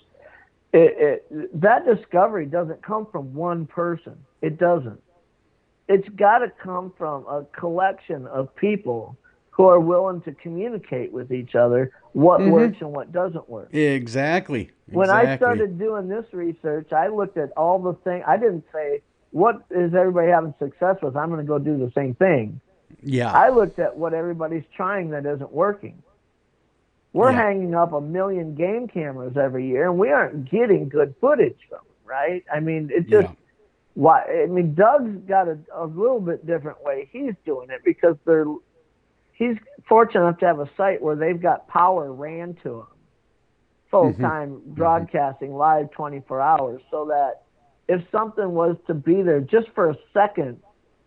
That discovery doesn't come from one person. It doesn't. It's got to come from a collection of people who are willing to communicate with each other what works and what doesn't work. Exactly. When I started doing this research, I looked at all the things. I didn't say, what is everybody having success with? I'm going to go do the same thing. Yeah. I looked at what everybody's trying that isn't working. We're hanging up 1 million game cameras every year, and we aren't getting good footage from them, right? I mean, it's just why. I mean, Doug's got a little bit different way he's doing it, because he's fortunate enough to have a site where they've got power ran to him, full-time broadcasting live 24 hours, so that if something was to be there just for a second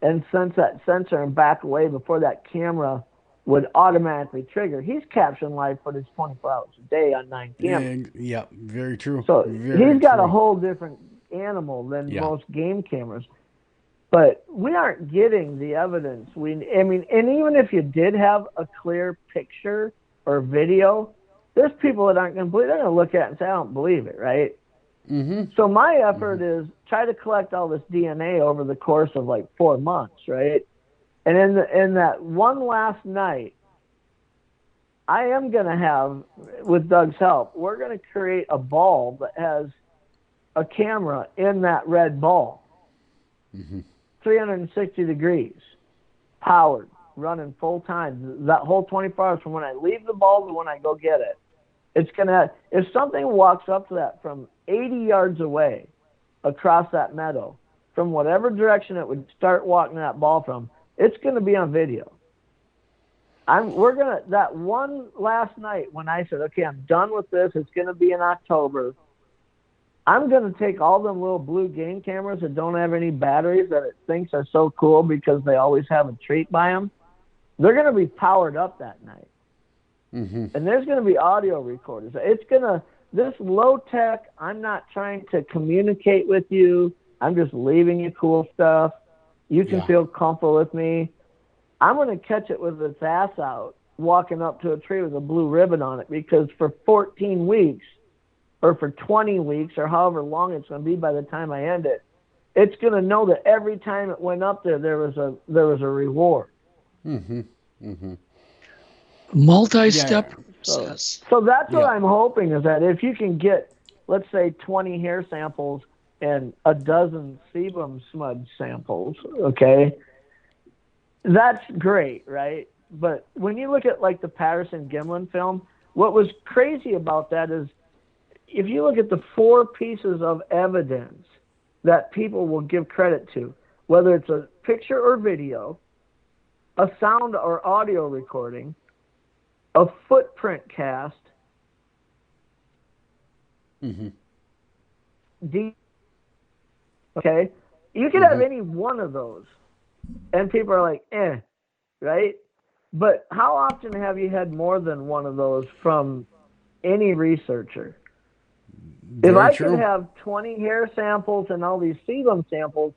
and sense that sensor and back away before that camera would automatically trigger, he's capturing live footage 24 hours a day on 9 cameras. Yeah, very true. So he's got a whole different animal than most game cameras. But we aren't getting the evidence. And even if you did have a clear picture or video, there's people that aren't going to believe. They're going to look at it and say, I don't believe it, right? So my effort is try to collect all this DNA over the course of like 4 months, right? And in that one last night, I am going to have, with Doug's help, we're going to create a ball that has a camera in that red ball, 360 degrees, powered, running full time. That whole 24 hours from when I leave the ball to when I go get it. It's going to, if something walks up to that from 80 yards away across that meadow, from whatever direction it would start walking that ball from, it's going to be on video. That one last night when I said, okay, I'm done with this, it's going to be in October, I'm going to take all them little blue game cameras that don't have any batteries that it thinks are so cool because they always have a treat by them. They're going to be powered up that night. And there's going to be audio recorders. This low tech, I'm not trying to communicate with you. I'm just leaving you cool stuff. You can feel comfortable with me. I'm going to catch it with its ass out, walking up to a tree with a blue ribbon on it, because for 14 weeks or for 20 weeks or however long it's going to be by the time I end it, it's going to know that every time it went up there was a reward. multi-step process. So that's what I'm hoping, is that if you can get, let's say, 20 hair samples and a dozen sebum smudge samples, okay, that's great, right? But when you look at like the Patterson-Gimlin film, what was crazy about that is if you look at the 4 pieces of evidence that people will give credit to, whether it's a picture or video, a sound or audio recording, a footprint cast, okay, you could have any one of those, and people are like, right? But how often have you had more than one of those from any researcher? If I could have 20 hair samples and all these sebum samples,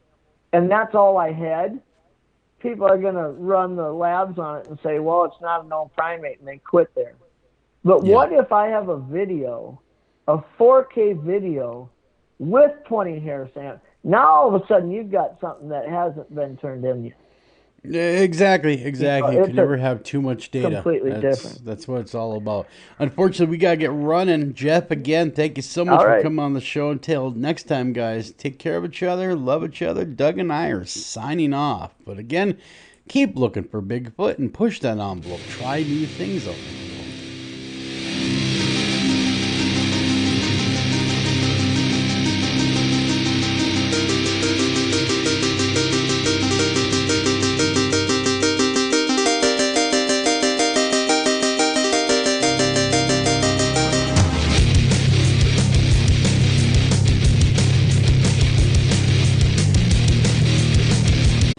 and that's all I had, people are going to run the labs on it and say, well, it's not a known primate, and they quit there. But what if I have a video, a 4K video with 20 hair samples? Now all of a sudden you've got something that hasn't been turned in yet. Exactly. You can never have too much data. Completely different. That's what it's all about. Unfortunately, we got to get running. Jeff, again, thank you so much for coming on the show. Until next time, guys, take care of each other, love each other. Doug and I are signing off. But again, keep looking for Bigfoot and push that envelope. Try new things out there.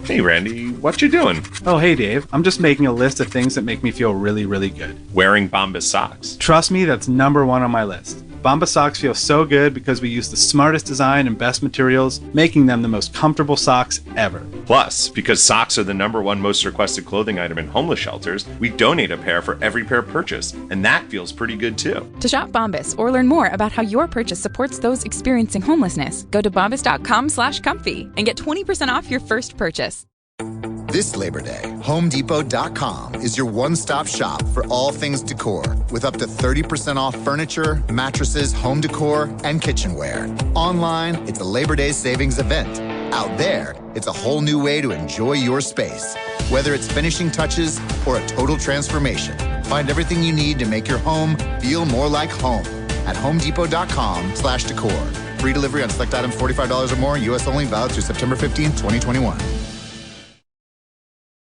Hey, Randy, what you doing? Oh, hey, Dave. I'm just making a list of things that make me feel really, really good. Wearing Bombas socks. Trust me, that's number one on my list. Bombas socks feel so good because we use the smartest design and best materials, making them the most comfortable socks ever. Plus, because socks are the number one most requested clothing item in homeless shelters, we donate a pair for every pair purchased, and that feels pretty good too. To shop Bombas or learn more about how your purchase supports those experiencing homelessness, go to bombas.com/comfy and get 20% off your first purchase. This Labor Day, HomeDepot.com is your one-stop shop for all things decor, with up to 30% off furniture, mattresses, home decor, and kitchenware. Online, it's a Labor Day savings event. Out there, it's a whole new way to enjoy your space. Whether it's finishing touches or a total transformation, find everything you need to make your home feel more like home at HomeDepot.com/decor. Free delivery on select items $45 or more, U.S. only, valid through September 15, 2021.